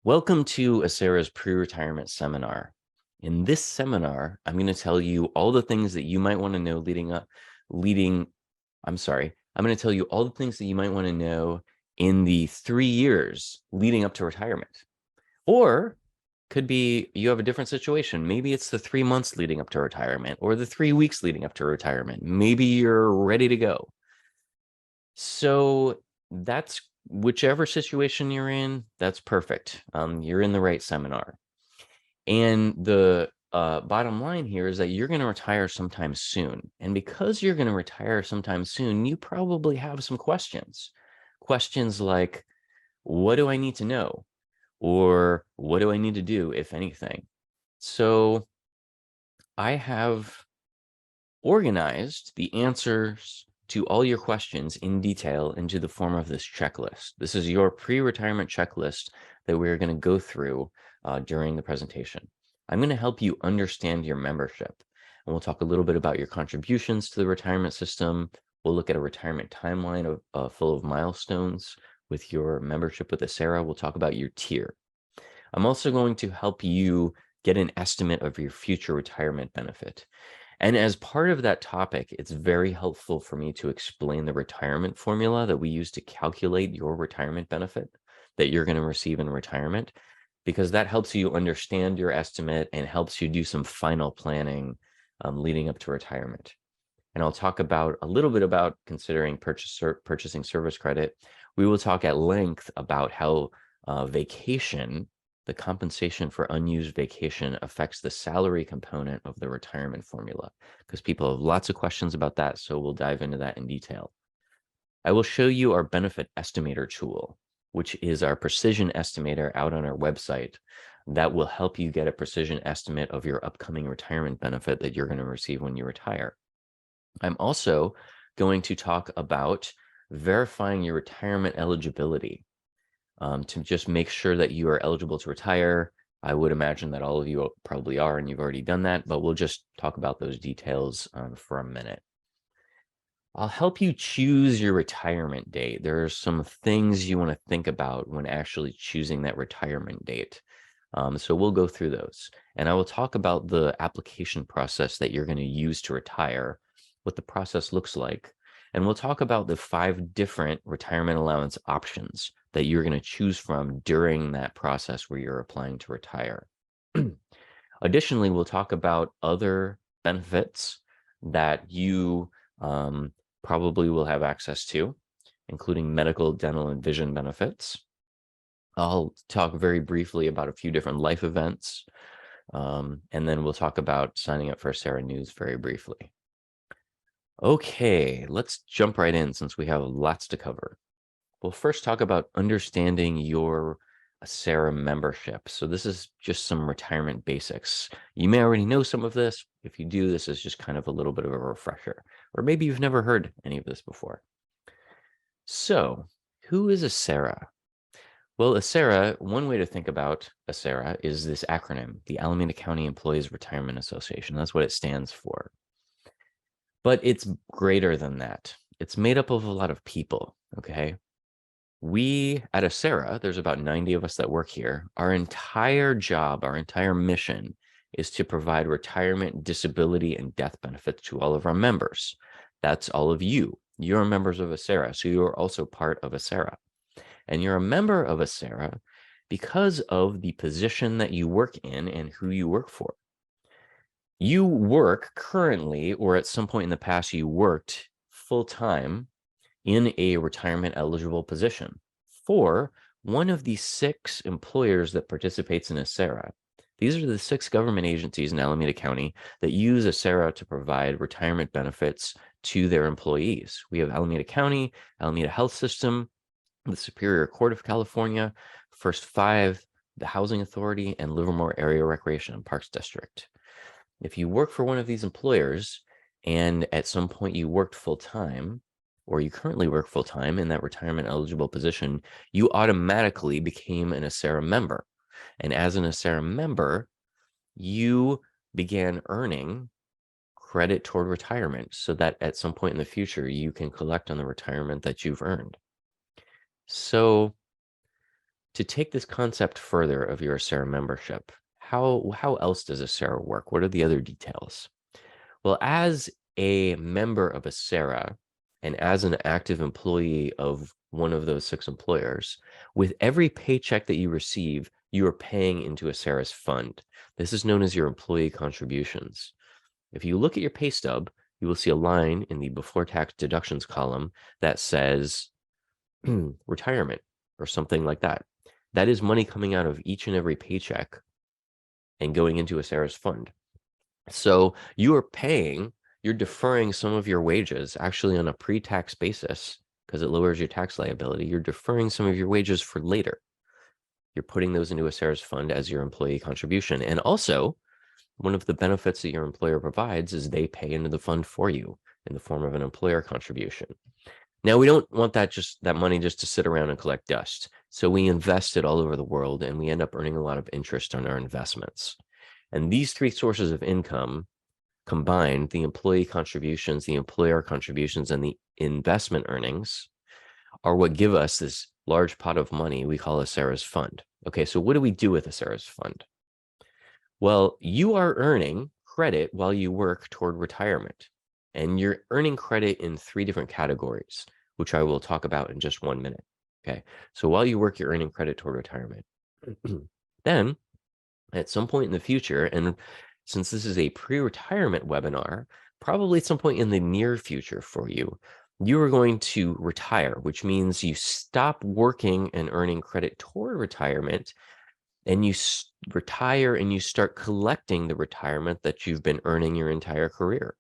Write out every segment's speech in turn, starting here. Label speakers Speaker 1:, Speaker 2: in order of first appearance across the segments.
Speaker 1: Welcome to Acera's pre-retirement seminar. In this seminar, I'm going to tell you all the things that you might want to know I'm going to tell you all the things that you might want to know in the 3 years leading up to retirement. Or could be you have a different situation. Maybe it's the 3 months leading up to retirement or the 3 weeks leading up to retirement. Maybe you're ready to go. So that's whichever situation you're in, that's perfect. You're in the right seminar. And the bottom line here is that you're going to retire sometime soon. And because you're going to retire sometime soon, you probably have some questions. Questions like, what do I need to know? Or what do I need to do, if anything? So I have organized the answers to all your questions in detail into the form of this checklist. This is your pre-retirement checklist that we're going to go through during the presentation. I'm going to help you understand your membership, and we'll talk a little bit about your contributions to the retirement system. We'll look at a retirement timeline full of milestones with your membership with Acera. We'll talk about your tier. I'm also going to help you get an estimate of your future retirement benefit. And as part of that topic, it's very helpful for me to explain the retirement formula that we use to calculate your retirement benefit that you're going to receive in retirement, because that helps you understand your estimate and helps you do some final planning leading up to retirement. And I'll talk about a little bit about considering purchasing service credit. We will talk at length about how vacation, the compensation for unused vacation, affects the salary component of the retirement formula, because people have lots of questions about that. So we'll dive into that in detail. I will show you our benefit estimator tool, which is our precision estimator out on our website that will help you get a precision estimate of your upcoming retirement benefit that you're going to receive when you retire. I'm also going to talk about verifying your retirement eligibility to just make sure that you are eligible to retire. I would imagine that all of you probably are, and you've already done that, but we'll just talk about those details for a minute. I'll help you choose your retirement date. There are some things you want to think about when actually choosing that retirement date. So we'll go through those. And I will talk about the application process that you're going to use to retire, what the process looks like. And we'll talk about the 5 different retirement allowance options that you're going to choose from during that process where you're applying to retire. Additionally, we'll talk about other benefits that you probably will have access to, including medical, dental, and vision benefits. I'll talk very briefly about a few different life events, and then we'll talk about signing up for Acera News very briefly. Okay, let's jump right in since we have lots to cover. We'll first talk about understanding your Acera membership. So this is just some retirement basics. You may already know some of this. If you do, this is just kind of a little bit of a refresher, or maybe you've never heard any of this before. So who is Acera? Well, Acera, one way to think about Acera is this acronym, the Alameda County Employees Retirement Association. That's what it stands for. But it's greater than that. It's made up of a lot of people, okay? We at Acera, there's about 90 of us that work here. Our entire job, our entire mission is to provide retirement, disability, and death benefits to all of our members. That's all of you. You're members of Acera, so you're also part of Acera. And you're a member of Acera because of the position that you work in and who you work for. You work currently, or at some point in the past, you worked full-time in a retirement eligible position for one of the 6 employers that participates in Acera. These are the 6 government agencies in Alameda County that use Acera to provide retirement benefits to their employees. We have Alameda County, Alameda Health System, the Superior Court of California, First 5, the Housing Authority, and Livermore Area Recreation and Parks District. If you work for one of these employers and at some point you worked full-time, or you currently work full-time in that retirement eligible position, you automatically became an Acera member. And as an Acera member, you began earning credit toward retirement so that at some point in the future, you can collect on the retirement that you've earned. So to take this concept further of your Acera membership, how else does Acera work? What are the other details? Well, as a member of Acera and as an active employee of one of those 6 employers, with every paycheck that you receive, you are paying into Acera's fund. This is known as your employee contributions. If you look at your pay stub, you will see a line in the before tax deductions column that says retirement or something like that. That is money coming out of each and every paycheck and going into Acera's fund. So you're deferring some of your wages actually on a pre-tax basis because it lowers your tax liability. You're deferring some of your wages for later. You're putting those into Acera's fund as your employee contribution. And also, one of the benefits that your employer provides is they pay into the fund for you in the form of an employer contribution. Now, we don't want that money just to sit around and collect dust. So we invest it all over the world and we end up earning a lot of interest on our investments. And these 3 sources of income combined, the employee contributions, the employer contributions, and the investment earnings are what give us this large pot of money we call Acera's fund. Okay, so what do we do with Acera's fund? Well, you are earning credit while you work toward retirement, and you're earning credit in 3 different categories, which I will talk about in just 1 minute. Okay, so while you work, you're earning credit toward retirement. Then, at some point in the future, and since this is a pre-retirement webinar, probably at some point in the near future for you, you are going to retire, which means you stop working and earning credit toward retirement, and you retire and you start collecting the retirement that you've been earning your entire career.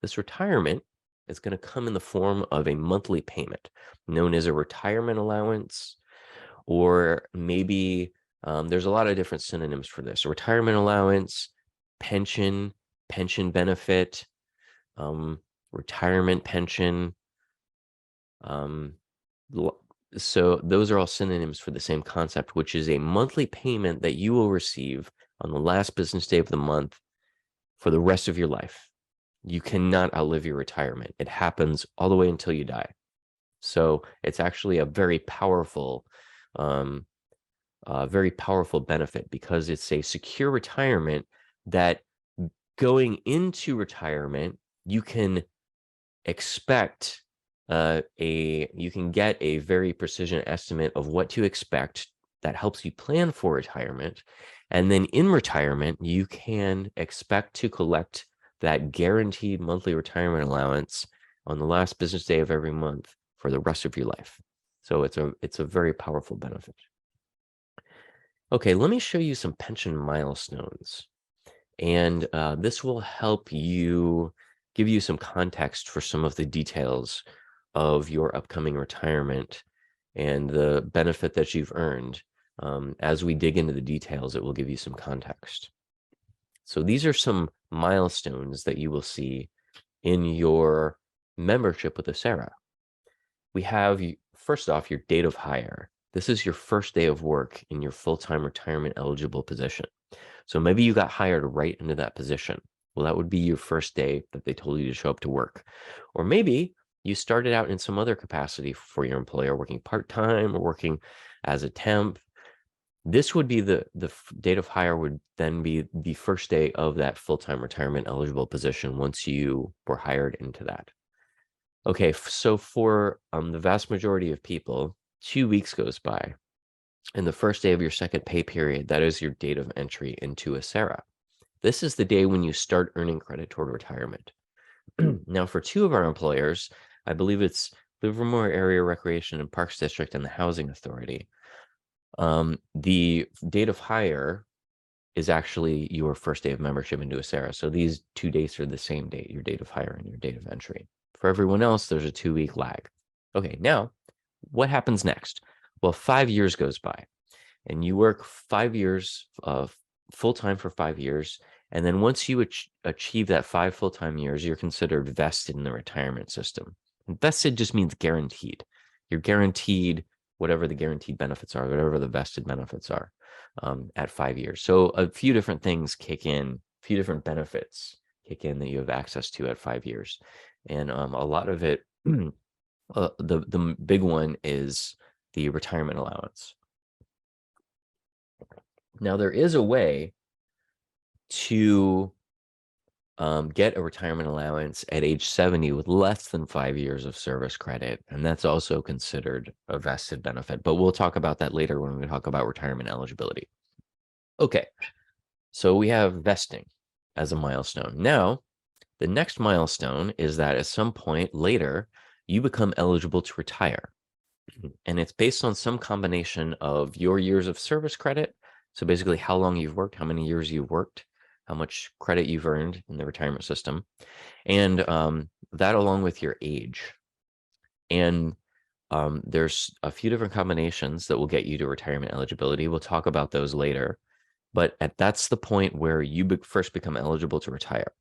Speaker 1: This retirement is going to come in the form of a monthly payment known as a retirement allowance, or maybe there's a lot of different synonyms for this: a retirement allowance, pension benefit, retirement pension. So those are all synonyms for the same concept, which is a monthly payment that you will receive on the last business day of the month for the rest of your life. You cannot outlive your retirement. It happens all the way until you die. So it's actually a very powerful benefit because it's a secure retirement that going into retirement, you can expect you can get a very precision estimate of what to expect that helps you plan for retirement. And then in retirement, you can expect to collect that guaranteed monthly retirement allowance on the last business day of every month for the rest of your life. So it's a very powerful benefit. Okay, let me show you some pension milestones. And this will help you, give you some context for some of the details of your upcoming retirement and the benefit that you've earned. As we dig into the details, it will give you some context. So these are some milestones that you will see in your membership with Acera. We have, first off, your date of hire. This is your first day of work in your full-time retirement eligible position. So maybe you got hired right into that position. Well, that would be your first day that they told you to show up to work. Or maybe you started out in some other capacity for your employer, working part-time or working as a temp. This would be the date of hire would then be the first day of that full-time retirement eligible position once you were hired into that. Okay, so for the vast majority of people, 2 weeks goes by. And the first day of your second pay period, that is your date of entry into Acera. This is the day when you start earning credit toward retirement. Now, for 2 of our employers, I believe it's Livermore Area Recreation and Parks District and the Housing Authority, the date of hire is actually your first day of membership into Acera. So these 2 dates are the same date, your date of hire and your date of entry. For everyone else, there's a 2-week lag. Okay, now what happens next? Well, 5 years goes by and you work 5 years of full-time for 5 years. And then once you achieve that 5 full-time years, you're considered vested in the retirement system. Vested just means guaranteed. You're guaranteed whatever the guaranteed benefits are, whatever the vested benefits are at 5 years. So a few different things kick in, a few different benefits kick in that you have access to at 5 years. And a lot of it, the big one is the retirement allowance. Now, there is a way to get a retirement allowance at age 70 with less than 5 years of service credit, and that's also considered a vested benefit. But we'll talk about that later when we talk about retirement eligibility. Okay, so we have vesting as a milestone. Now, the next milestone is that at some point later, you become eligible to retire. And it's based on some combination of your years of service credit. So basically, how long you've worked, how many years you've worked, how much credit you've earned in the retirement system, and that along with your age. And there's a few different combinations that will get you to retirement eligibility. We'll talk about those later. But that's the point where you first become eligible to retire.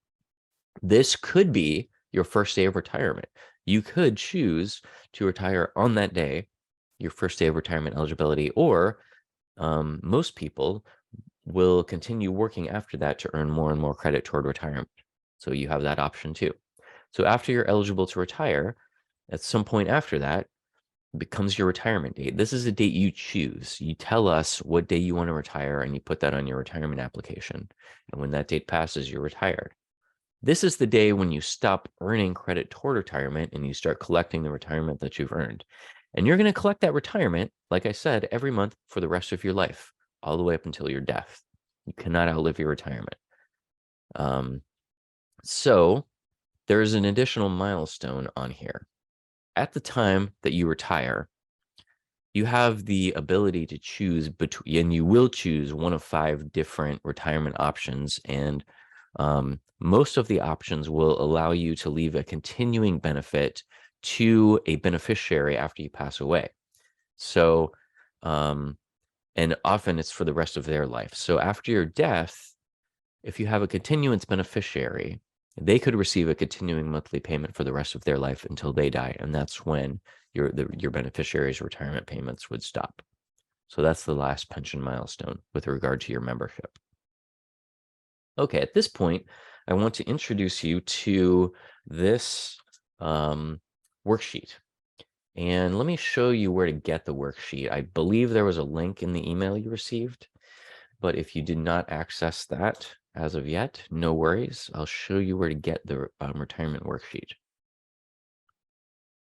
Speaker 1: This could be your first day of retirement. You could choose to retire on that day, your first day of retirement eligibility, or most people will continue working after that to earn more and more credit toward retirement. So you have that option too. So after you're eligible to retire, at some point after that becomes your retirement date. This is a date you choose. You tell us what day you want to retire and you put that on your retirement application. And when that date passes, you're retired. This is the day when you stop earning credit toward retirement and you start collecting the retirement that you've earned. And you're going to collect that retirement, like I said, every month for the rest of your life, all the way up until your death. You cannot outlive your retirement. So there's an additional milestone on here. At the time that you retire, you have the ability to choose between, and you will choose one of 5 different retirement options. And most of the options will allow you to leave a continuing benefit to a beneficiary after you pass away. So, and often it's for the rest of their life. So after your death, if you have a continuance beneficiary, they could receive a continuing monthly payment for the rest of their life until they die. And that's when your beneficiary's retirement payments would stop. So that's the last pension milestone with regard to your membership. Okay, at this point, I want to introduce you to this worksheet. And let me show you where to get the worksheet. I believe there was a link in the email you received, but if you did not access that as of yet, no worries. I'll show you where to get the retirement worksheet.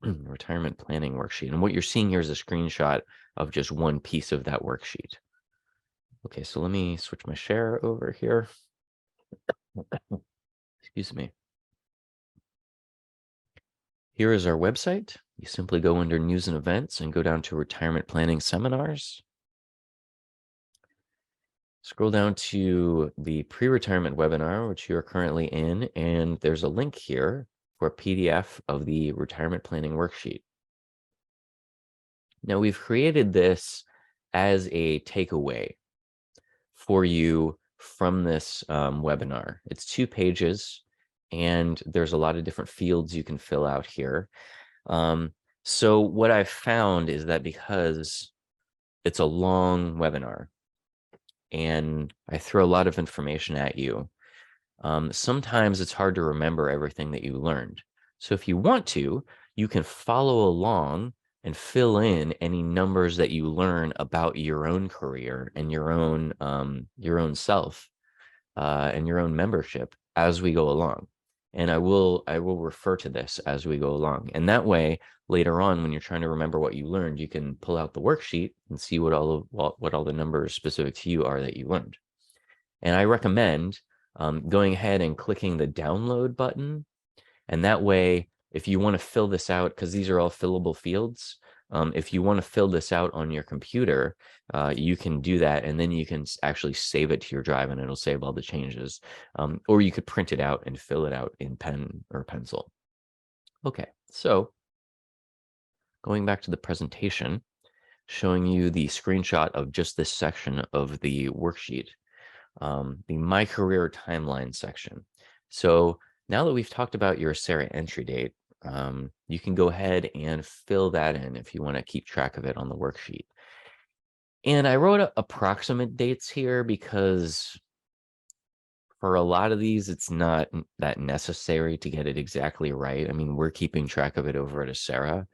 Speaker 1: Retirement planning worksheet. And what you're seeing here is a screenshot of just one piece of that worksheet. Okay, so let me switch my share over here. Excuse me. Here is our website. You simply go under news and events and go down to retirement planning seminars. Scroll down to the pre-retirement webinar, which you are currently in, and there's a link here for a PDF of the retirement planning worksheet. Now, we've created this as a takeaway for you from this webinar. It's 2 pages, and there's a lot of different fields you can fill out here. So what I've found is that because it's a long webinar and I throw a lot of information at you, sometimes it's hard to remember everything that you learned. So if you want to, you can follow along and fill in any numbers that you learn about your own career and your own self and your own membership as we go along. And I will refer to this as we go along. And that way, later on, when you're trying to remember what you learned, you can pull out the worksheet and see what all the numbers specific to you are that you learned. And I recommend going ahead and clicking the download button. And that way, if you want to fill this out, because these are all fillable fields, if you want to fill this out on your computer, you can do that, and then you can actually save it to your drive and it'll save all the changes. Or you could print it out and fill it out in pen or pencil. Okay, so going back to the presentation, showing you the screenshot of just this section of the worksheet, the My Career Timeline section. So now that we've talked about your ACERA entry date, you can go ahead and fill that in if you want to keep track of it on the worksheet. And I wrote approximate dates here because for a lot of these, it's not that necessary to get it exactly right. I mean, we're keeping track of it over at ACERA,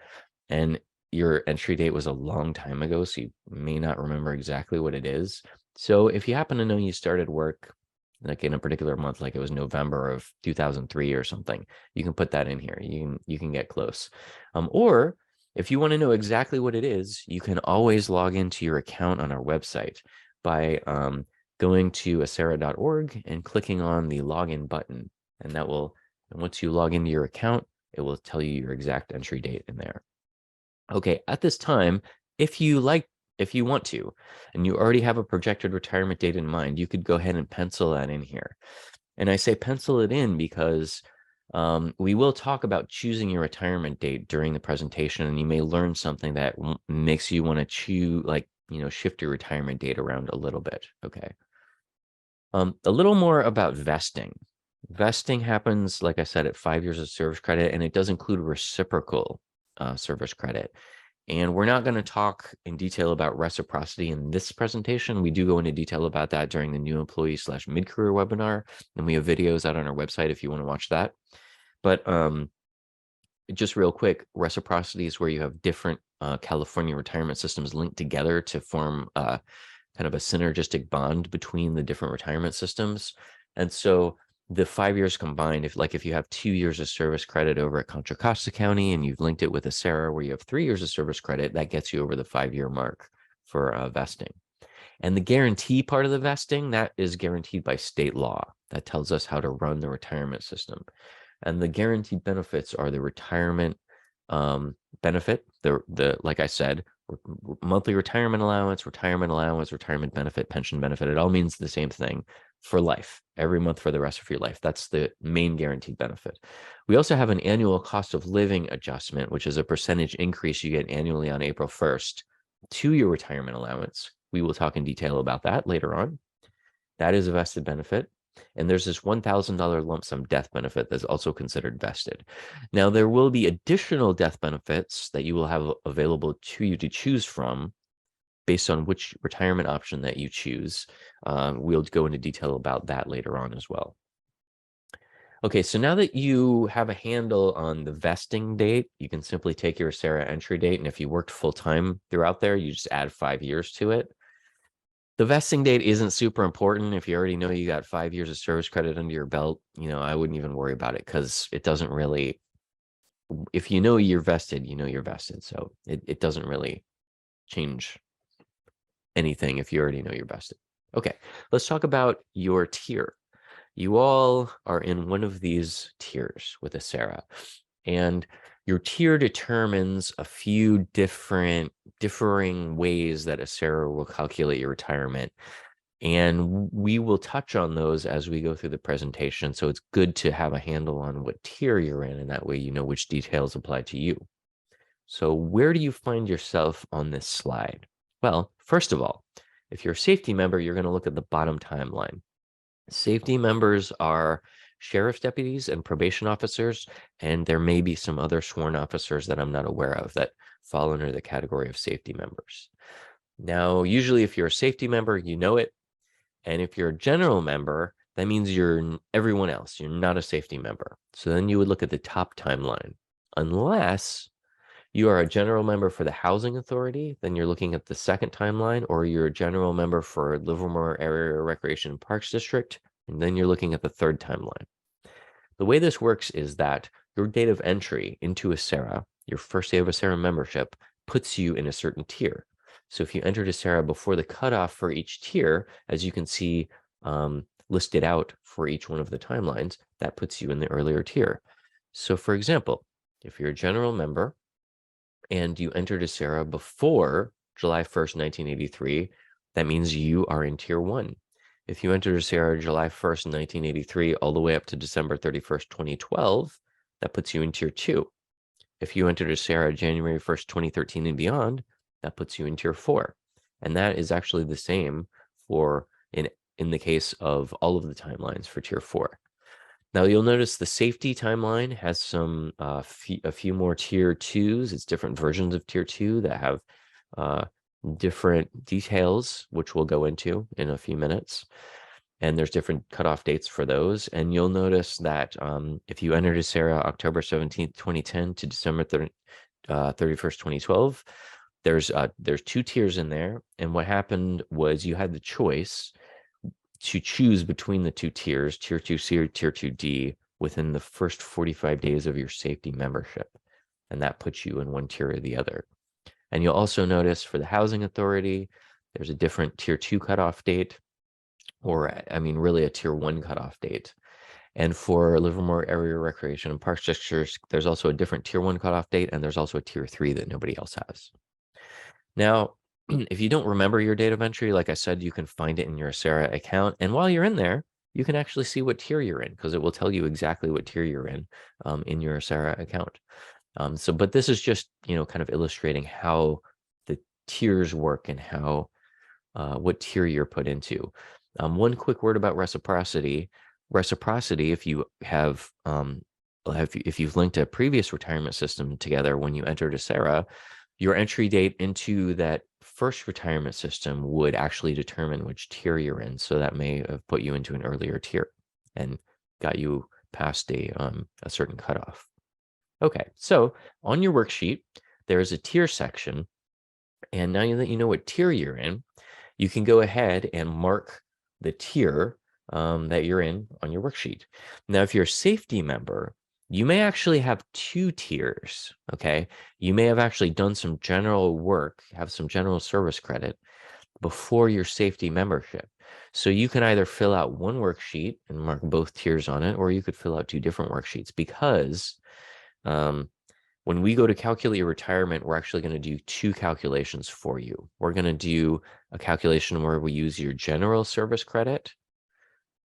Speaker 1: and your entry date was a long time ago, so you may not remember exactly what it is. So if you happen to know you started work like in a particular month, like it was November of 2003 or something, you can put that in here. You can get close. Or if you want to know exactly what it is, you can always log into your account on our website by going to acera.org and clicking on the login button. And once you log into your account, it will tell you your exact entry date in there. Okay, at this time, if you want to, and you already have a projected retirement date in mind, you could go ahead and pencil that in here. And I say pencil it in because we will talk about choosing your retirement date during the presentation, and you may learn something that makes you want to shift your retirement date around a little bit. Okay. A little more about vesting. Vesting happens, like I said, at 5 years of service credit, and it does include reciprocal service credit. And we're not going to talk in detail about reciprocity in this presentation. We do go into detail about that during the new employee / mid-career webinar, and we have videos out on our website if you want to watch that. But just real quick, reciprocity is where you have different California retirement systems linked together to form kind of a synergistic bond between the different retirement systems. And so the 5 years combined, if you have 2 years of service credit over at Contra Costa County and you've linked it with Acera where you have 3 years of service credit, that gets you over the 5-year mark for vesting. And the guarantee part of the vesting, that is guaranteed by state law. That tells us how to run the retirement system. And the guaranteed benefits are the retirement benefit, like I said, monthly retirement allowance, retirement benefit, pension benefit. It all means the same thing for life, every month for the rest of your life. That's the main guaranteed benefit. We also have an annual cost of living adjustment, which is a percentage increase you get annually on April 1st to your retirement allowance. We will talk in detail about that later on. That is a vested benefit. And there's this $1,000 lump sum death benefit that's also considered vested. Now, there will be additional death benefits that you will have available to you to choose from based on which retirement option that you choose. We'll go into detail about that later on as well. Okay, so now that you have a handle on the vesting date, you can simply take your Acera entry date, and if you worked full-time throughout there, you just add 5 years to it. The vesting date isn't super important. If you already know you got 5 years of service credit under your belt, I wouldn't even worry about it because it doesn't really, if you know you're vested, you're vested. So it doesn't really change anything if you already know you're vested. Okay, let's talk about your tier. You all are in one of these tiers with Acera, and your tier determines a few differing ways that Acera will calculate your retirement. And we will touch on those as we go through the presentation. So it's good to have a handle on what tier you're in, and that way you know which details apply to you. So where do you find yourself on this slide? Well, first of all, if you're a safety member, you're going to look at the bottom timeline. Safety members are sheriff's deputies and probation officers, and there may be some other sworn officers that I'm not aware of that fall under the category of safety members. Now, usually if you're a safety member, you know it. And if you're a general member, that means you're everyone else. You're not a safety member. So then you would look at the top timeline. Unless you are a general member for the Housing Authority, then you're looking at the second timeline, or you're a general member for Livermore Area Recreation and Parks District, and then you're looking at the third timeline. The way this works is that your date of entry into Acera, your first day of Acera membership, puts you in a certain tier. So if you entered Acera before the cutoff for each tier, as you can see listed out for each one of the timelines, that puts you in the earlier tier. So for example, if you're a general member and you entered Acera before July 1st, 1983, that means you are in tier 1. If you entered Acera July 1st, 1983, all the way up to December 31st, 2012, that puts you in tier 2. If you entered Acera January 1st, 2013 and beyond, that puts you in tier 4. And that is actually the same for in the case of all of the timelines for tier 4. Now you'll notice the safety timeline has some a few more tier 2s. It's different versions of tier 2 that have different details, which we'll go into in a few minutes. And there's different cutoff dates for those. And you'll notice that if you entered Acera October 17th, 2010 to December 31st, 2012, there's 2 tiers in there, and what happened was you had the choice to choose between the 2 tiers, tier 2C or tier 2D, within the first 45 days of your safety membership, and that puts you in one tier or the other. And you'll also notice for the housing authority, there's a different tier 2 cutoff date, or I mean, really a tier 1 cutoff date. And for Livermore Area Recreation and Parks Districts, there's also a different tier 1 cutoff date, and there's also a tier 3 that nobody else has. Now, if you don't remember your date of entry, like I said, you can find it in your Acera account. And while you're in there, you can actually see what tier you're in, because it will tell you exactly what tier you're in your Acera account. But this is just, kind of illustrating how the tiers work and how what tier you're put into. One quick word about reciprocity. Reciprocity, if you have if you've linked a previous retirement system together when you entered Acera, your entry date into that first retirement system would actually determine which tier you're in. So that may have put you into an earlier tier and got you past a certain cutoff. Okay, so on your worksheet, there is a tier section. And now that you know what tier you're in, you can go ahead and mark the tier that you're in on your worksheet. Now, if you're a safety member, you may actually have 2 tiers, okay? You may have actually done some general work, have some general service credit before your safety membership. So you can either fill out one worksheet and mark both tiers on it, or you could fill out 2 different worksheets, because when we go to calculate your retirement, we're actually going to do 2 calculations for you. We're going to do a calculation where we use your general service credit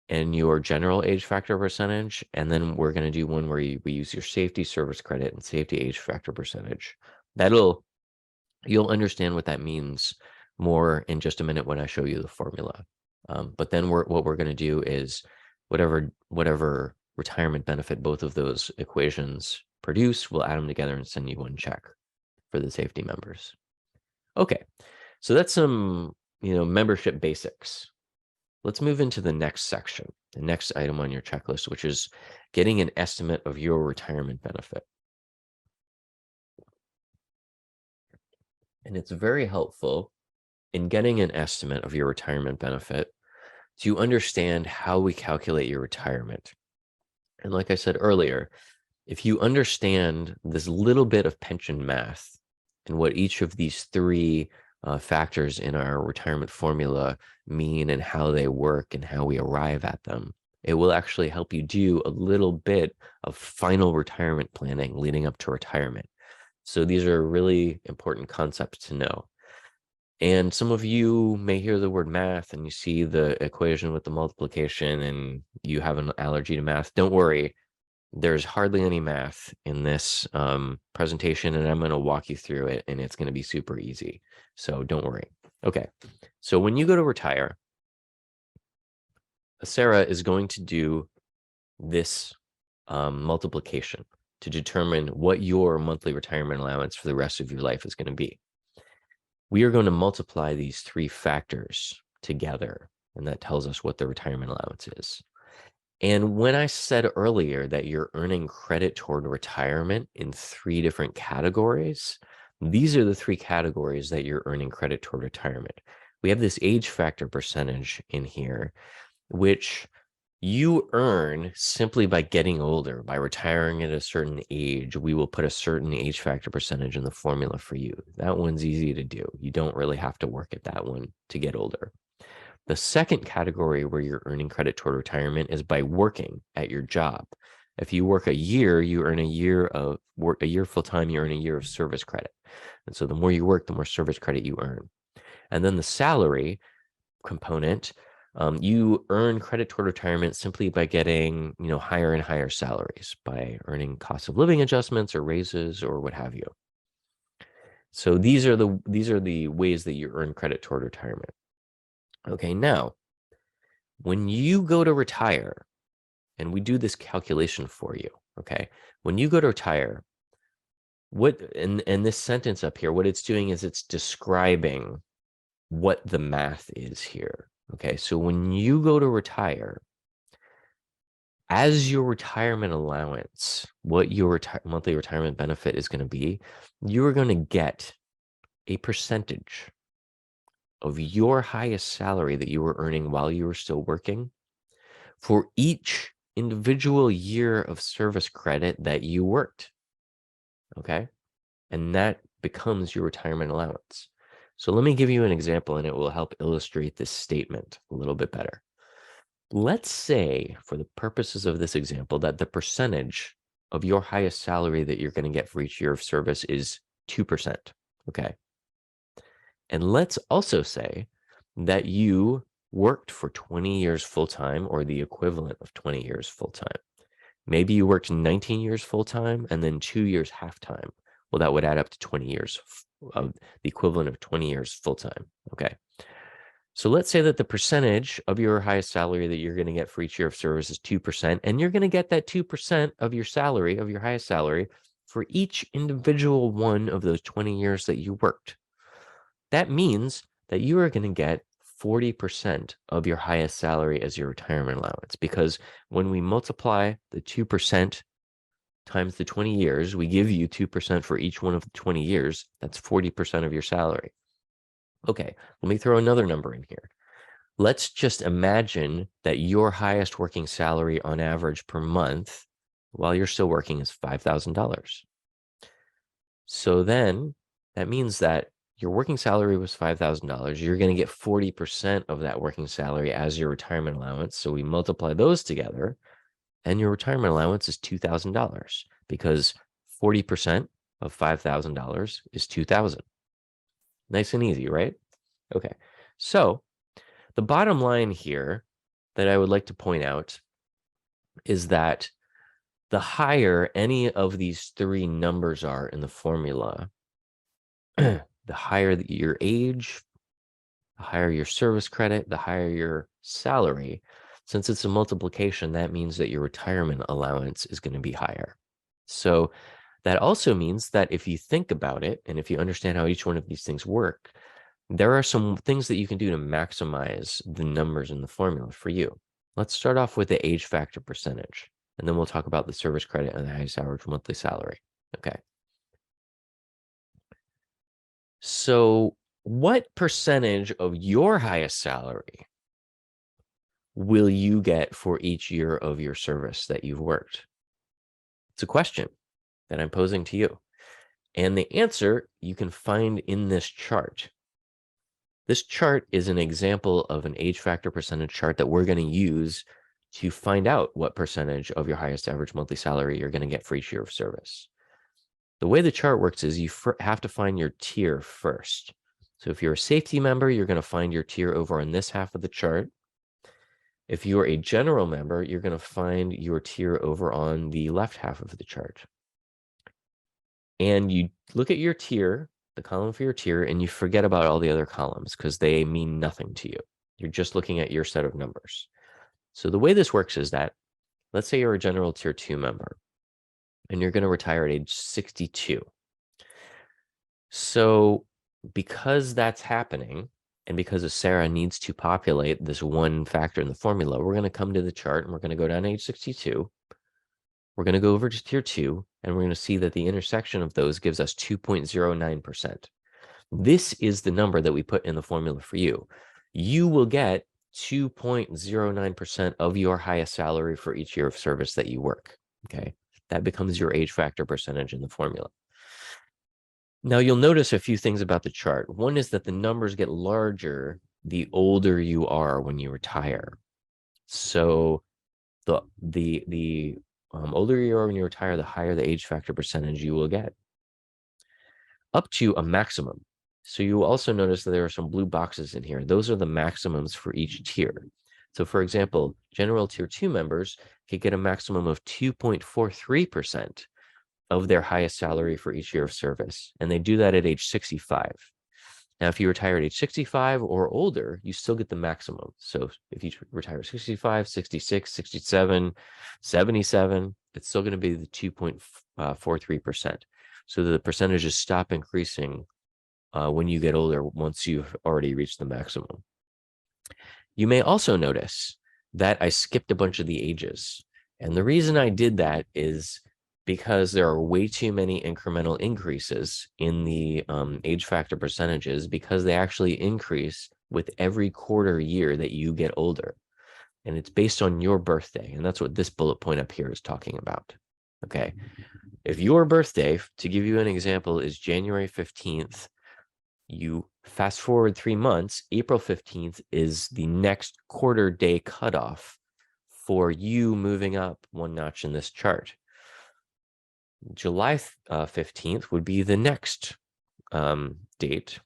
Speaker 1: and your general age factor percentage. And then we're going to do one where we use your safety service credit and safety age factor percentage. You'll understand what that means more in just a minute when I show you the formula. But then what we're going to do is whatever retirement benefit both of those equations produce, we'll add them together and send you one check for the safety members. Okay, so that's some membership basics. Let's move into the next section, the next item on your checklist, which is getting an estimate of your retirement benefit. And it's very helpful in getting an estimate of your retirement benefit to understand how we calculate your retirement. And like I said earlier, if you understand this little bit of pension math and what each of these 3 factors in our retirement formula mean and how they work and how we arrive at them, it will actually help you do a little bit of final retirement planning leading up to retirement. So these are really important concepts to know. And some of you may hear the word math and you see the equation with the multiplication and you have an allergy to math. Don't worry. There's hardly any math in this presentation, and I'm going to walk you through it, and it's going to be super easy. So don't worry. Okay, so when you go to retire, Acera is going to do this multiplication to determine what your monthly retirement allowance for the rest of your life is going to be. We are going to multiply these 3 factors together, and that tells us what the retirement allowance is. And when I said earlier that you're earning credit toward retirement in 3 different categories, these are the 3 categories that you're earning credit toward retirement. We have this age factor percentage in here, which you earn simply by getting older. By retiring at a certain age, we will put a certain age factor percentage in the formula for you. That one's easy to do. You don't really have to work at that one to get older. The second category where you're earning credit toward retirement is by working at your job. If you work a year, you earn a year of work, a year full-time, you earn a year of service credit. And so the more you work, the more service credit you earn. And then the salary component, you earn credit toward retirement simply by getting, higher and higher salaries, by earning cost of living adjustments or raises or what have you. So these are the ways that you earn credit toward retirement. Okay, now, when you go to retire, and we do this calculation for you, okay? When you go to retire, in this sentence up here, what it's doing is it's describing what the math is here, okay? So when you go to retire, as your retirement allowance, what your monthly retirement benefit is going to be, you are going to get a percentage of your highest salary that you were earning while you were still working for each individual year of service credit that you worked. Okay. And that becomes your retirement allowance. So let me give you an example and it will help illustrate this statement a little bit better. Let's say, for the purposes of this example, that the percentage of your highest salary that you're going to get for each year of service is 2%. Okay. And let's also say that you worked for 20 years full-time or the equivalent of 20 years full-time. Maybe you worked 19 years full-time and then 2 years half-time. Well, that would add up to 20 years of the equivalent of 20 years full-time. Okay. So let's say that the percentage of your highest salary that you're going to get for each year of service is 2%, and you're going to get that 2% of your salary, of your highest salary, for each individual one of those 20 years that you worked. That means that you are going to get 40% of your highest salary as your retirement allowance, because when we multiply the 2% times the 20 years, we give you 2% for each one of the 20 years. That's 40% of your salary. Okay, let me throw another number in here. Let's just imagine that your highest working salary on average per month while you're still working is $5,000. So then that means that your working salary was $5,000. You're going to get 40% of that working salary as your retirement allowance. So we multiply those together and your retirement allowance is $2,000 because 40% of $5,000 is $2,000. Nice and easy, right? Okay. So the bottom line here that I would like to point out is that the higher any of these three numbers are in the formula, the higher your age, the higher your service credit, the higher your salary. Since it's a multiplication, that means that your retirement allowance is going to be higher. So that also means that if you think about it, and if you understand how each one of these things work, there are some things that you can do to maximize the numbers in the formula for you. Let's start off with the age factor percentage, and then we'll talk about the service credit and the highest average monthly salary. Okay. So what percentage of your highest salary will you get for each year of your service that you've worked? It's a question that I'm posing to you. And the answer you can find in this chart. This chart is an example of an age factor percentage chart that we're going to use to find out what percentage of your highest average monthly salary you're going to get for each year of service. The way the chart works is you have to find your tier first. So if you're a safety member, you're going to find your tier over on this half of the chart. If you're a general member, you're going to find your tier over on the left half of the chart. And you look at your tier, the column for your tier, and you forget about all the other columns because they mean nothing to you. You're just looking at your set of numbers. So the way this works is that, let's say you're a general tier 2 member and you're going to retire at age 62. So because that's happening, and because Sarah needs to populate this one factor in the formula, we're going to come to the chart and we're going to go down to age 62. We're going to go over to tier 2, and we're going to see that the intersection of those gives us 2.09%. This is the number that we put in the formula for you. You will get 2.09% of your highest salary for each year of service that you work. Okay, that becomes your age factor percentage in the formula. Now, you'll notice a few things about the chart. One is that the numbers get larger the older you are when you retire. So the older you are when you retire, the higher the age factor percentage you will get, up to a maximum. So you will also notice that there are some blue boxes in here. Those are the maximums for each tier. So for example, general tier 2 members could get a maximum of 2.43% of their highest salary for each year of service. And they do that at age 65. Now, if you retire at age 65 or older, you still get the maximum. So if you retire 65, 66, 67, 77, it's still going to be the 2.43%. So the percentages stop increasing when you get older once you've already reached the maximum. You may also notice that I skipped a bunch of the ages. And the reason I did that is because there are way too many incremental increases in the age factor percentages, because they actually increase with every quarter year that you get older. And it's based on your birthday. And that's what this bullet point up here is talking about. Okay. If your birthday, to give you an example, is January 15th, you fast forward 3 months, April 15th is the next quarter day cutoff for you moving up one notch in this chart. July 15th would be the next date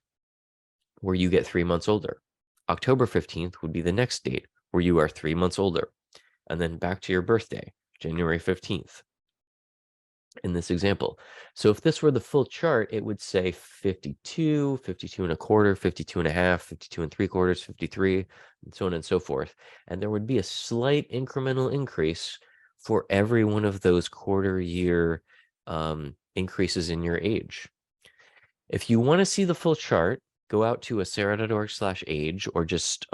Speaker 1: where you get 3 months older. October 15th would be the next date where you are 3 months older. And then back to your birthday, January 15th. In this example. So if this were the full chart, it would say 52, 52 and a quarter, 52 and a half, 52 and 3/4, 53, and so on and so forth. And there would be a slight incremental increase for every one of those quarter year increases in your age. If you want to see the full chart, go out to acera.org/age, or just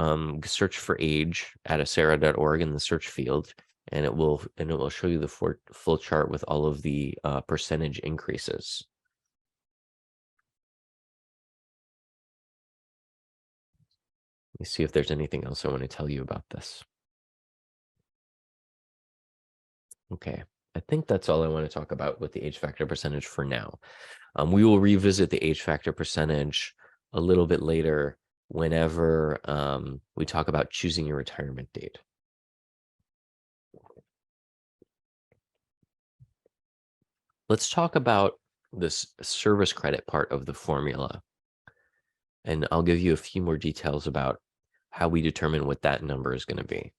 Speaker 1: search for age at acera.org in the search field, and it will show you the full chart with all of the percentage increases. Let me see if there's anything else I want to tell you about this. Okay, I think that's all I want to talk about with the age factor percentage for now. We will revisit the age factor percentage a little bit later whenever we talk about choosing your retirement date. Let's talk about this service credit part of the formula. And I'll give you a few more details about how we determine what that number is going to be.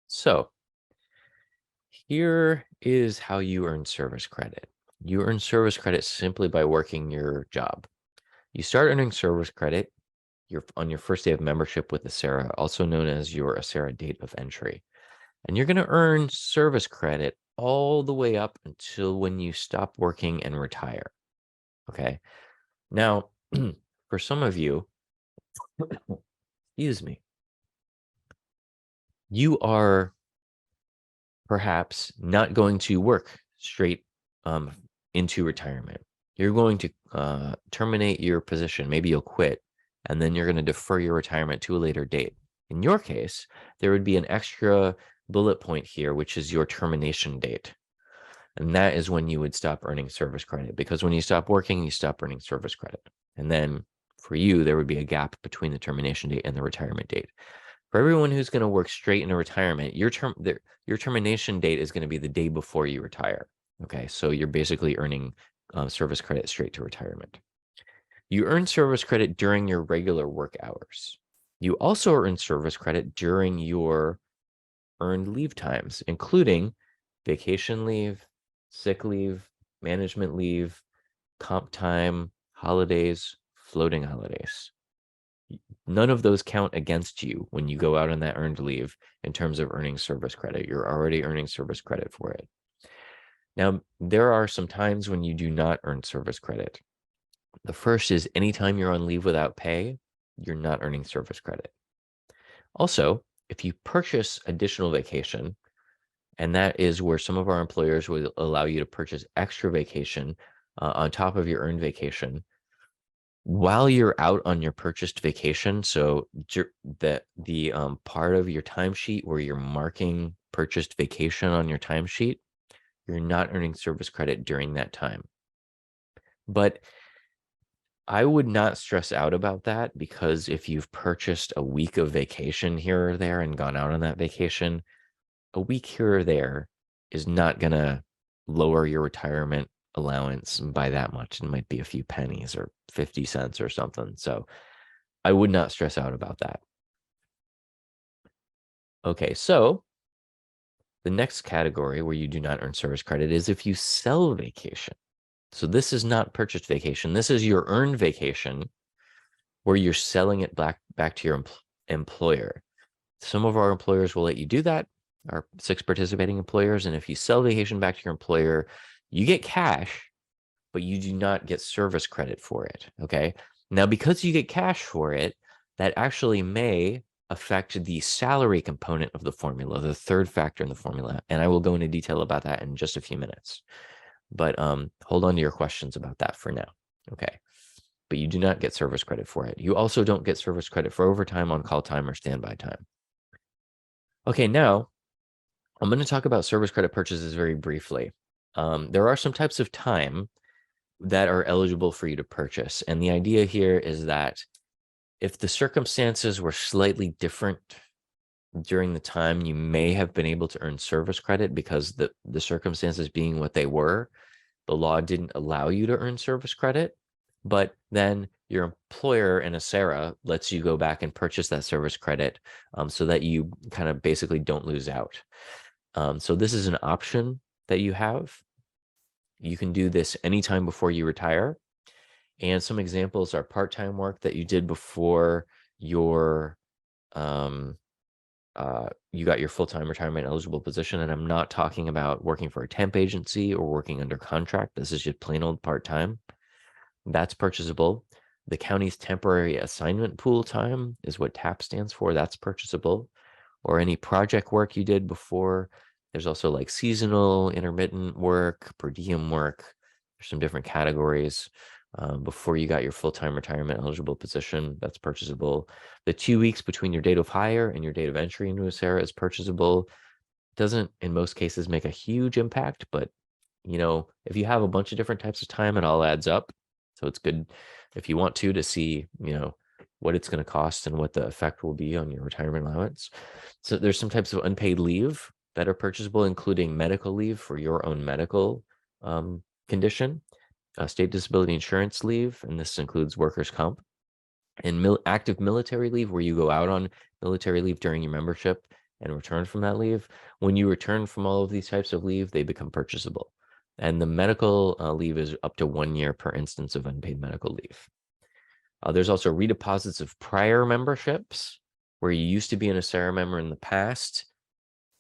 Speaker 1: So here is how you earn service credit. You earn service credit simply by working your job. You start earning service credit on your first day of membership with Acera, also known as your Acera date of entry. And you're going to earn service credit all the way up until when you stop working and retire. Okay. Now, for some of you, excuse me, you are perhaps not going to work straight into retirement. You're going to terminate your position. Maybe you'll quit, and then you're going to defer your retirement to a later date. In your case, there would be an extra bullet point here, which is your termination date. And that is when you would stop earning service credit, because when you stop working, you stop earning service credit. And then for you, there would be a gap between the termination date and the retirement date. For everyone who's going to work straight into retirement, your termination date is going to be the day before you retire. Okay, so you're basically earning service credit straight to retirement. You earn service credit during your regular work hours. You also earn service credit during your earned leave times, including vacation leave, sick leave, management leave, comp time, holidays, floating holidays. None of those count against you when you go out on that earned leave in terms of earning service credit. You're already earning service credit for it. Now, there are some times when you do not earn service credit. The first is anytime you're on leave without pay, you're not earning service credit. Also, if you purchase additional vacation, and that is where some of our employers will allow you to purchase extra vacation on top of your earned vacation, while you're out on your purchased vacation, so the part of your timesheet where you're marking purchased vacation on your timesheet, you're not earning service credit during that time. But I would not stress out about that, because if you've purchased a week of vacation here or there and gone out on that vacation, a week here or there is not going to lower your retirement allowance by that much. It might be a few pennies or 50 cents or something. So I would not stress out about that. Okay, so the next category where you do not earn service credit is if you sell vacation. So this is not purchased vacation. This is your earned vacation where you're selling it back to your employer. Some of our employers will let you do that, our 6 participating employers. And if you sell vacation back to your employer, you get cash, but you do not get service credit for it. Okay. Now, because you get cash for it, that actually may affect the salary component of the formula, the third factor in the formula. And I will go into detail about that in just a few minutes. But hold on to your questions about that for now. Okay. But you do not get service credit for it. You also don't get service credit for overtime, on-call time, or standby time. Okay, now I'm going to talk about service credit purchases very briefly. There are some types of time that are eligible for you to purchase. And the idea here is that if the circumstances were slightly different during the time, you may have been able to earn service credit because the circumstances being what they were, the law didn't allow you to earn service credit, but then your employer in Acera lets you go back and purchase that service credit so that you kind of basically don't lose out. So this is an option that you have. You can do this anytime before you retire. And some examples are part-time work that you did before your you got your full-time retirement eligible position. And I'm not talking about working for a temp agency or working under contract. This is just plain old part-time. That's purchasable. The county's temporary assignment pool time is what TAP stands for. That's purchasable. Or any project work you did before. There's also like seasonal, intermittent work, per diem work. There's some different categories. Before you got your full-time retirement eligible position, that's purchasable. The 2 weeks between your date of hire and your date of entry into Acera is purchasable. Doesn't, in most cases, make a huge impact, but you know, if you have a bunch of different types of time, it all adds up. So it's good if you want to see, you know, what it's going to cost and what the effect will be on your retirement allowance. So there's some types of unpaid leave that are purchasable, including medical leave for your own medical condition, state disability insurance leave, and this includes workers' comp, and active military leave, where you go out on military leave during your membership and return from that leave. When you return from all of these types of leave, they become purchasable. And the medical leave is up to 1 year per instance of unpaid medical leave. There's also redeposits of prior memberships, where you used to be an Acera member in the past.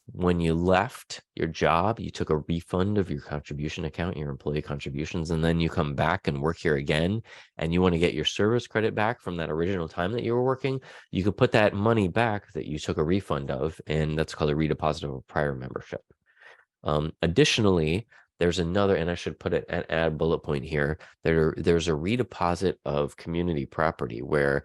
Speaker 1: When you left your job, you took a refund of your contribution account, your employee contributions, and then you come back and work here again, and you want to get your service credit back from that original time that you were working, you could put that money back that you took a refund of, and that's called a redeposit of a prior membership. Additionally, there's another, and I should put it and add a bullet point here, there's a redeposit of community property where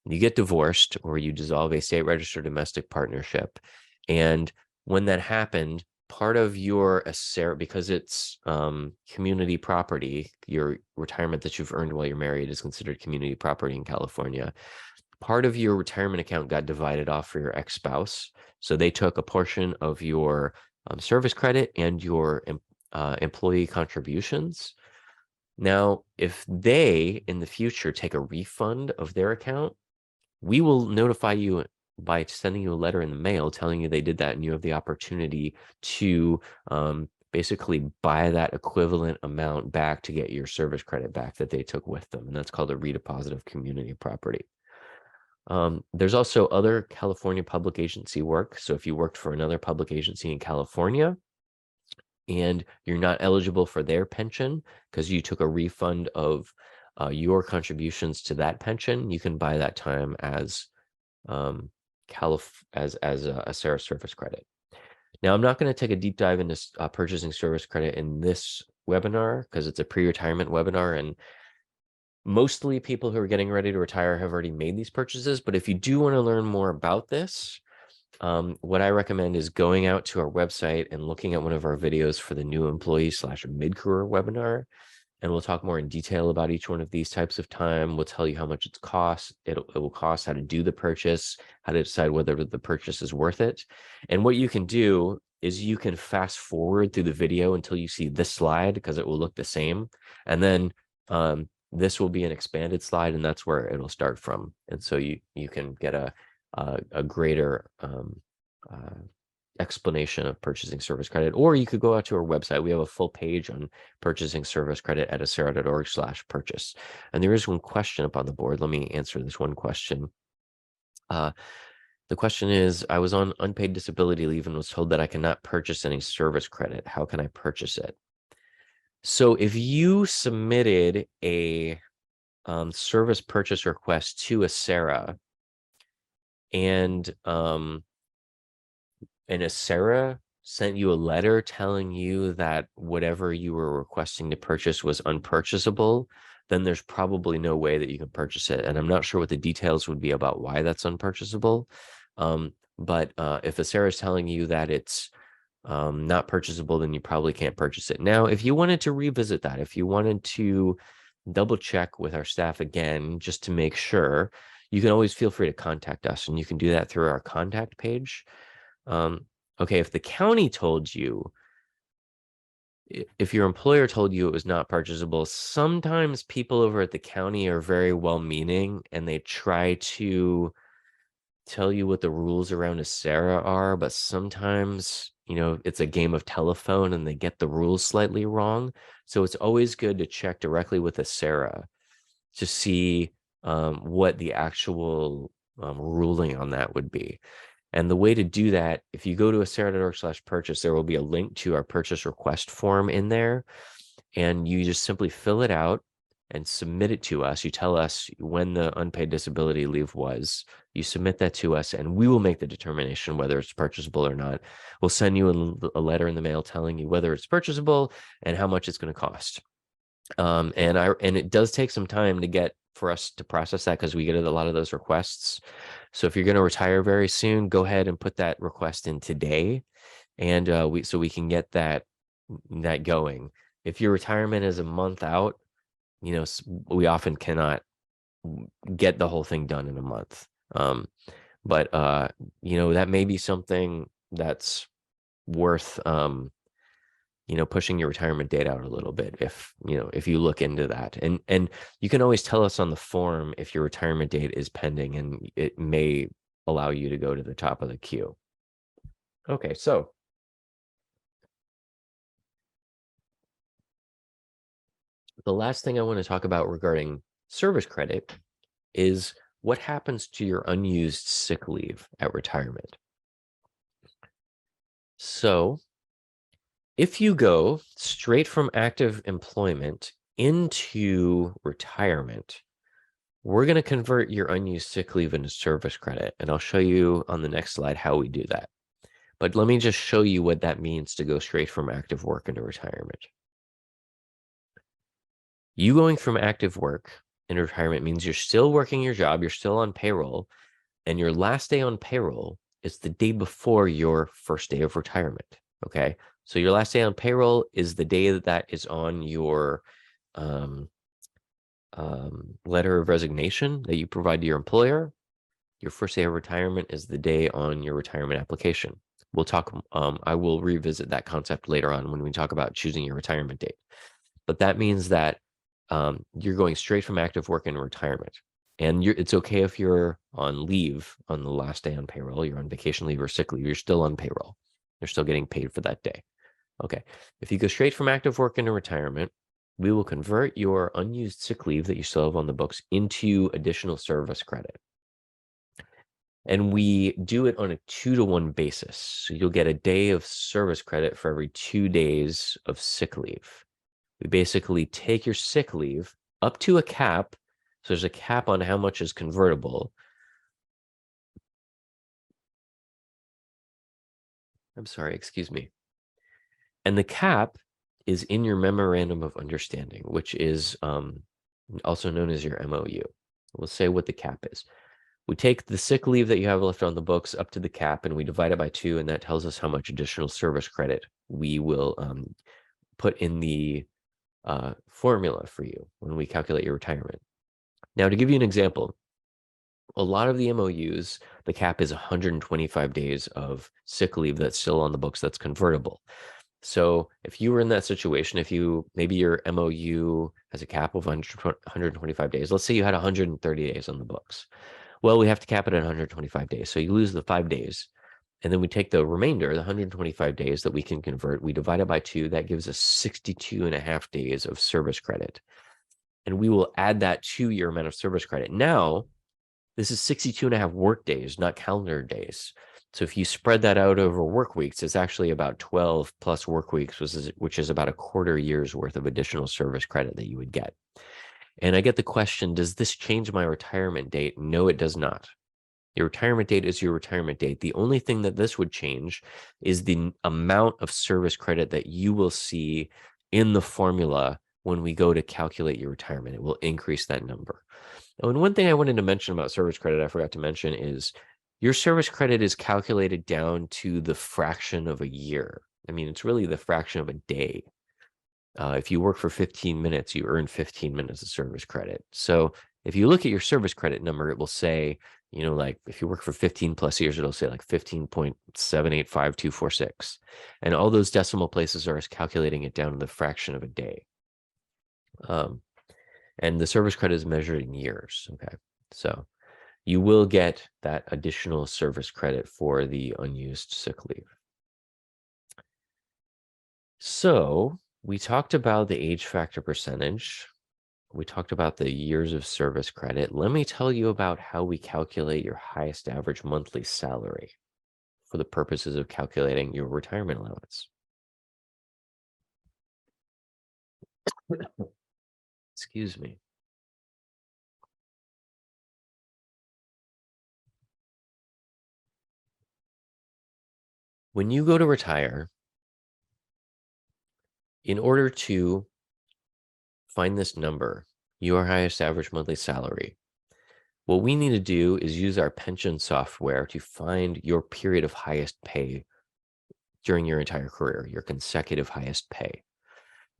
Speaker 1: you get divorced or you dissolve a state registered domestic partnership, and when that happened, part of your Acera, because it's community property, your retirement that you've earned while you're married is considered community property in California. Part of your retirement account got divided off for your ex-spouse. So they took a portion of your service credit and your employee contributions. Now, if they in the future take a refund of their account, we will notify you by sending you a letter in the mail telling you they did that, and you have the opportunity to basically buy that equivalent amount back to get your service credit back that they took with them. And that's called a redeposit of community property. There's also other California public agency work. So if you worked for another public agency in California and you're not eligible for their pension because you took a refund of your contributions to that pension, you can buy that time as a Acera service credit. Now, I'm not going to take a deep dive into purchasing service credit in this webinar because it's a pre-retirement webinar, and mostly people who are getting ready to retire have already made these purchases. But if you do want to learn more about this, what I recommend is going out to our website and looking at one of our videos for the new employee / mid-career webinar. And we'll talk more in detail about each one of these types of time. We'll tell you how much it will cost, how to do the purchase, how to decide whether the purchase is worth it. And what you can do is you can fast forward through the video until you see this slide, because it will look the same. And then this will be an expanded slide, and that's where it'll start from. And so you can get a greater explanation of purchasing service credit, or you could go out to our website. We have a full page on purchasing service credit at acera.org/purchase. And there is one question up on the board. Let me answer this one question. The question is, I was on unpaid disability leave and was told that I cannot purchase any service credit. How can I purchase it? So if you submitted a service purchase request to Acera and Acera sent you a letter telling you that whatever you were requesting to purchase was unpurchasable, then there's probably no way that you can purchase it. And I'm not sure what the details would be about why that's unpurchasable. But if Acera is telling you that it's not purchasable, then you probably can't purchase it. Now, if you wanted to revisit that, if you wanted to double check with our staff again, just to make sure, you can always feel free to contact us, and you can do that through our contact page. Okay, if the county told you, if your employer told you it was not purchasable, sometimes people over at the county are very well-meaning and they try to tell you what the rules around Acera are, but sometimes, it's a game of telephone and they get the rules slightly wrong. So it's always good to check directly with Acera to see what the actual ruling on that would be. And the way to do that, if you go to acera.org/purchase, there will be a link to our purchase request form in there. And you just simply fill it out and submit it to us. You tell us when the unpaid disability leave was. You submit that to us, and we will make the determination whether it's purchasable or not. We'll send you a letter in the mail telling you whether it's purchasable and how much it's going to cost. And it does take some time for us to process that, because we get a lot of those requests. So if you're going to retire very soon, go ahead and put that request in today, and so we can get that going. If your retirement is a month out, we often cannot get the whole thing done in a month. But that may be something that's worth pushing your retirement date out a little bit, if you look into that. And you can always tell us on the form if your retirement date is pending, and it may allow you to go to the top of the queue. Okay, so the last thing I want to talk about regarding service credit is what happens to your unused sick leave at retirement. So if you go straight from active employment into retirement, we're going to convert your unused sick leave into service credit. And I'll show you on the next slide how we do that. But let me just show you what that means to go straight from active work into retirement. You going from active work into retirement means you're still working your job, you're still on payroll, and your last day on payroll is the day before your first day of retirement. Okay, so your last day on payroll is the day that is on your letter of resignation that you provide to your employer. Your first day of retirement is the day on your retirement application. We'll talk, I will revisit that concept later on when we talk about choosing your retirement date. But that means that you're going straight from active work into retirement. And it's okay if you're on leave on the last day on payroll, you're on vacation leave or sick leave, you're still on payroll. You're still getting paid for that day. Okay, if you go straight from active work into retirement, we will convert your unused sick leave that you still have on the books into additional service credit. And we do it on a 2-to-1 basis. So you'll get a day of service credit for every 2 days of sick leave. We basically take your sick leave up to a cap. So there's a cap on how much is convertible. I'm sorry, excuse me. And the cap is in your memorandum of understanding, which is also known as your MOU. We'll say what the cap is. We take the sick leave that you have left on the books up to the cap, and we divide it by 2, and that tells us how much additional service credit we will put in the formula for you when we calculate your retirement. Now, to give you an example, a lot of the MOUs, the cap is 125 days of sick leave that's still on the books that's convertible. So if you were in that situation, maybe your MOU has a cap of 125 days, let's say you had 130 days on the books. Well, we have to cap it at 125 days. So you lose the 5 days. And then we take the remainder, the 125 days that we can convert, we divide it by 2. That gives us 62.5 days of service credit. And we will add that to your amount of service credit. Now, this is 62.5 work days, not calendar days. So if you spread that out over work weeks, it's actually about 12 plus work weeks, which is about a quarter year's worth of additional service credit that you would get. And I get the question, does this change my retirement date? No, it does not. Your retirement date is your retirement date. The only thing that this would change is the amount of service credit that you will see in the formula when we go to calculate your retirement. It will increase that number. Oh, and one thing I wanted to mention about service credit, I forgot to mention, is your service credit is calculated down to the fraction of a year. I mean, it's really the fraction of a day. If you work for 15 minutes, you earn 15 minutes of service credit. So if you look at your service credit number, it will say, you know, like if you work for 15 plus years, it'll say like 15.785246. And all those decimal places are calculating it down to the fraction of a day. And the service credit is measured in years. Okay. So you will get that additional service credit for the unused sick leave. So we talked about the age factor percentage. We talked about the years of service credit. Let me tell you about how we calculate your highest average monthly salary for the purposes of calculating your retirement allowance. Excuse me. When you go to retire, in order to find this number, your highest average monthly salary, what we need to do is use our pension software to find your period of highest pay during your entire career, your consecutive highest pay.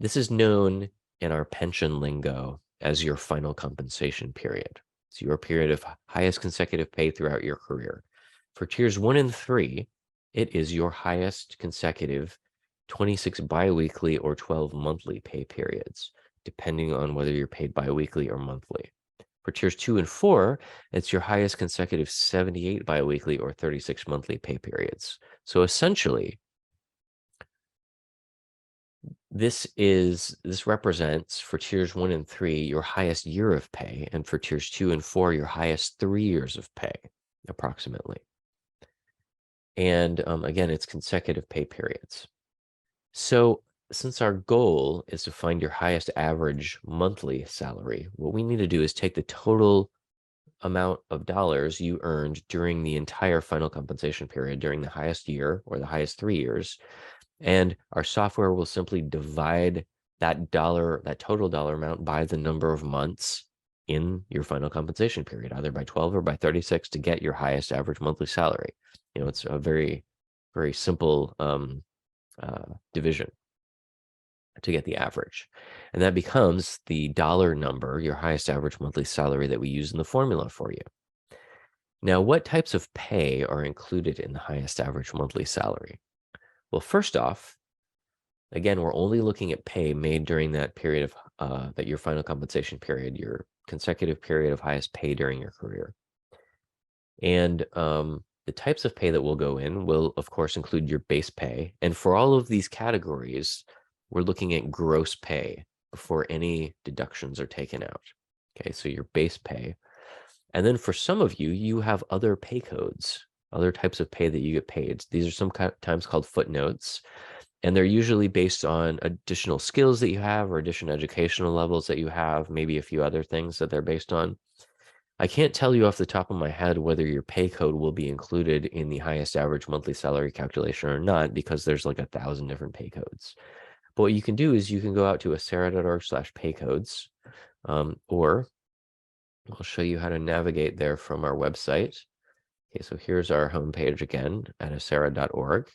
Speaker 1: This is known in our pension lingo as your final compensation period. It's your period of highest consecutive pay throughout your career. For tiers 1 and 3, it is your highest consecutive 26 biweekly or 12 monthly pay periods, depending on whether you're paid biweekly or monthly. For tiers 2 and 4, it's your highest consecutive 78 biweekly or 36 monthly pay periods. So essentially, this represents for tiers 1 and 3 your highest year of pay, and for tiers 2 and 4 your highest 3 years of pay, approximately. And again, it's consecutive pay periods. So since our goal is to find your highest average monthly salary, what we need to do is take the total amount of dollars you earned during the entire final compensation period during the highest year or the highest 3 years. And our software will simply divide that total dollar amount by the number of months in your final compensation period, either by 12 or by 36 to get your highest average monthly salary. You know, it's a very, very simple division to get the average. And that becomes the dollar number, your highest average monthly salary that we use in the formula for you. Now, what types of pay are included in the highest average monthly salary? Well, first off, again, we're only looking at pay made during that period of your final compensation period, your consecutive period of highest pay during your career. And the types of pay that will go in will, of course, include your base pay. And for all of these categories, we're looking at gross pay before any deductions are taken out. Okay, so your base pay. And then for some of you, you have other pay codes, other types of pay that you get paid. These are sometimes called footnotes, and they're usually based on additional skills that you have or additional educational levels that you have, maybe a few other things that they're based on. I can't tell you off the top of my head whether your pay code will be included in the highest average monthly salary calculation or not, because there's like 1,000 different pay codes. But what you can do is you can go out to acera.org/paycodes, or I'll show you how to navigate there from our website. Okay, so here's our homepage again at acera.org.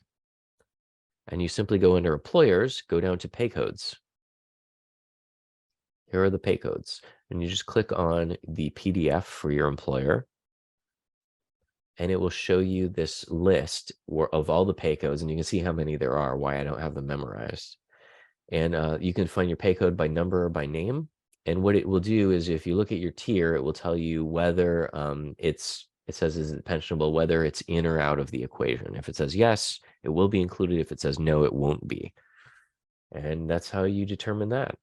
Speaker 1: And you simply go under employers, go down to pay codes. Here are the pay codes. And you just click on the PDF for your employer. And it will show you this list of all the pay codes. And you can see how many there are, why I don't have them memorized. And you can find your pay code by number or by name. And what it will do is if you look at your tier, it will tell you whether it says is it pensionable, whether it's in or out of the equation. If it says yes, it will be included. If it says no, it won't be. And that's how you determine that.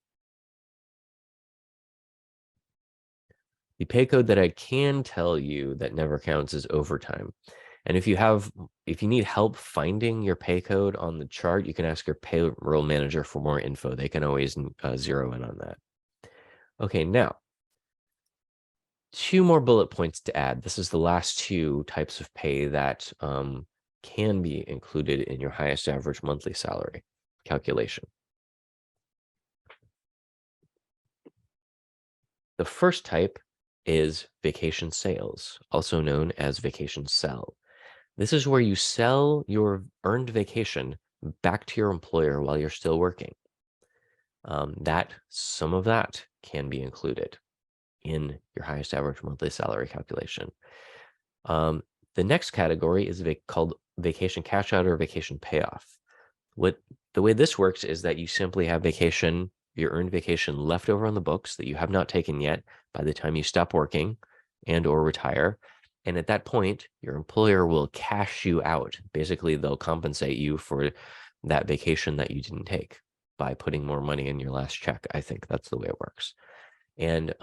Speaker 1: The pay code that I can tell you that never counts is overtime. And if you need help finding your pay code on the chart, you can ask your payroll manager for more info. They can always zero in on that. Okay, now, two more bullet points to add. This is the last two types of pay that can be included in your highest average monthly salary calculation. The first type is vacation sales, also known as vacation sell. This is where you sell your earned vacation back to your employer while you're still working. Some of that can be included in your highest average monthly salary calculation. The next category is called vacation cash out or vacation payoff. The way this works is that you simply have your earned vacation left over on the books that you have not taken yet by the time you stop working and or retire. And at that point, your employer will cash you out. Basically, they'll compensate you for that vacation that you didn't take by putting more money in your last check. I think that's the way it works. And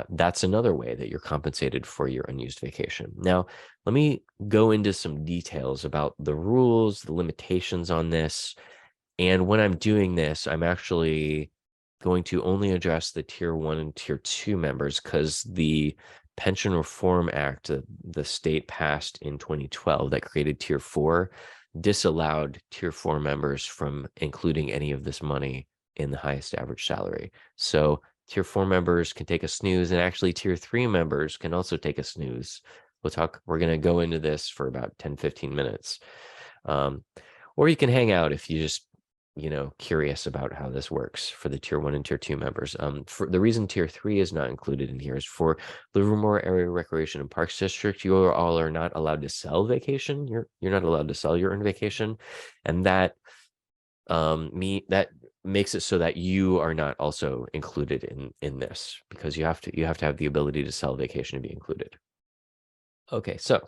Speaker 1: that's another way that you're compensated for your unused vacation. Now, let me go into some details about the rules, the limitations on this. And when I'm doing this, I'm actually going to only address the Tier 1 and Tier 2 members because the Pension Reform Act, the state passed in 2012 that created Tier 4, disallowed Tier 4 members from including any of this money in the highest average salary. So Tier 4 members can take a snooze, and actually Tier 3 members can also take a snooze. We're going to go into this for about 10, 15 minutes. Or you can hang out if you just, curious about how this works for the Tier 1 and Tier 2 members. For the reason Tier 3 is not included in here is for Livermore Area Recreation and Parks District, you all are not allowed to sell vacation. You're not allowed to sell your earned vacation. And that makes it so that you are not also included in this, because you have to have the ability to sell vacation to be included. Okay, so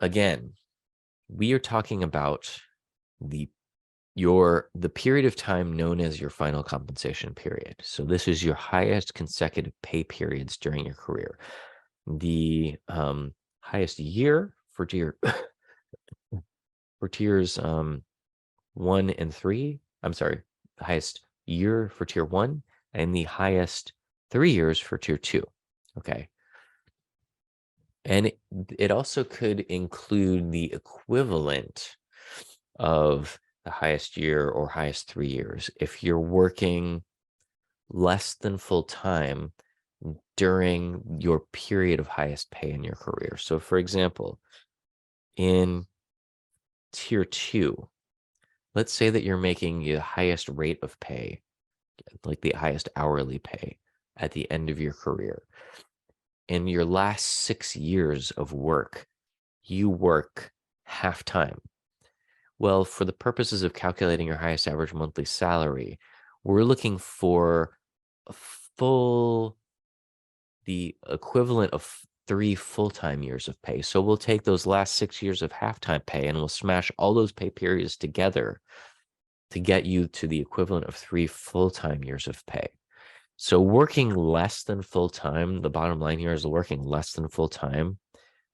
Speaker 1: again, we are talking about the period of time known as your final compensation period. So this is your highest consecutive pay periods during your career. The highest year for tiers 1 and 3. I'm sorry, the highest year for Tier 1 and the highest 3 years for Tier 2. Okay. And it also could include the equivalent of the highest year or highest 3 years if you're working less than full time during your period of highest pay in your career. So for example, in Tier 2, let's say that you're making the highest rate of pay, like the highest hourly pay at the end of your career. In your last 6 years of work, you work half time. Well, for the purposes of calculating your highest average monthly salary, we're looking for the equivalent of 3 full-time years of pay. So we'll take those last 6 years of half-time pay and we'll smash all those pay periods together to get you to the equivalent of 3 full-time years of pay. So working less than full-time, the bottom line here is working less than full-time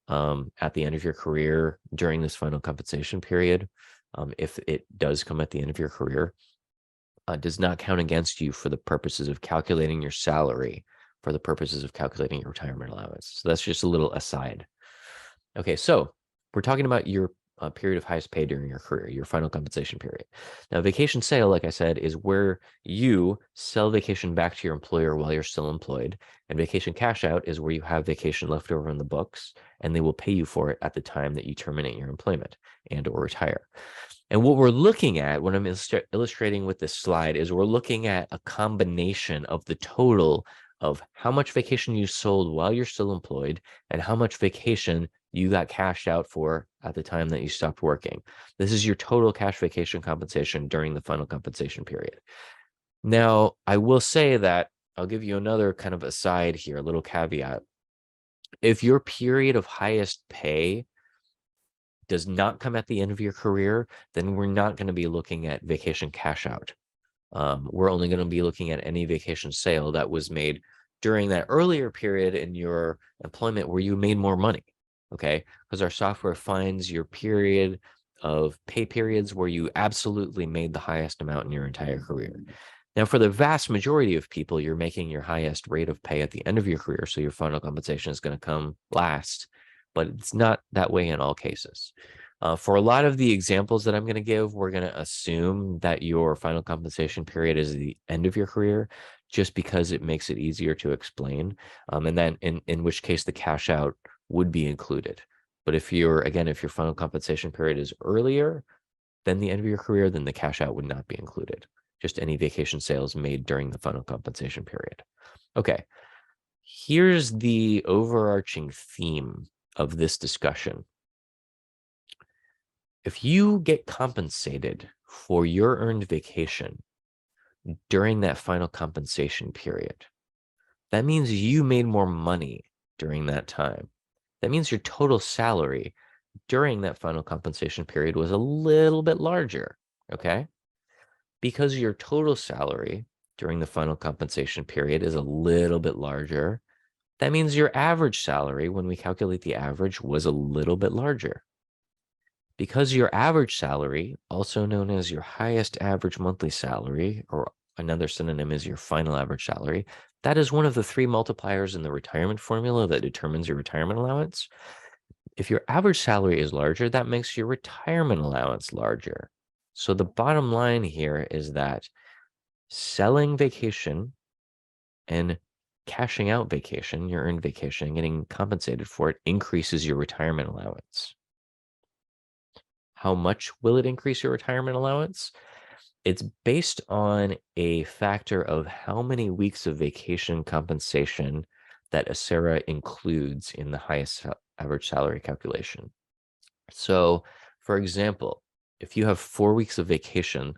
Speaker 1: at the end of your career during this final compensation period, if it does come at the end of your career, does not count against you for the purposes of calculating your salary, for the purposes of calculating your retirement allowance. So that's just a little aside. Okay, so we're talking about your period of highest pay during your career, your final compensation period. Now, vacation sale, like I said, is where you sell vacation back to your employer while you're still employed. And vacation cash out is where you have vacation left over in the books and they will pay you for it at the time that you terminate your employment and or retire. And what we're looking at, what I'm illustrating with this slide, is we're looking at a combination of the total of how much vacation you sold while you're still employed and how much vacation you got cashed out for at the time that you stopped working. This is your total cash vacation compensation during the final compensation period. Now, I will say that I'll give you another kind of aside here, a little caveat. If your period of highest pay does not come at the end of your career, then we're not going to be looking at vacation cash out. We're only going to be looking at any vacation sale that was made during that earlier period in your employment where you made more money. Okay, because our software finds your period of pay periods where you absolutely made the highest amount in your entire career. Now, for the vast majority of people, you're making your highest rate of pay at the end of your career, so your final compensation is going to come last, but it's not that way in all cases. For a lot of the examples that I'm going to give, we're going to assume that your final compensation period is the end of your career, just because it makes it easier to explain. And then in which case the cash out would be included. But if your final compensation period is earlier than the end of your career, then the cash out would not be included. Just any vacation sales made during the final compensation period. Okay, here's the overarching theme of this discussion. If you get compensated for your earned vacation during that final compensation period, that means you made more money during that time. That means your total salary during that final compensation period was a little bit larger, okay? Because your total salary during the final compensation period is a little bit larger, that means your average salary, when we calculate the average, was a little bit larger. Because your average salary, also known as your highest average monthly salary, or another synonym is your final average salary, that is one of the 3 multipliers in the retirement formula that determines your retirement allowance. If your average salary is larger, that makes your retirement allowance larger. So the bottom line here is that selling vacation and cashing out vacation, your earned vacation, and getting compensated for it increases your retirement allowance. How much will it increase your retirement allowance? It's based on a factor of how many weeks of vacation compensation that ACERA includes in the highest average salary calculation. So, for example, if you have 4 weeks of vacation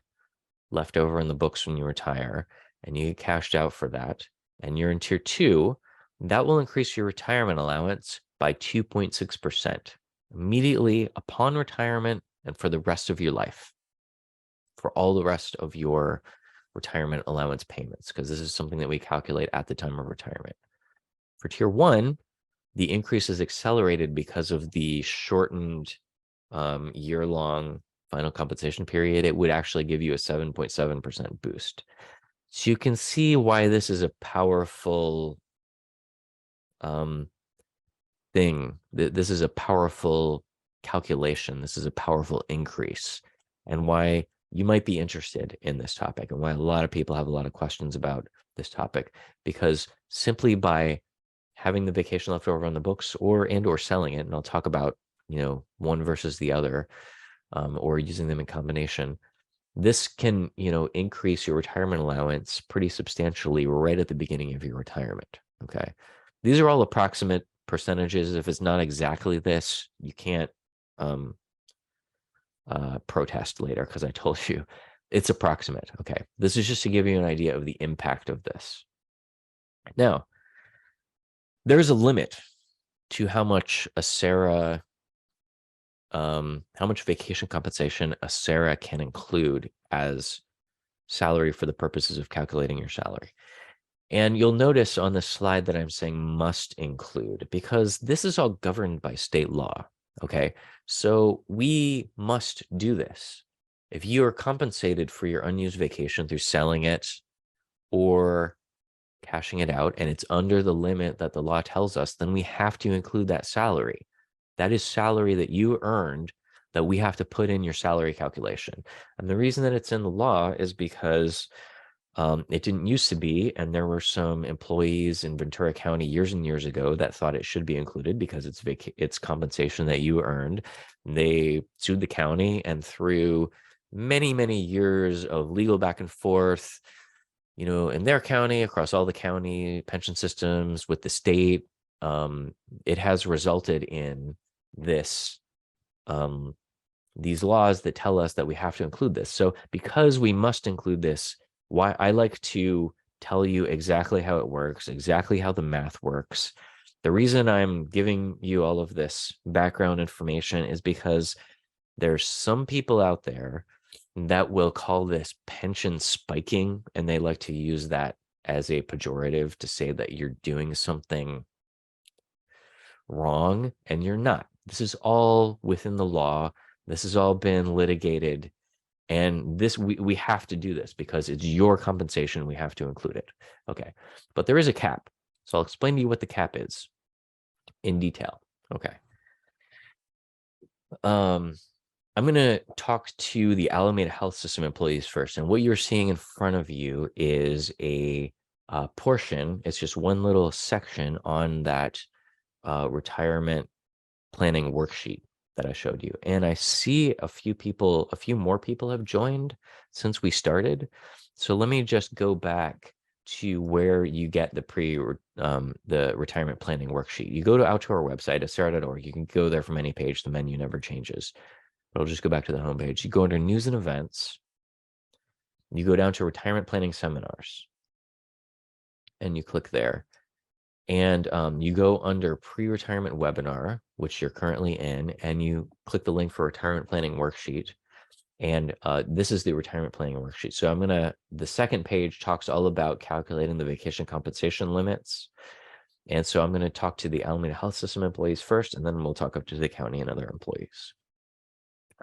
Speaker 1: left over in the books when you retire and you get cashed out for that, and you're in tier 2, that will increase your retirement allowance by 2.6% immediately upon retirement and for the rest of your life, for all the rest of your retirement allowance payments, because this is something that we calculate at the time of retirement. For tier 1, the increase is accelerated because of the shortened year-long final compensation period. It would actually give you a 7.7% boost. So you can see why this is a powerful thing. This is a powerful calculation. This is a powerful increase, and why you might be interested in this topic, and why a lot of people have a lot of questions about this topic, because simply by having the vacation left over on the books or selling it, and I'll talk about, one versus the other, or using them in combination, this can, increase your retirement allowance pretty substantially right at the beginning of your retirement. Okay. These are all approximate percentages. If it's not exactly this, you can't protest later, because I told you it's approximate. Okay. This is just to give you an idea of the impact of this. Now, there's a limit to how much ACERA, how much vacation compensation ACERA can include as salary for the purposes of calculating your salary. And you'll notice on the slide that I'm saying must include, because this is all governed by state law. Okay, so we must do this. If you are compensated for your unused vacation through selling it or cashing it out, and it's under the limit that the law tells us, then we have to include that salary. That is salary that you earned that we have to put in your salary calculation. And the reason that it's in the law is because it didn't used to be, and there were some employees in Ventura County years and years ago that thought it should be included because it's compensation that you earned. They sued the county, and through many, many years of legal back and forth, in their county, across all the county pension systems with the state, it has resulted in this, these laws that tell us that we have to include this. So because we must include this, why I like to tell you exactly how it works, exactly how the math works. The reason I'm giving you all of this background information is because there's some people out there that will call this pension spiking, and they like to use that as a pejorative to say that you're doing something wrong, and you're not. This is all within the law. This has all been litigated, And this, we have to do this because it's your compensation. We have to include it. Okay. But there is a cap. So I'll explain to you what the cap is in detail. Okay. I'm going to talk to the Alameda Health System employees first. And what you're seeing in front of you is a portion. It's just one little section on that retirement planning worksheet that I showed you. And I see a few more people have joined since we started. So let me just go back to where you get the retirement planning worksheet. You go out to our website, acera.org. You can go there from any page. The menu never changes. I'll just go back to the homepage. You go under news and events. You go down to retirement planning seminars, and you click there. And you go under pre-retirement webinar, which you're currently in, and you click the link for retirement planning worksheet. And this is the retirement planning worksheet. So the second page talks all about calculating the vacation compensation limits. And so I'm going to talk to the Alameda Health System employees first, and then we'll talk up to the county and other employees.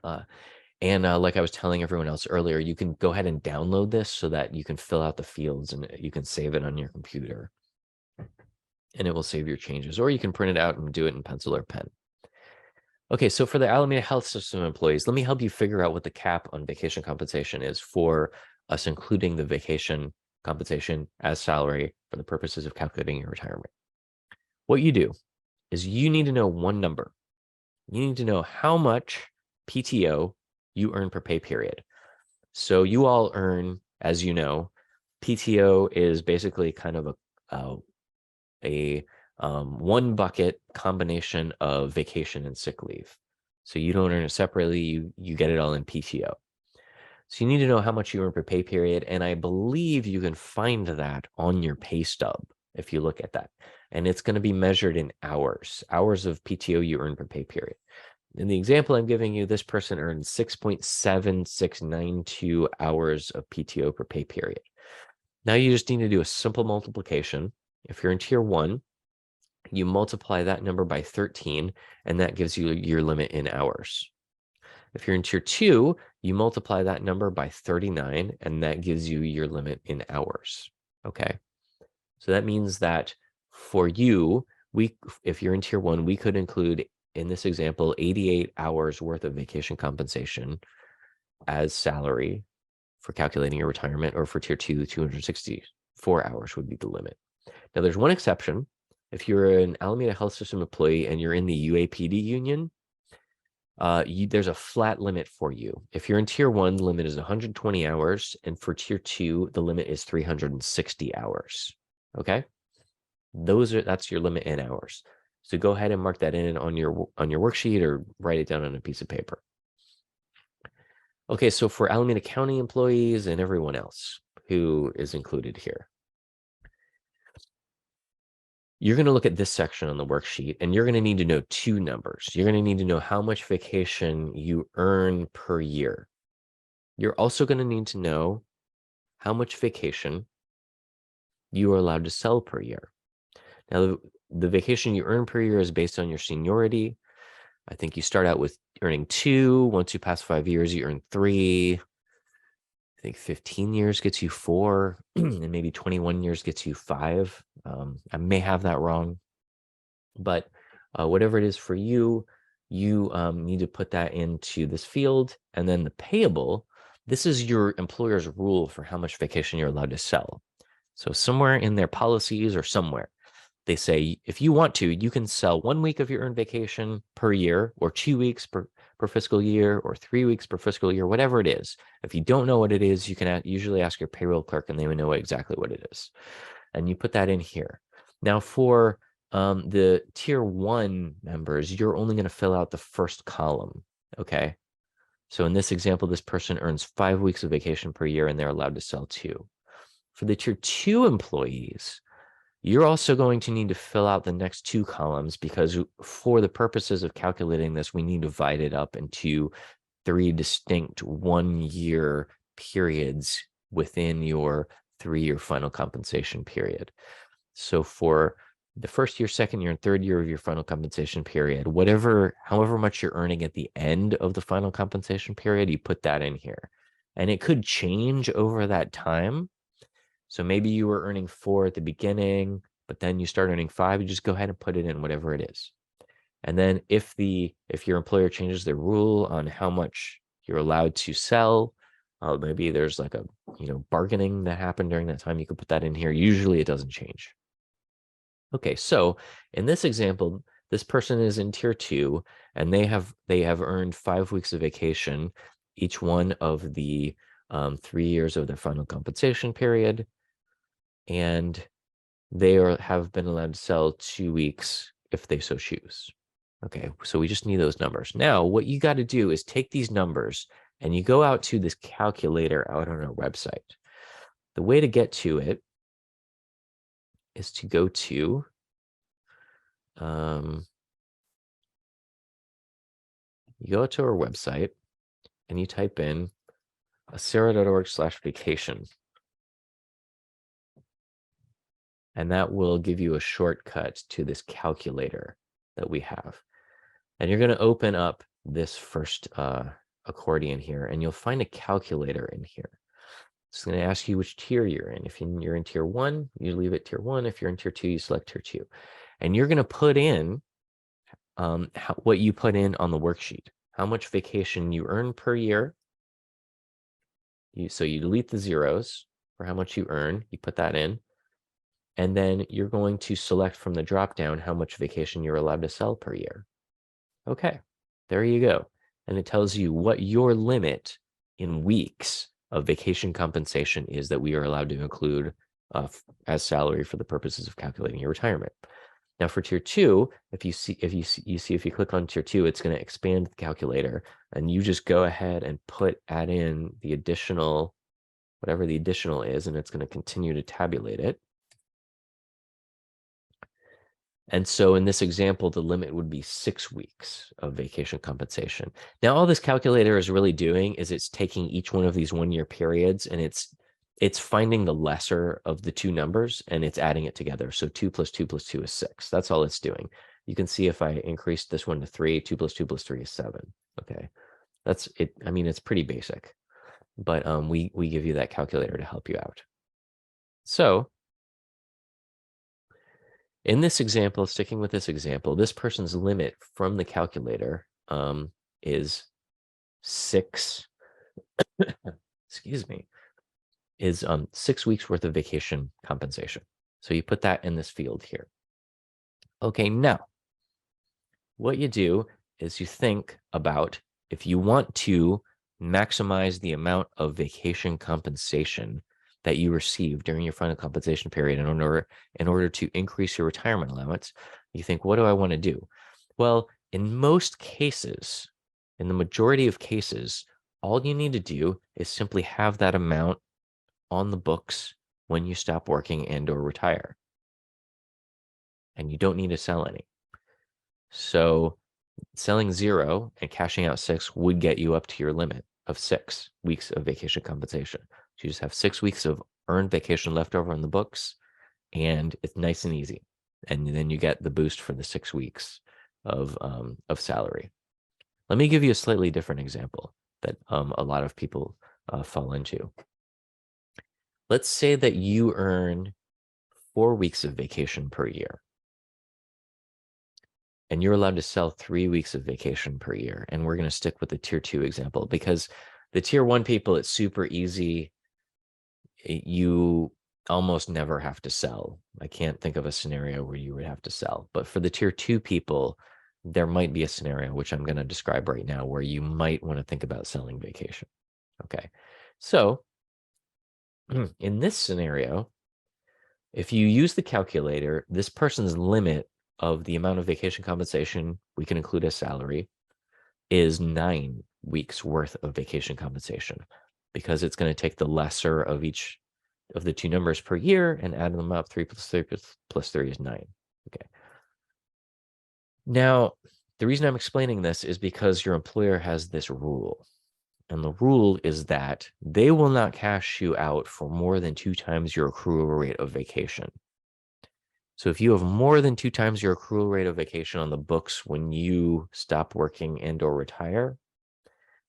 Speaker 1: Like I was telling everyone else earlier, you can go ahead and download this so that you can fill out the fields and you can save it on your computer. And it will save your changes, or you can print it out and do it in pencil or pen. Okay, so for the Alameda Health System employees, let me help you figure out what the cap on vacation compensation is for us, including the vacation compensation as salary for the purposes of calculating your retirement. What you do is you need to know one number. You need to know how much PTO you earn per pay period. So you all earn, as you know, PTO is basically kind of a one bucket combination of vacation and sick leave. So you don't earn it separately, you get it all in PTO. So you need to know how much you earn per pay period, and I believe you can find that on your pay stub if you look at that. And it's going to be measured in hours of PTO you earn per pay period. In the example I'm giving you, this person earned 6.7692 hours of PTO per pay period. Now you just need to do a simple multiplication. If you're in tier 1, you multiply that number by 13, and that gives you your limit in hours. If you're in tier 2, you multiply that number by 39, and that gives you your limit in hours. Okay. So that means that for you, if you're in tier 1, we could include, in this example, 88 hours worth of vacation compensation as salary for calculating your retirement, or for tier 2, 264 hours would be the limit. Now, there's one exception. If you're an Alameda Health System employee and you're in the UAPD union, there's a flat limit for you. If you're in tier 1, the limit is 120 hours, and for tier 2, the limit is 360 hours. Okay, that's your limit in hours. So go ahead and mark that in on your worksheet, or write it down on a piece of paper. Okay, so for Alameda County employees and everyone else who is included here, you're going to look at this section on the worksheet, and you're going to need to know two numbers. You're going to need to know how much vacation you earn per year. You're also going to need to know how much vacation you are allowed to sell per year. Now, the vacation you earn per year is based on your seniority. I think you start out with earning 2. Once you pass 5 years, you earn 3. I think 15 years gets you 4, and maybe 21 years gets you 5. I may have that wrong, but whatever it is for you, you need to put that into this field. And then the payable, this is your employer's rule for how much vacation you're allowed to sell. So somewhere in their policies, or somewhere, they say, if you want to, you can sell 1 week of your earned vacation per year, or 2 weeks per fiscal year, or 3 weeks per fiscal year, whatever it is. If you don't know what it is, you can usually ask your payroll clerk, and they would know exactly what it is. And you put that in here. Now, for the tier 1 members, you're only going to fill out the first column. Okay. So in this example, this person earns 5 weeks of vacation per year, and they're allowed to sell 2. For the tier 2 employees, you're also going to need to fill out the next 2 columns, because for the purposes of calculating this, we need to divide it up into 3 distinct 1-year periods within your 3-year final compensation period. So for the first year, second year, and third year of your final compensation period, however much you're earning at the end of the final compensation period, you put that in here. And it could change over that time. So maybe you were earning 4 at the beginning, but then you start earning 5, you just go ahead and put it in whatever it is. And then if your employer changes their rule on how much you're allowed to sell, maybe there's like a bargaining that happened during that time, you could put that in here. Usually it doesn't change. Okay, so in this example, this person is in tier 2 and they have earned 5 weeks of vacation each one of the 3 years of their final compensation period, and they have been allowed to sell 2 weeks if they so choose. Okay, so we just need those numbers. Now, what you got to do is take these numbers and you go out to this calculator out on our website. The way to get to it is to go to you go to our website and you type in acera.org/vacation. And that will give you a shortcut to this calculator that we have. And you're going to open up this first accordion here, and you'll find a calculator in here. It's going to ask you which tier you're in. If you're in tier 1, you leave it tier 1. If you're in tier 2, you select tier 2. And you're going to put in what you put in on the worksheet, how much vacation you earn per year. So you delete the zeros for how much you earn. You put that in. And then you're going to select from the drop-down how much vacation you're allowed to sell per year. Okay, there you go. And it tells you what your limit in weeks of vacation compensation is that we are allowed to include as salary for the purposes of calculating your retirement. Now for tier 2, if you click on tier 2, it's going to expand the calculator, and you just go ahead and add in the additional, whatever the additional is, and it's going to continue to tabulate it. And so in this example, the limit would be 6 weeks of vacation compensation. Now, all this calculator is really doing is it's taking each one of these 1-year periods and it's finding the lesser of the two numbers and it's adding it together. So 2 + 2 + 2 is 6. That's all it's doing. You can see if I increase this one to 3, 2 + 2 + 3 is 7. Okay, that's it. I mean, it's pretty basic, but we give you that calculator to help you out. So in this example, sticking with this example, this person's limit from the calculator is 6, excuse me, is 6 weeks worth of vacation compensation. So you put that in this field here. Okay, now what you do is you think about if you want to maximize the amount of vacation compensation that you receive during your final compensation period in order to increase your retirement allowance, you think, what do I want to do? Well, in most cases, in the majority of cases, all you need to do is simply have that amount on the books when you stop working and or retire. And you don't need to sell any. So selling 0 and cashing out 6 would get you up to your limit of 6 weeks of vacation compensation. So you just have 6 weeks of earned vacation left over on the books, and it's nice and easy. And then you get the boost for the 6 weeks of salary. Let me give you a slightly different example that a lot of people fall into. Let's say that you earn 4 weeks of vacation per year, and you're allowed to sell 3 weeks of vacation per year. And we're going to stick with the tier 2 example because the tier 1 people, it's super easy. You almost never have to sell. I can't think of a scenario where you would have to sell. But for the tier 2 people, there might be a scenario, which I'm going to describe right now, where you might want to think about selling vacation. Okay. So in this scenario, if you use the calculator, this person's limit of the amount of vacation compensation we can include as salary is 9 weeks worth of vacation compensation, because it's going to take the lesser of each of the two numbers per year and add them up. 3 + 3 + 3 is 9. Okay. Now, the reason I'm explaining this is because your employer has this rule. And the rule is that they will not cash you out for more than 2 times your accrual rate of vacation. So if you have more than 2 times your accrual rate of vacation on the books when you stop working and or retire,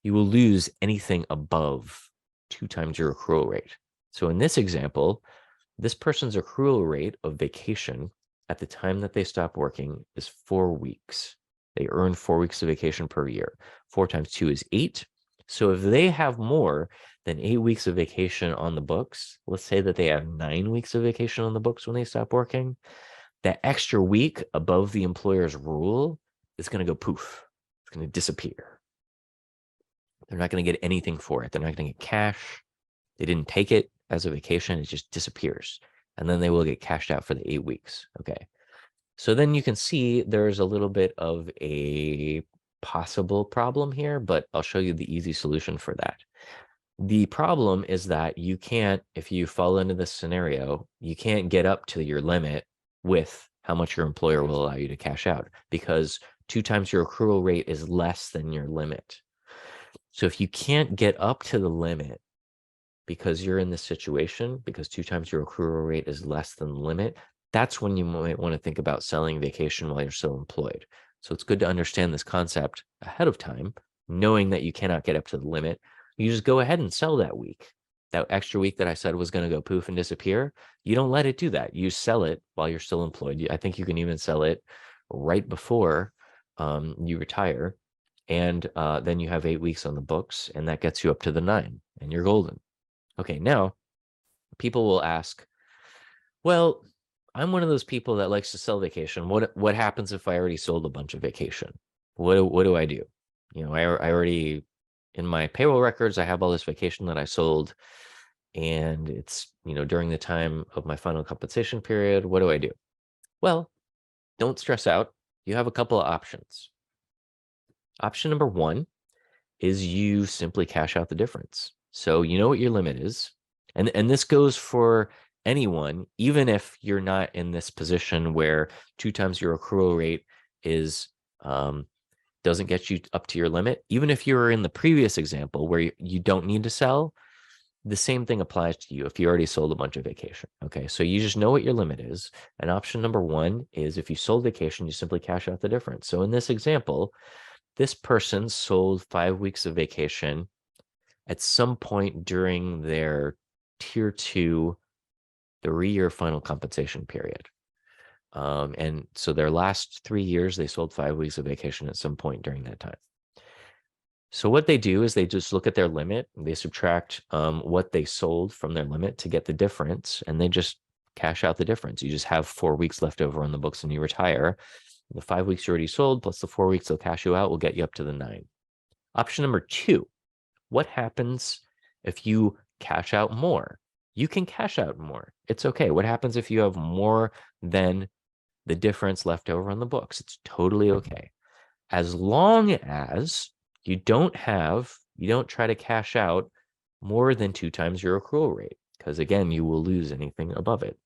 Speaker 1: you will lose anything above 2 times your accrual rate. So in this example, this person's accrual rate of vacation at the time that they stop working is 4 weeks. They earn 4 weeks of vacation per year. 4 times 2 is 8. So if they have more than 8 weeks of vacation on the books, let's say that they have 9 weeks of vacation on the books when they stop working, that extra week above the employer's rule is going to go poof. It's going to disappear. They're not going to get anything for it. They're not going to get cash. They didn't take it as a vacation. It just disappears. And then they will get cashed out for the 8 weeks. Okay. So then you can see there's a little bit of a possible problem here, but I'll show you the easy solution for that. The problem is that you can't, if you fall into this scenario, you can't get up to your limit with how much your employer will allow you to cash out, because 2 times your accrual rate is less than your limit. So if you can't get up to the limit because you're in this situation, because 2 times your accrual rate is less than the limit, that's when you might want to think about selling vacation while you're still employed. So it's good to understand this concept ahead of time, knowing that you cannot get up to the limit. You just go ahead and sell that week. That extra week that I said was going to go poof and disappear, you don't let it do that. You sell it while you're still employed. I think you can even sell it right before you retire. And then you have 8 weeks on the books, and that gets you up to the 9, and you're golden. Okay, now people will ask, well, I'm one of those people that likes to sell vacation. What happens if I already sold a bunch of vacation? What do I do? You know, I already, in my payroll records, I have all this vacation that I sold, and it's, you know, during the time of my final compensation period. What do I do? Well, don't stress out. You have a couple of options. Option number 1 is you simply cash out the difference. So you know what your limit is. And this goes for anyone, even if you're not in this position where 2 times your accrual rate is doesn't get you up to your limit. Even if you were in the previous example where you don't need to sell, the same thing applies to you if you already sold a bunch of vacation. Okay, so you just know what your limit is. And option number 1 is if you sold vacation, you simply cash out the difference. So in this example, this person sold 5 weeks of vacation at some point during their tier 2 3-year final compensation period. And so their last 3 years, they sold 5 weeks of vacation at some point during that time. So what they do is they just look at their limit, they subtract what they sold from their limit to get the difference, and they just cash out the difference. You just have 4 weeks left over on the books and you retire. The 5 weeks you already sold plus the 4 weeks they'll cash you out will get you up to the 9. Option number 2, what happens if you cash out more? You can cash out more. It's okay. What happens if you have more than the difference left over on the books? It's totally okay. As long as you don't try to cash out more than 2 times your accrual rate, because again, you will lose anything above it.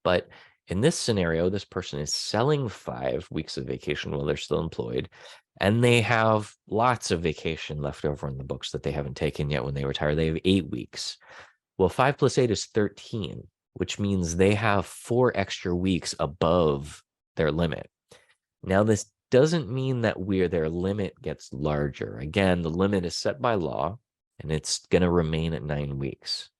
Speaker 1: But in this scenario, this person is selling 5 weeks of vacation while they're still employed, and they have lots of vacation left over on the books that they haven't taken yet when they retire. They have 8 weeks. Well, 5 plus 8 is 13, which means they have 4 extra weeks above their limit. Now, this doesn't mean that their limit gets larger. Again, the limit is set by law, and it's going to remain at 9 weeks.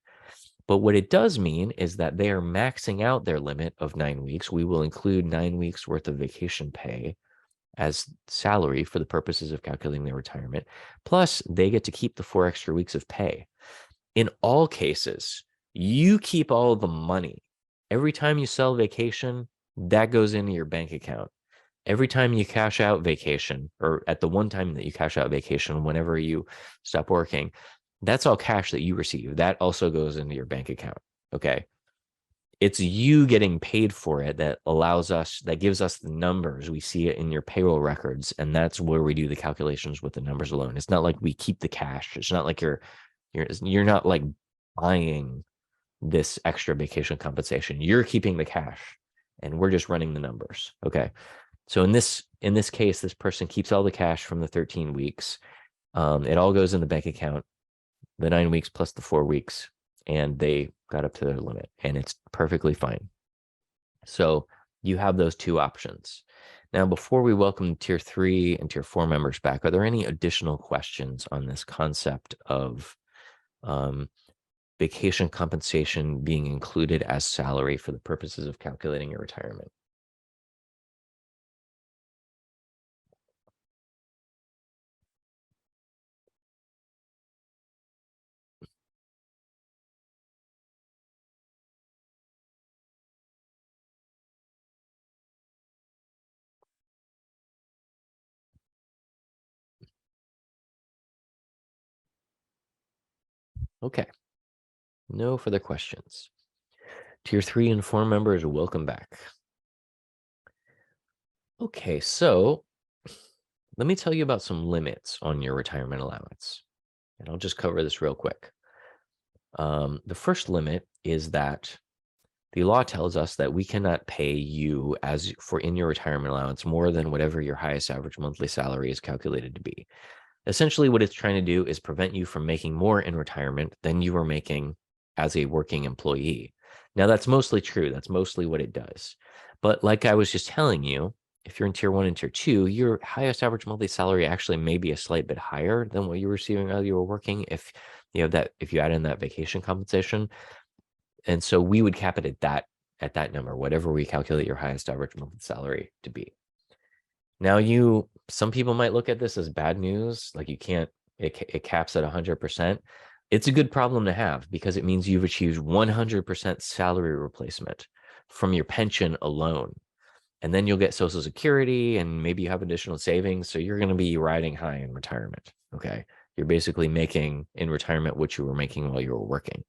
Speaker 1: But what it does mean is that they are maxing out their limit of 9 weeks. We will include 9 weeks worth of vacation pay as salary for the purposes of calculating their retirement. Plus, they get to keep the 4 extra weeks of pay. In all cases, you keep all the money. Every time you sell vacation, that goes into your bank account. Every time you cash out vacation, or at the one time that you cash out vacation, whenever you stop working, that's all cash that you receive. That also goes into your bank account. Okay. It's you getting paid for it that gives us the numbers. We see it in your payroll records, and that's where we do the calculations with the numbers alone. It's not like we keep the cash. It's not like you're not like buying this extra vacation compensation. You're keeping the cash, and we're just running the numbers. Okay. So in this case, this person keeps all the cash from the 13 weeks. It all goes in the bank account, the 9 weeks plus the 4 weeks, and they got up to their limit, and it's perfectly fine. So you have those 2 options. Now, before we welcome tier 3 and tier 4 members back, are there any additional questions on this concept of vacation compensation being included as salary for the purposes of calculating your retirement. Okay, no further questions. Tier 3 and 4 members, welcome back. Okay, so let me tell you about some limits on your retirement allowance. And I'll just cover this real quick. The first limit is that the law tells us that we cannot pay you as for in your retirement allowance more than whatever your highest average monthly salary is calculated to be. Essentially, what it's trying to do is prevent you from making more in retirement than you were making as a working employee. Now, that's mostly true. That's mostly what it does. But like I was just telling you, if you're in tier 1 and tier 2, your highest average monthly salary actually may be a slight bit higher than what you were receiving while you were working if you add in that vacation compensation. And so we would cap it at that number, whatever we calculate your highest average monthly salary to be. Now, some people might look at this as bad news, like it caps at 100%. It's a good problem to have because it means you've achieved 100% salary replacement from your pension alone. And then you'll get Social Security and maybe you have additional savings. So you're going to be riding high in retirement. Okay. You're basically making in retirement what you were making while you were working.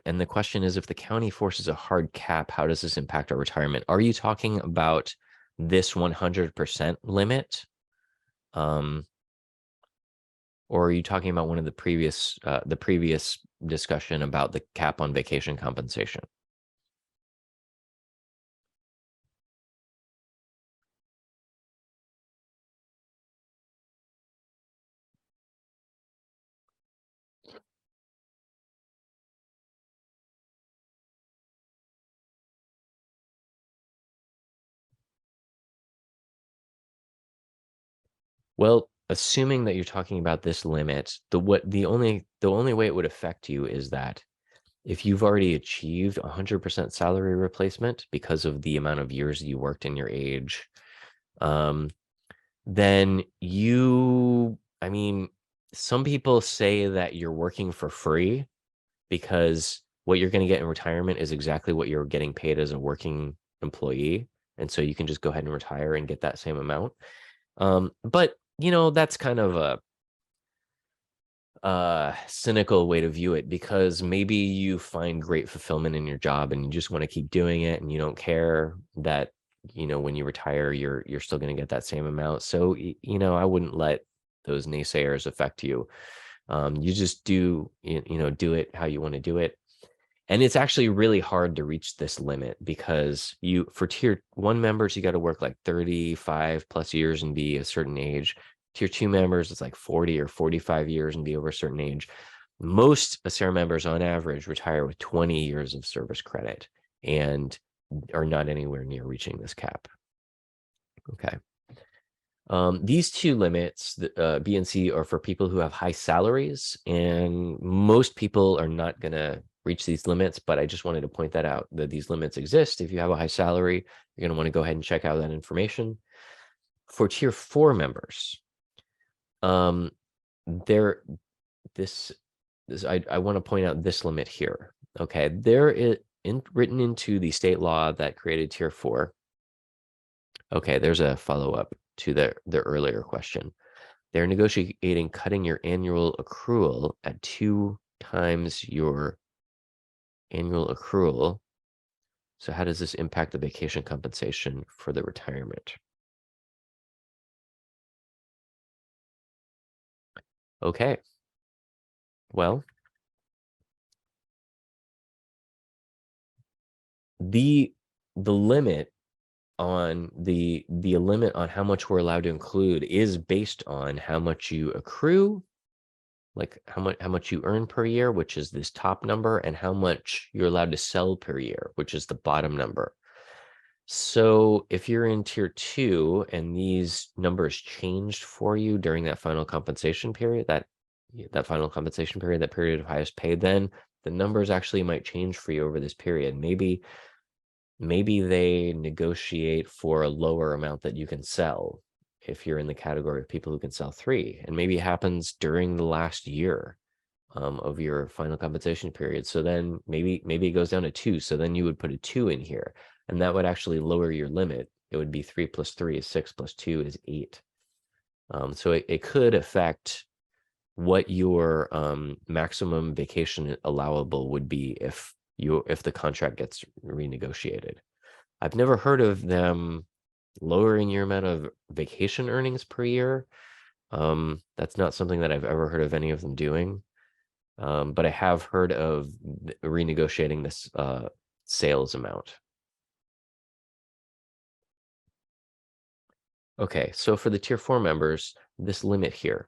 Speaker 1: And the question is, if the county forces a hard cap, how does this impact our retirement? Are you talking about this 100% limit? Or are you talking about one of the previous discussion about the cap on vacation compensation? Well, assuming that you're talking about this limit, the only way it would affect you is that if you've already achieved 100% salary replacement because of the amount of years you worked in your age, then some people say that you're working for free because what you're going to get in retirement is exactly what you're getting paid as a working employee. And so you can just go ahead and retire and get that same amount. But that's kind of a cynical way to view it because maybe you find great fulfillment in your job and you just want to keep doing it and you don't care that when you retire you're still going to get that same amount. So I wouldn't let those naysayers affect you. You just do it how you want to do it. And it's actually really hard to reach this limit because for tier 1 members, you got to work like 35 plus years and be a certain age. Tier 2 members, it's like 40 or 45 years and be over a certain age. Most ACERA members on average retire with 20 years of service credit and are not anywhere near reaching this cap. Okay. These two limits, B and C, are for people who have high salaries, and most people are not going to reach these limits, but I just wanted to point that out, that these limits exist. If you have a high salary, you're going to want to go ahead and check out that information. For tier 4 members, I want to point out this limit here. Okay, there is written into the state law that created tier 4. Okay, there's a follow-up to the earlier question. They're negotiating cutting your annual accrual at 2 times your annual accrual. So how does this impact the vacation compensation for the retirement? Okay. Well, the limit on the limit on how much we're allowed to include is based on how much you accrue, like how much you earn per year, which is this top number, and how much you're allowed to sell per year, which is the bottom number. So if you're in tier 2 and these numbers changed for you during that final compensation period, that final compensation period, that period of highest pay, then the numbers actually might change for you over this period. Maybe they negotiate for a lower amount that you can sell if you're in the category of people who can sell 3, and maybe it happens during the last year of your final compensation period. So then maybe it goes down to 2. So then you would put a 2 in here, and that would actually lower your limit. It would be 3 plus 3 is 6 plus 2 is 8. So it could affect what your maximum vacation allowable would be if the contract gets renegotiated. I've never heard of them lowering your amount of vacation earnings per year. That's not something that I've ever heard of any of them doing. But I have heard of renegotiating this sales amount. Okay, so for the tier 4 members, this limit here,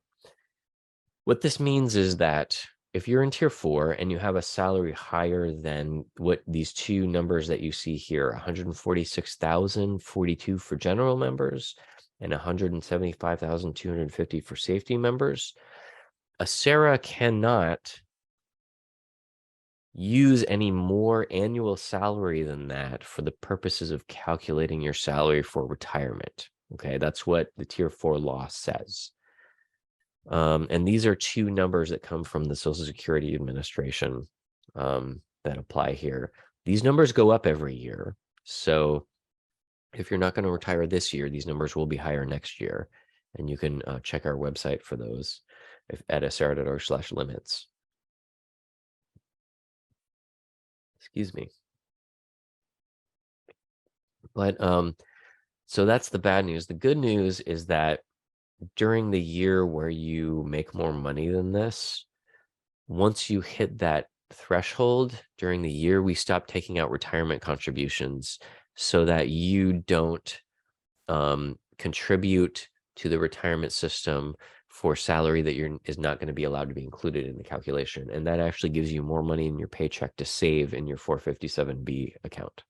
Speaker 1: what this means is that if you're in tier 4 and you have a salary higher than what these two numbers that you see here, 146,042 for general members and 175,250 for safety members, Acera cannot use any more annual salary than that for the purposes of calculating your salary for retirement. Okay, that's what the tier 4 law says. And these are two numbers that come from the Social Security Administration that apply here. These numbers go up every year. So if you're not going to retire this year, these numbers will be higher next year. And you can check our website for those at acera.org/limits. Excuse me. But so that's the bad news. The good news is that during the year where you make more money than this, once you hit that threshold during the year, we stop taking out retirement contributions so that you don't contribute to the retirement system for salary that is not going to be allowed to be included in the calculation. And that actually gives you more money in your paycheck to save in your 457B account.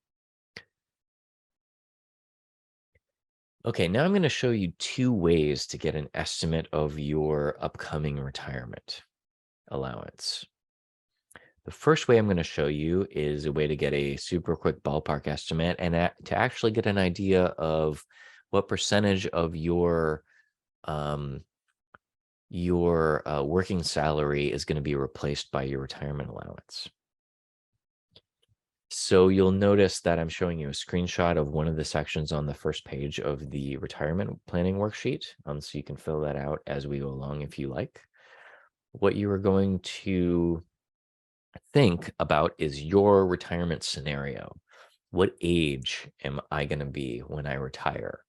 Speaker 1: Okay, now I'm going to show you 2 ways to get an estimate of your upcoming retirement allowance. The first way I'm going to show you is a way to get a super quick ballpark estimate and to actually get an idea of what percentage of your working salary is going to be replaced by your retirement allowance. So you'll notice that I'm showing you a screenshot of one of the sections on the first page of the retirement planning worksheet. So you can fill that out as we go along if you like. What you are going to think about is your retirement scenario. What age am I going to be when I retire?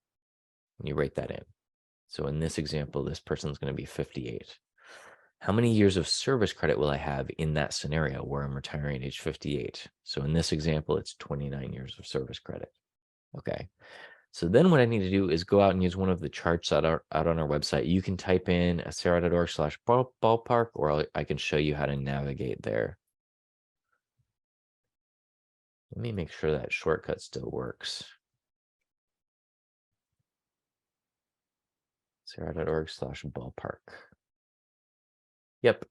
Speaker 1: And you write that in. So in this example, this person's going to be 58. How many years of service credit will I have in that scenario where I'm retiring at age 58? So in this example, it's 29 years of service credit. Okay. So then what I need to do is go out and use one of the charts out on our website. You can type in acera.org/ballpark, or I can show you how to navigate there. Let me make sure that shortcut still works. acera.org/ballpark. Yep.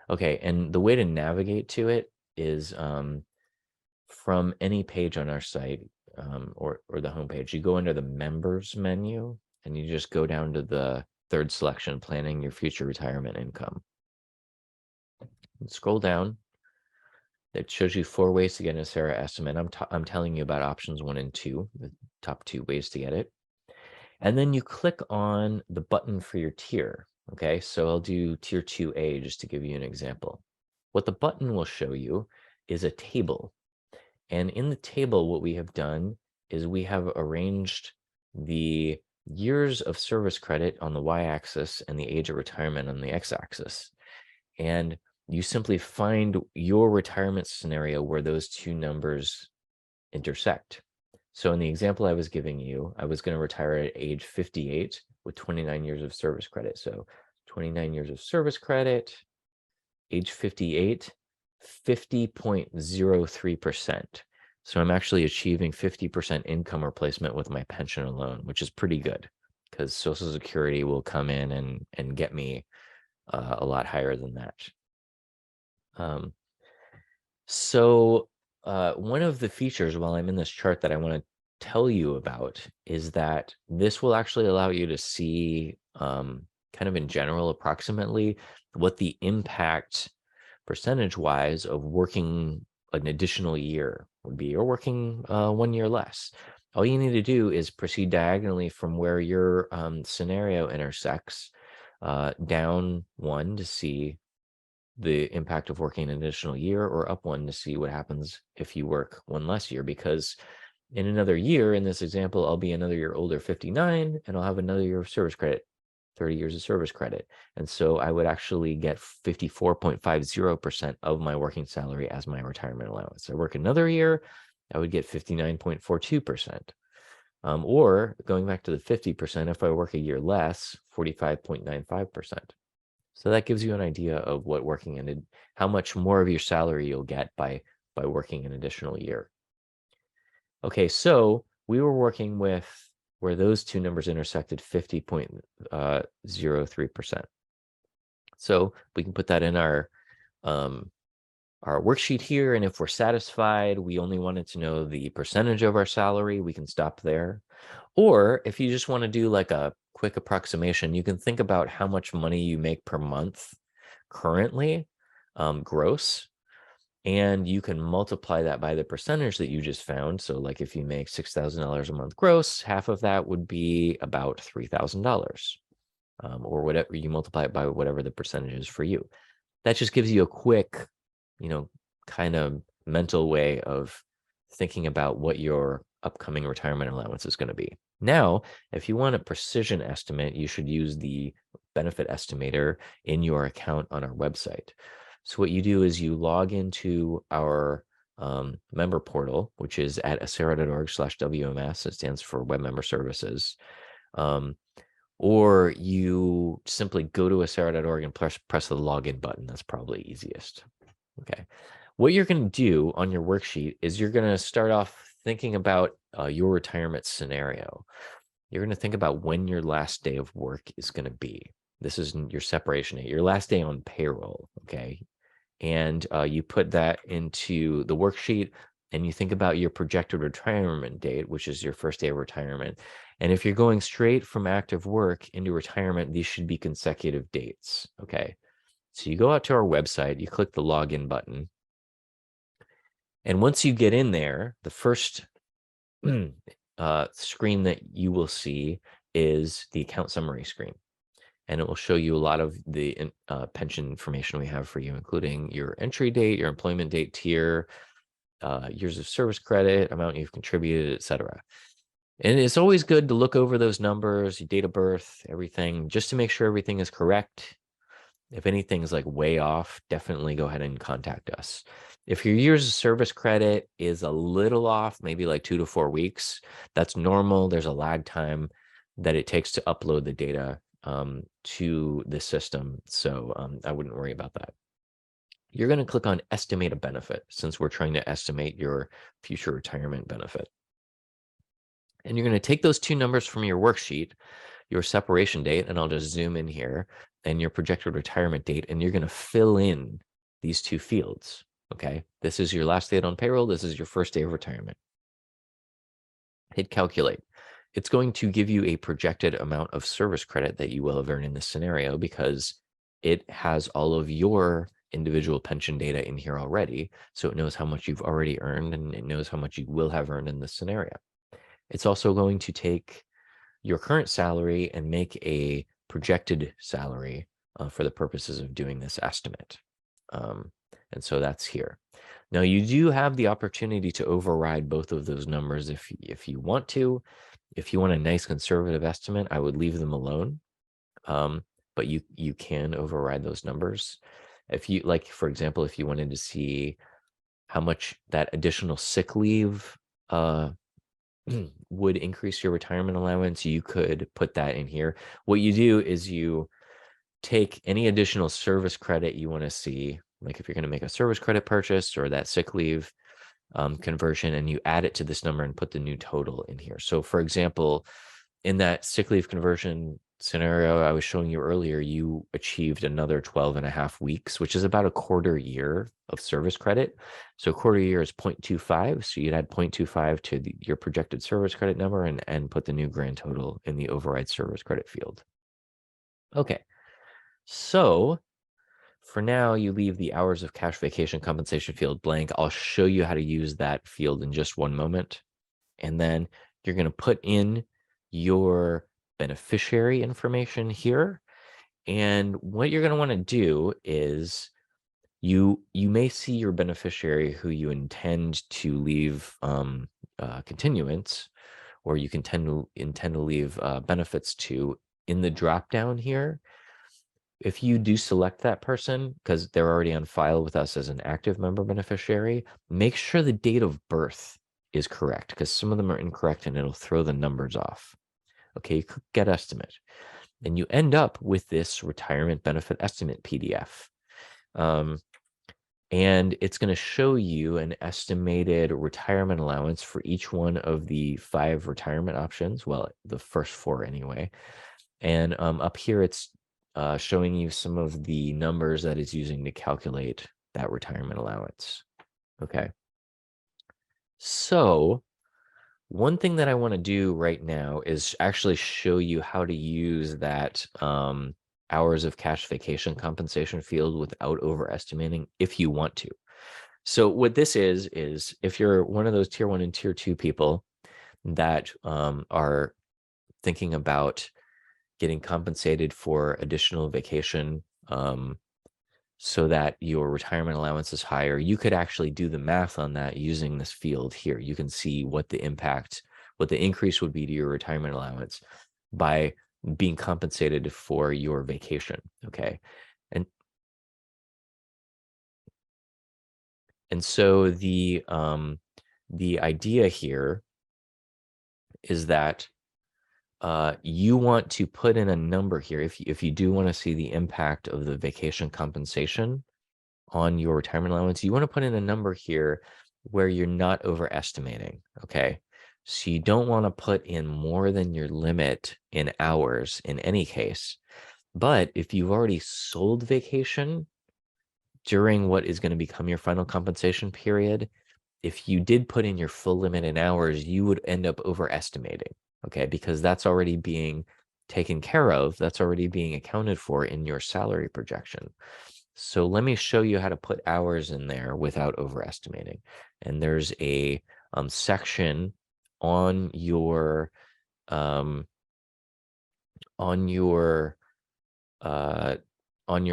Speaker 1: Okay, and the way to navigate to it is from any page on our site or the homepage. You go under the members menu and you just go down to the third selection, planning your future retirement income. And scroll down. It shows you 4 ways to get an Acera estimate. I'm telling you about options 1 and 2, the top 2 ways to get it. And then you click on the button for your tier. Okay, so I'll do tier 2A just to give you an example. What the button will show you is a table. And in the table, what we have done is we have arranged the years of service credit on the y-axis and the age of retirement on the x-axis. And you simply find your retirement scenario where those two numbers intersect. So in the example I was giving you, I was going to retire at age 58 with 29 years of service credit. So 29 years of service credit, age 58, 50.03%. So I'm actually achieving 50% income replacement with my pension alone, which is pretty good because Social Security will come in and get me a lot higher than that. So one of the features while I'm in this chart that I want to tell you about is that this will actually allow you to see kind of in general, approximately what the impact percentage-wise of working an additional year would be, or working 1 year less. All you need to do is proceed diagonally from where your scenario intersects down 1 to see the impact of working an additional year, or up 1 to see what happens if you work 1 less year. Because in another year, in this example, I'll be another year older, 59, and I'll have another year of service credit, 30 years of service credit. And so I would actually get 54.50% of my working salary as my retirement allowance. I work another year, I would get 59.42%. Or going back to the 50%, if I work a year less, 45.95%. So that gives you an idea of what working in how much more of your salary you'll get by working an additional year. Okay, so we were working with where those two numbers intersected, 50.03%. So we can put that in our worksheet here, and if we're satisfied, we only wanted to know the percentage of our salary, we can stop there. Or if you just want to do like a quick approximation, you can think about how much money you make per month currently, gross, and you can multiply that by the percentage that you just found. So like if you make $6,000 a month gross, half of that would be about $3,000, or whatever, you multiply it by whatever the percentage is for you. That just gives you a quick, kind of mental way of thinking about what your upcoming retirement allowance is going to be. Now, if you want a precision estimate, you should use the benefit estimator in your account on our website. So what you do is you log into our member portal, which is at acera.org/WMS. It stands for Web Member Services. Or you simply go to acera.org and press the login button. That's probably easiest. Okay. What you're going to do on your worksheet is you're going to start off thinking about your retirement scenario. You're going to think about when your last day of work is going to be. This is your separation date, your last day on payroll. Okay. And you put that into the worksheet, and you think about your projected retirement date, which is your first day of retirement. And if you're going straight from active work into retirement, these should be consecutive dates. Okay. So you go out to our website, you click the login button. And once you get in there, the first screen that you will see is the account summary screen. And it will show you a lot of the pension information we have for you, including your entry date, your employment date, tier, years of service credit, amount you've contributed, etc. And it's always good to look over those numbers, your date of birth, everything, just to make sure everything is correct. If anything's like way off, definitely go ahead and contact us. If your years of service credit is a little off, maybe like 2 to 4 weeks, that's normal. There's a lag time that it takes to upload the data to the system. So I wouldn't worry about that. You're going to click on estimate a benefit, since we're trying to estimate your future retirement benefit. And you're going to take those two numbers from your worksheet, your separation date, and I'll just zoom in here, and your projected retirement date, and you're going to fill in these two fields. Okay, this is your last date on payroll. This is your first day of retirement. Hit calculate. It's going to give you a projected amount of service credit that you will have earned in this scenario, because it has all of your individual pension data in here already. So it knows how much you've already earned, and it knows how much you will have earned in this scenario. It's also going to take your current salary and make a projected salary for the purposes of doing this estimate. And so that's here. Now, you do have the opportunity to override both of those numbers if you want to. If you want a nice conservative estimate, I would leave them alone. But you can override those numbers. If you, like, for example, if you wanted to see how much that additional sick leave would increase your retirement allowance, you could put that in here. What you do is you take any additional service credit you want to see, like if you're going to make a service credit purchase or that sick leave, conversion, and you add it to this number and put the new total in here. So for example, in that sick leave conversion scenario I was showing you earlier, you achieved another 12.5 weeks, which is about a quarter year of service credit. So a quarter year is 0.25. So you'd add 0.25 to your projected service credit number and put the new grand total in the override service credit field. Okay, so for now, you leave the hours of cash vacation compensation field blank. I'll show you how to use that field in just one moment. And then you're going to put in your beneficiary information here. And what you're going to want to do is you may see your beneficiary who you intend to leave continuance, or you can intend to leave benefits to in the drop down here. If you do select that person because they're already on file with us as an active member beneficiary, make sure the date of birth is correct, because some of them are incorrect and it'll throw the numbers off. Okay, you click Get Estimate, and you end up with this retirement benefit estimate PDF. And it's going to show you an estimated retirement allowance for each one of the 5 retirement options. Well, the first 4 anyway. And up here, it's showing you some of the numbers that it's using to calculate that retirement allowance. Okay. So one thing that I want to do right now is actually show you how to use that hours of cash vacation compensation field without overestimating if you want to. So what this is if you're one of those tier 1 and tier 2 people that are thinking about getting compensated for additional vacation so that your retirement allowance is higher, you could actually do the math on that using this field here. You can see what the increase would be to your retirement allowance by being compensated for your vacation. Okay. And so the idea here is that you want to put in a number here if you do want to see the impact of the vacation compensation on your retirement allowance. You want to put in a number here where you're not overestimating. Okay, so you don't want to put in more than your limit in hours in any case. But if you've already sold vacation during what is going to become your final compensation period, if you did put in your full limit in hours, you would end up overestimating. Okay, because that's already being taken care of. That's already being accounted for in your salary projection. So let me show you how to put hours in there without overestimating. And there's a section on your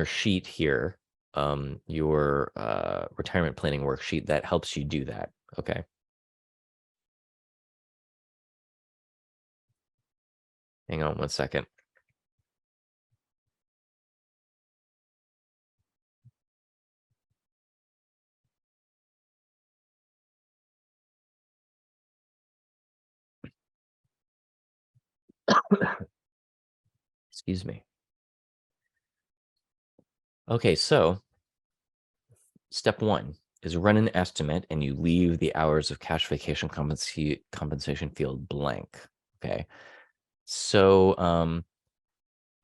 Speaker 1: sheet here, your retirement planning worksheet that helps you do that. Okay. Hang on one second. Excuse me. Okay, so step 1 is run an estimate, and you leave the hours of cash vacation compensation field blank. Okay, so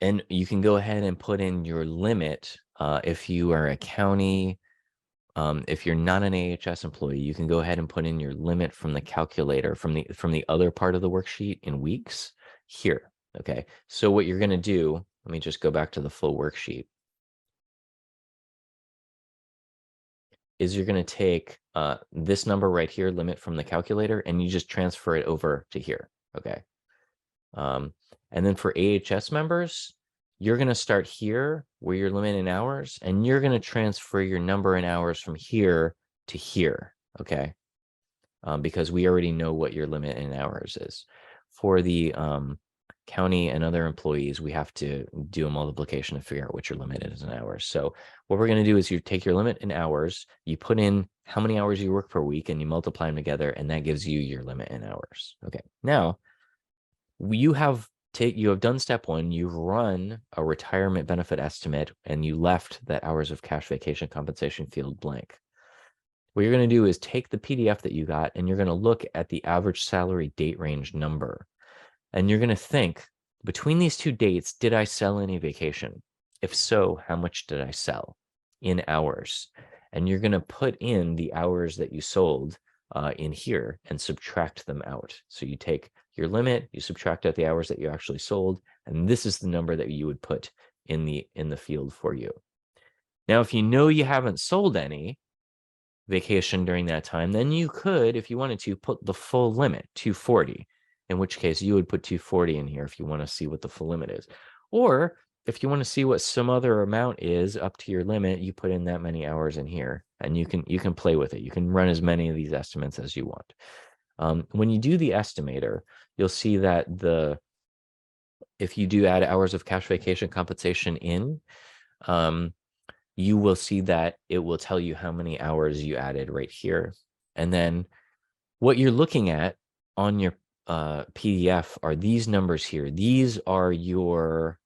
Speaker 1: and you can go ahead and put in your limit. If you are a county, if you're not an AHS employee, you can go ahead and put in your limit from the calculator from the other part of the worksheet in weeks here. Okay, so what you're going to do, let me just go back to the full worksheet, is you're going to take this number right here, limit from the calculator, and you just transfer it over to here. Okay. And then for AHS members, you're going to start here where you're limited in hours, and you're going to transfer your number in hours from here to here. Okay. Because we already know what your limit in hours is. For the county and other employees, we have to do a multiplication to figure out what your limit is in hours. So what we're going to do is you take your limit in hours, you put in how many hours you work per week, and you multiply them together, and that gives you your limit in hours. Okay. Now, you have done step 1. You've run a retirement benefit estimate, and you left that hours of cash vacation compensation field blank. What you're going to do is take the PDF that you got and you're going to look at the average salary date range number. And you're going to think, between these two dates, did I sell any vacation? If so, how much did I sell in hours? And you're going to put in the hours that you sold in here and subtract them out. So you take your limit, you subtract out the hours that you actually sold, and this is the number that you would put in the field for you. Now, if you know you haven't sold any vacation during that time, then you could, if you wanted to, put the full limit, 240, in which case you would put 240 in here if you want to see what the full limit is. Or if you want to see what some other amount is up to your limit, you put in that many hours in here, and you can play with it. You can run as many of these estimates as you want. When you do the estimator, you'll see that if you do add hours of cash vacation compensation in, you will see that it will tell you how many hours you added right here. And then what you're looking at on your PDF are these numbers here. These are your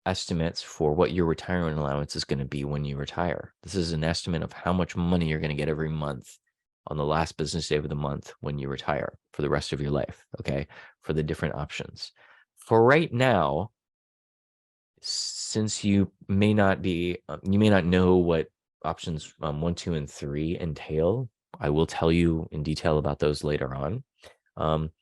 Speaker 1: estimates for what your retirement allowance is going to be when you retire. This is an estimate of how much money you're going to get every month on the last business day of the month when you retire for the rest of your life, okay, for the different options. For right now, since you may not know what options 1, 2, and 3 entail, I will tell you in detail about those later on.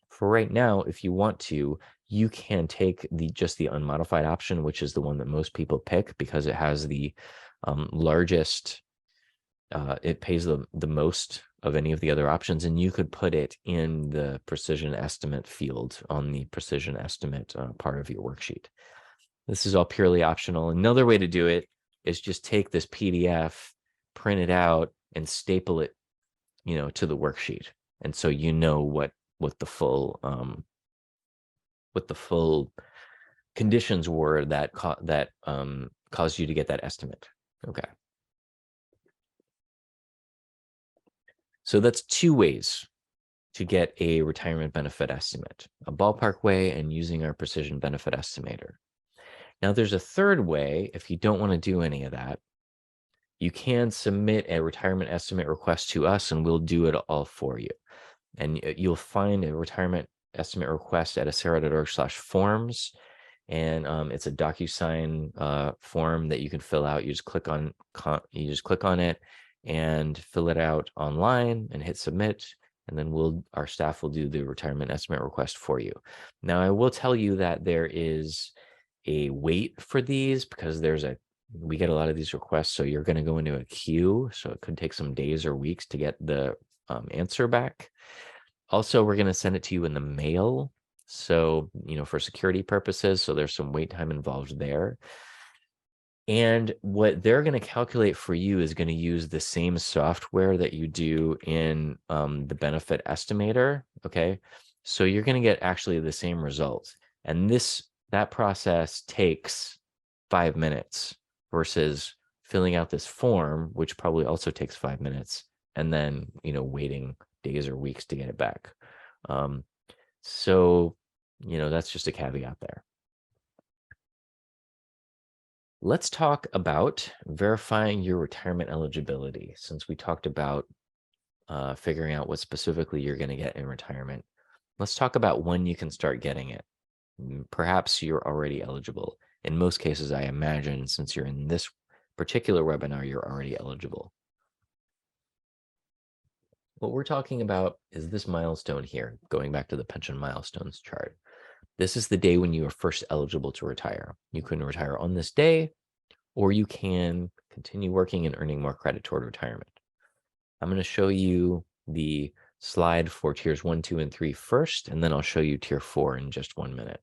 Speaker 1: For right now, if you want to, you can take just the unmodified option, which is the one that most people pick because it has the largest, it pays the most of any of the other options, and you could put it in the precision estimate field on the precision estimate part of your worksheet. This is all purely optional. Another way to do it is just take this PDF, print it out, and staple it, to the worksheet. And so you know what the full conditions were that caused you to get that estimate. Okay. So that's two ways to get a retirement benefit estimate: a ballpark way and using our precision benefit estimator. Now, there's a third way. If you don't want to do any of that, you can submit a retirement estimate request to us, and we'll do it all for you. And you'll find a retirement estimate request at acera.org/forms. And it's a DocuSign form that you can fill out. You just click on it and fill it out online and hit submit. And then our staff will do the retirement estimate request for you. Now, I will tell you that there is a wait for these because we get a lot of these requests, so you're going to go into a queue, so it could take some days or weeks to get the answer back. Also, we're going to send it to you in the mail, so for security purposes, so there's some wait time involved there. And what they're going to calculate for you is going to use the same software that you do in the benefit estimator. Okay, so you're going to get actually the same results, and that process takes 5 minutes versus filling out this form, which probably also takes 5 minutes, and then, waiting days or weeks to get it back. So, that's just a caveat there. Let's talk about verifying your retirement eligibility. Since we talked about figuring out what specifically you're going to get in retirement, let's talk about when you can start getting it. Perhaps you're already eligible. In most cases, I imagine, since you're in this particular webinar, you're already eligible. What we're talking about is this milestone here, going back to the pension milestones chart. This is the day when you are first eligible to retire. You can retire on this day, or you can continue working and earning more credit toward retirement. I'm going to show you the slide for tiers 1, 2, and 3 first, and then I'll show you tier 4 in just 1 minute.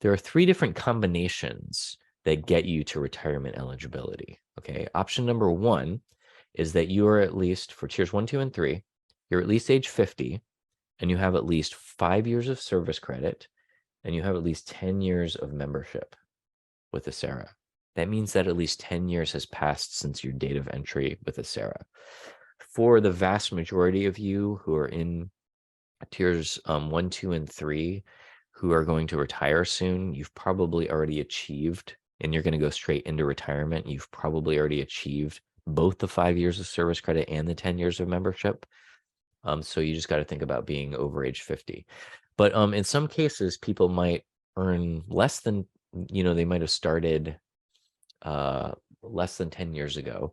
Speaker 1: There are 3 different combinations that get you to retirement eligibility. Okay, option number 1 is that you are at least, for tiers 1, 2, and 3, you're at least age 50, and you have at least 5 years of service credit, and you have at least 10 years of membership with Acera. That means that at least 10 years has passed since your date of entry with Acera. For the vast majority of you who are in tiers 1, 2, and 3, who are going to retire soon, you've probably already achieved, and you're going to go straight into retirement. You've probably already achieved both the 5 years of service credit and the 10 years of membership. So you just got to think about being over age 50. But in some cases, people might earn less than, they might have started less than 10 years ago.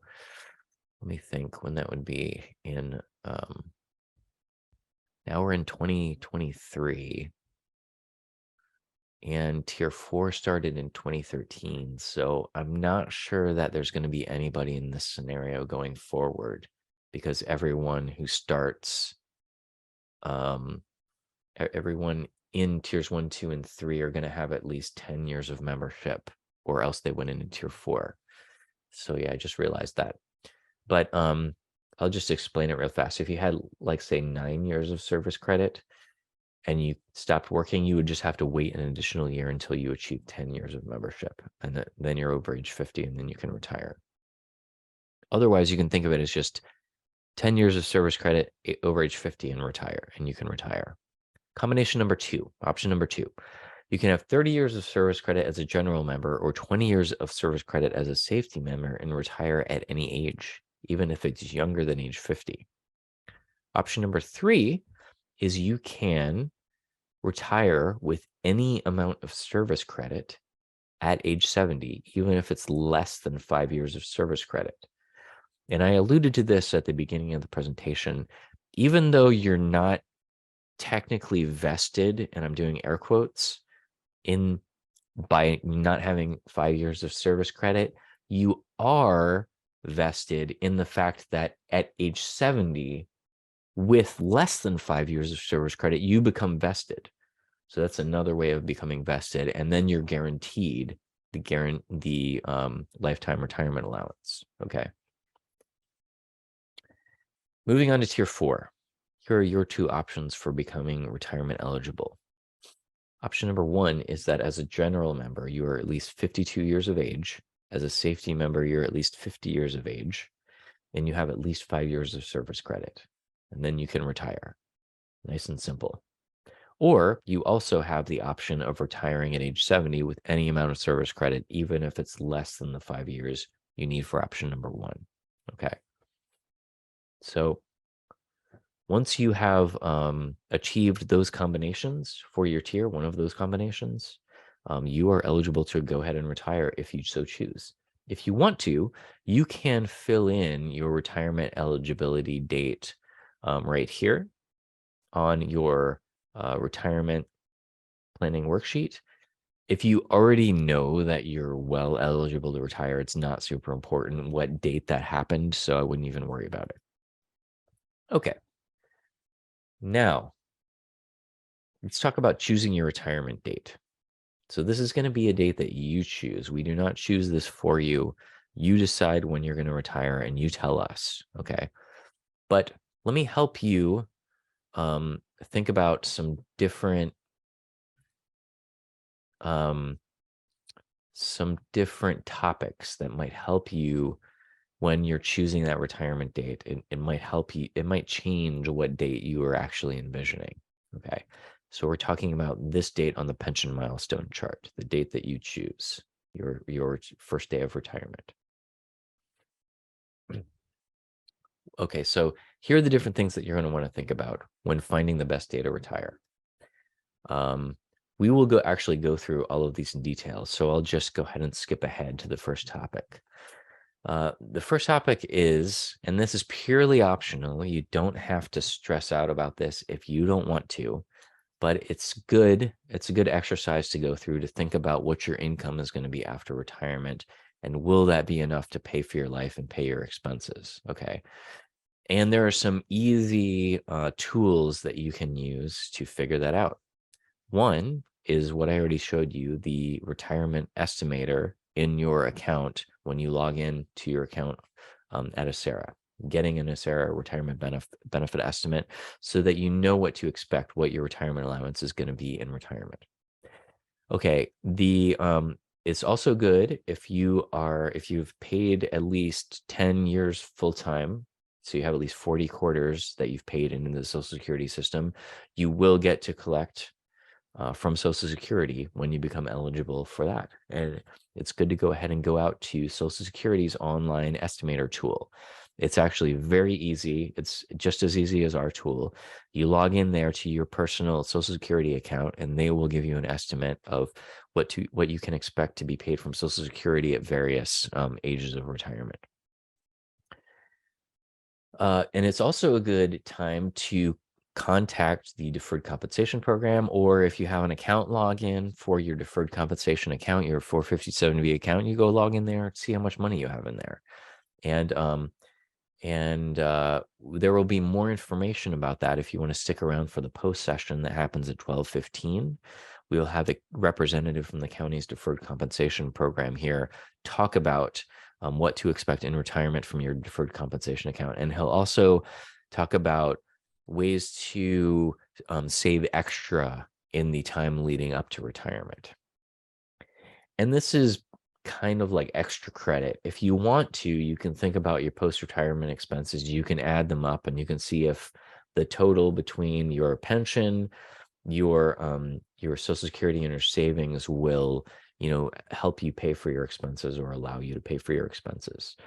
Speaker 1: Let me think when that would be in, now we're in 2023. And tier 4 started in 2013. So I'm not sure that there's going to be anybody in this scenario going forward, because everyone who starts, everyone in tiers 1, 2, and 3 are going to have at least 10 years of membership, or else they went into tier 4. So yeah, I just realized that. But I'll just explain it real fast. If you had, like, say, 9 years of service credit and you stopped working, you would just have to wait an additional year until you achieve 10 years of membership. And then you're over age 50 and then you can retire. Otherwise, you can think of it as just 10 years of service credit over age 50 and retire, and you can retire. Combination number 2, option number 2. You can have 30 years of service credit as a general member or 20 years of service credit as a safety member and retire at any age, even if it's younger than age 50. Option number 3 is you can retire with any amount of service credit at age 70, even if it's less than 5 years of service credit. And I alluded to this at the beginning of the presentation. Even though you're not technically vested, and I'm doing air quotes, in by not having 5 years of service credit, you are vested in the fact that at age 70, with less than 5 years of service credit, you become vested. So that's another way of becoming vested, and then you're guaranteed the lifetime retirement allowance. Okay. Moving on to tier 4. Here are your 2 options for becoming retirement eligible. Option number 1 is that as a general member, you are at least 52 years of age. As a safety member, you're at least 50 years of age, and you have at least 5 years of service credit, and then you can retire. Nice and simple. Or you also have the option of retiring at age 70 with any amount of service credit, even if it's less than the 5 years you need for option number 1. Okay. So once you have achieved those combinations for your tier, one of those combinations, you are eligible to go ahead and retire if you so choose. If you want to, you can fill in your retirement eligibility date right here on your retirement planning worksheet. If you already know that you're well eligible to retire, it's not super important what date that happened, so I wouldn't even worry about it. Okay. Now, let's talk about choosing your retirement date. So this is going to be a date that you choose. We do not choose this for you. You decide when you're going to retire and you tell us, okay? But let me help you think about some different topics that might help you when you're choosing that retirement date. It might help you, it might change what date you are actually envisioning. Okay. So we're talking about this date on the pension milestone chart, the date that you choose, your first day of retirement. Okay, so here are the different things that you're going to want to think about when finding the best day to retire. We will actually go through all of these in detail, so I'll just go ahead and skip ahead to the first topic. The first topic is, and this is purely optional, you don't have to stress out about this if you don't want to, but it's good. It's a good exercise to go through to think about what your income is going to be after retirement, and will that be enough to pay for your life and pay your expenses? Okay. And there are some easy tools that you can use to figure that out. One is what I already showed you, the retirement estimator in your account when you log in to your account at Acera. Getting an Acera retirement benefit estimate so that you know what to expect, what your retirement allowance is going to be in retirement. Okay, it's also good if you've paid at least 10 years full time. So you have at least 40 quarters that you've paid into the Social Security system. You will get to collect from Social Security when you become eligible for that. And it's good to go ahead and go out to Social Security's online estimator tool. It's actually very easy. It's just as easy as our tool. You log in there to your personal Social Security account, and they will give you an estimate of what you can expect to be paid from Social Security at various ages of retirement. And it's also a good time to contact the deferred compensation program, or if you have an account login for your deferred compensation account, your 457B account, you go log in there, see how much money you have in there. And there will be more information about that if you want to stick around for the post session that happens at 12:15. We will have a representative from the county's deferred compensation program here talk about what to expect in retirement from your deferred compensation account. And he'll also talk about ways to save extra in the time leading up to retirement. And this is kind of like extra credit. If you want to, you can think about your post-retirement expenses. You can add them up and you can see if the total between your pension, your Social Security and your savings will, help you pay for your expenses or allow you to pay for your expenses.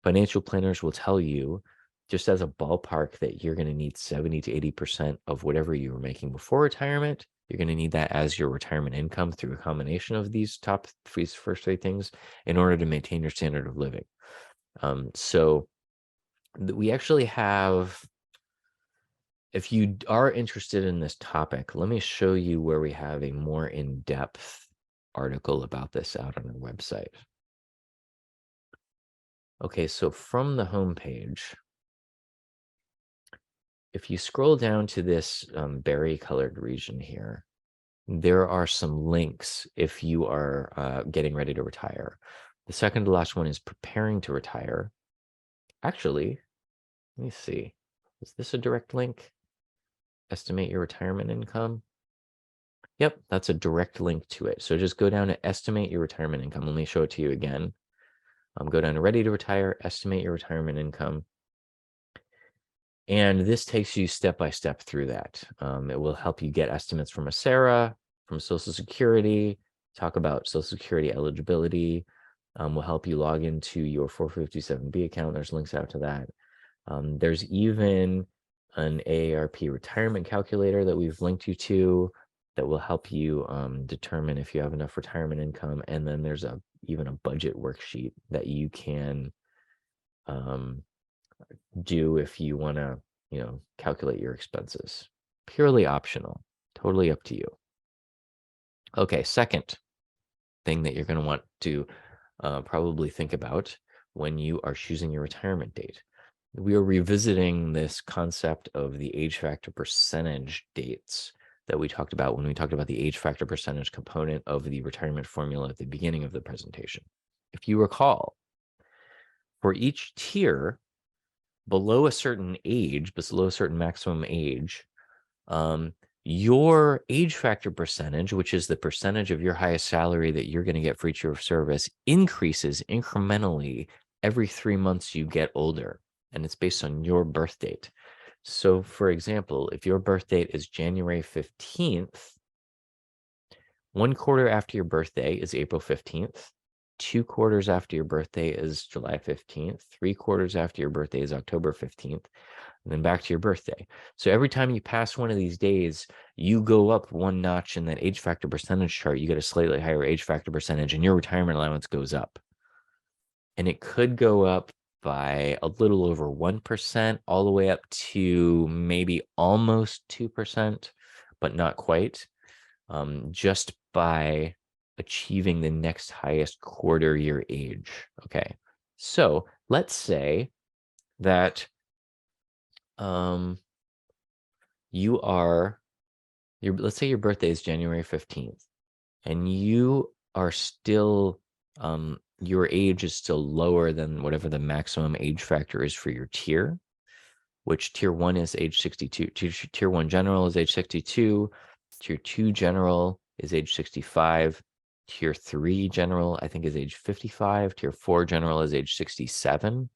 Speaker 1: Financial planners will tell you, just as a ballpark, that you're going to need 70 to 80% of whatever you were making before retirement. You're going to need that as your retirement income through a combination of these first three things in order to maintain your standard of living. So we actually have, if you are interested in this topic, let me show you where we have a more in-depth article about this out on our website. Okay, so from the homepage, if you scroll down to this berry colored region here, there are some links if you are getting ready to retire. The second to last one is preparing to retire. Actually, let me see. Is this a direct link? Estimate your retirement income. Yep, that's a direct link to it. So just go down to estimate your retirement income. Let me show it to you again. Go down to ready to retire, estimate your retirement income. And this takes you step by step through that. It will help you get estimates from ACERA, from Social Security, talk about Social Security eligibility, will help you log into your 457B account. There's links out to that. There's even an AARP retirement calculator that we've linked you to that will help you determine if you have enough retirement income. And then there's even a budget worksheet that you can do if you want to, calculate your expenses. Purely optional, totally up to you. Okay, second thing that you're going to want to probably think about when you are choosing your retirement date. We are revisiting this concept of the age factor percentage dates that we talked about when we talked about the age factor percentage component of the retirement formula at the beginning of the presentation. If you recall, for each tier below a certain age, below a certain maximum age, your age factor percentage, which is the percentage of your highest salary that you're going to get for each year of service, increases incrementally every 3 months you get older. And it's based on your birth date. So, for example, if your birth date is January 15th, 1 quarter after your birthday is April 15th. 2 quarters after your birthday is July 15th. 3 quarters after your birthday is October 15th. And then back to your birthday. So every time you pass one of these days, you go up 1 notch in that age factor percentage chart. You get a slightly higher age factor percentage, and your retirement allowance goes up. And it could go up by a little over 1%, all the way up to maybe almost 2%, but not quite, just by achieving the next highest quarter year age. Okay, so let's say that let's say your birthday is January 15th, and you are still your age is still lower than whatever the maximum age factor is for your tier, which tier 1 is age 62. Tier 1 general is age 62. Tier 2 general is age 65. Tier 3 general, I think, is age 55. Tier 4 general is age 67.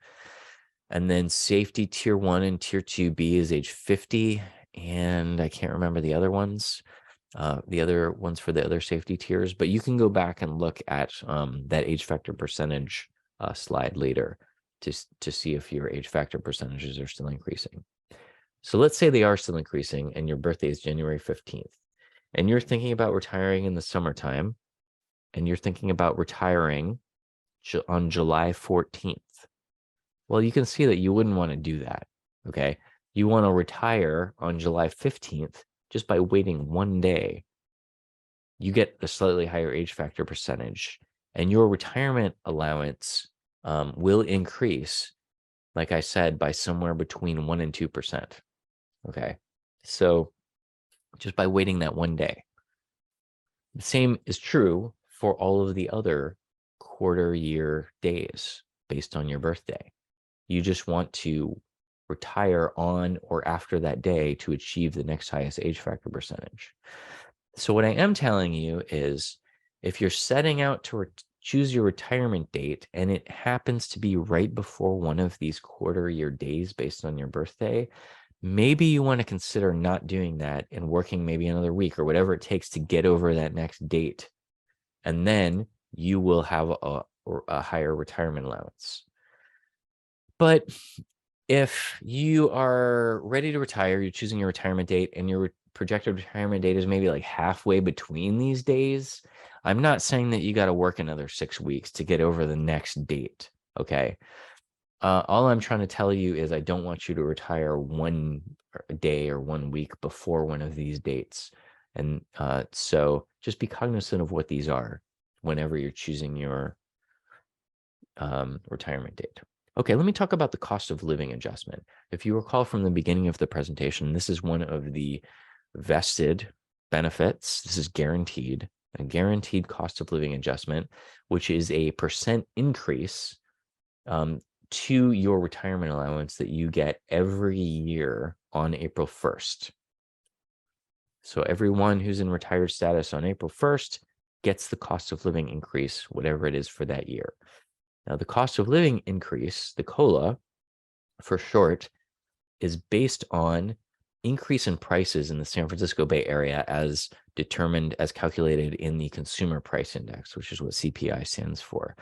Speaker 1: And then safety tier 1 and tier 2B is age 50. And I can't remember the other ones. the other ones for the other safety tiers, but you can go back and look at that age factor percentage slide later to see if your age factor percentages are still increasing. So let's say they are still increasing and your birthday is January 15th, and you're thinking about retiring in the summertime, and you're thinking about retiring on July 14th. Well, you can see that you wouldn't want to do that, okay? You want to retire on July 15th just by waiting one day. You get a slightly higher age factor percentage, and your retirement allowance will increase, like I said, by somewhere between 1% and 2%, okay? So just by waiting that one day. The same is true for all of the other quarter year days based on your birthday. You just want to retire on or after that day to achieve the next highest age factor percentage. So what I am telling you is, if you're setting out to choose your retirement date and it happens to be right before one of these quarter year days based on your birthday, maybe you want to consider not doing that and working maybe another week or whatever it takes to get over that next date. And then you will have a higher retirement allowance. But if you are ready to retire, you're choosing your retirement date, and your projected retirement date is maybe like halfway between these days, I'm not saying that you got to work another 6 weeks to get over the next date, okay? All I'm trying to tell you is I don't want you to retire one day or 1 week before one of these dates. And so just be cognizant of what these are whenever you're choosing your retirement date. Okay, let me talk about the cost of living adjustment. If you recall from the beginning of the presentation, this is one of the vested benefits. This is guaranteed, a guaranteed cost of living adjustment, which is a % increase to your retirement allowance that you get every year on April 1st. So everyone who's in retired status on April 1st gets the cost of living increase, whatever it is for that year. Now, the cost of living increase, the COLA for short, is based on increase in prices in the San Francisco Bay Area as determined, as calculated in the Consumer Price Index, which is what CPI stands for.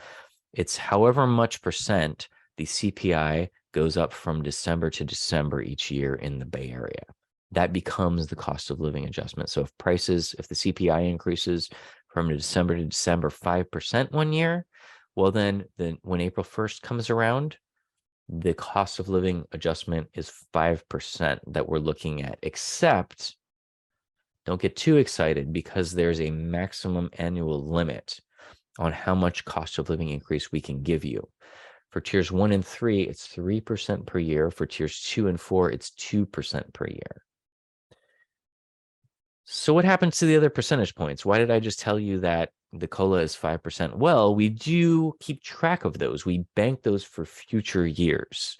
Speaker 1: It's however much percent the CPI goes up from December to December each year in the Bay Area. That becomes the cost of living adjustment. So if the CPI increases from December to December 5% one year, well, then when April 1st comes around, the cost of living adjustment is 5% that we're looking at, except don't get too excited because there's a maximum annual limit on how much cost of living increase we can give you. For tiers 1 and 3, it's 3% per year. For tiers 2 and 4, it's 2% per year. So what happens to the other percentage points? Why did I just tell you that the COLA is 5%? Well, we do keep track of those. We bank those for future years.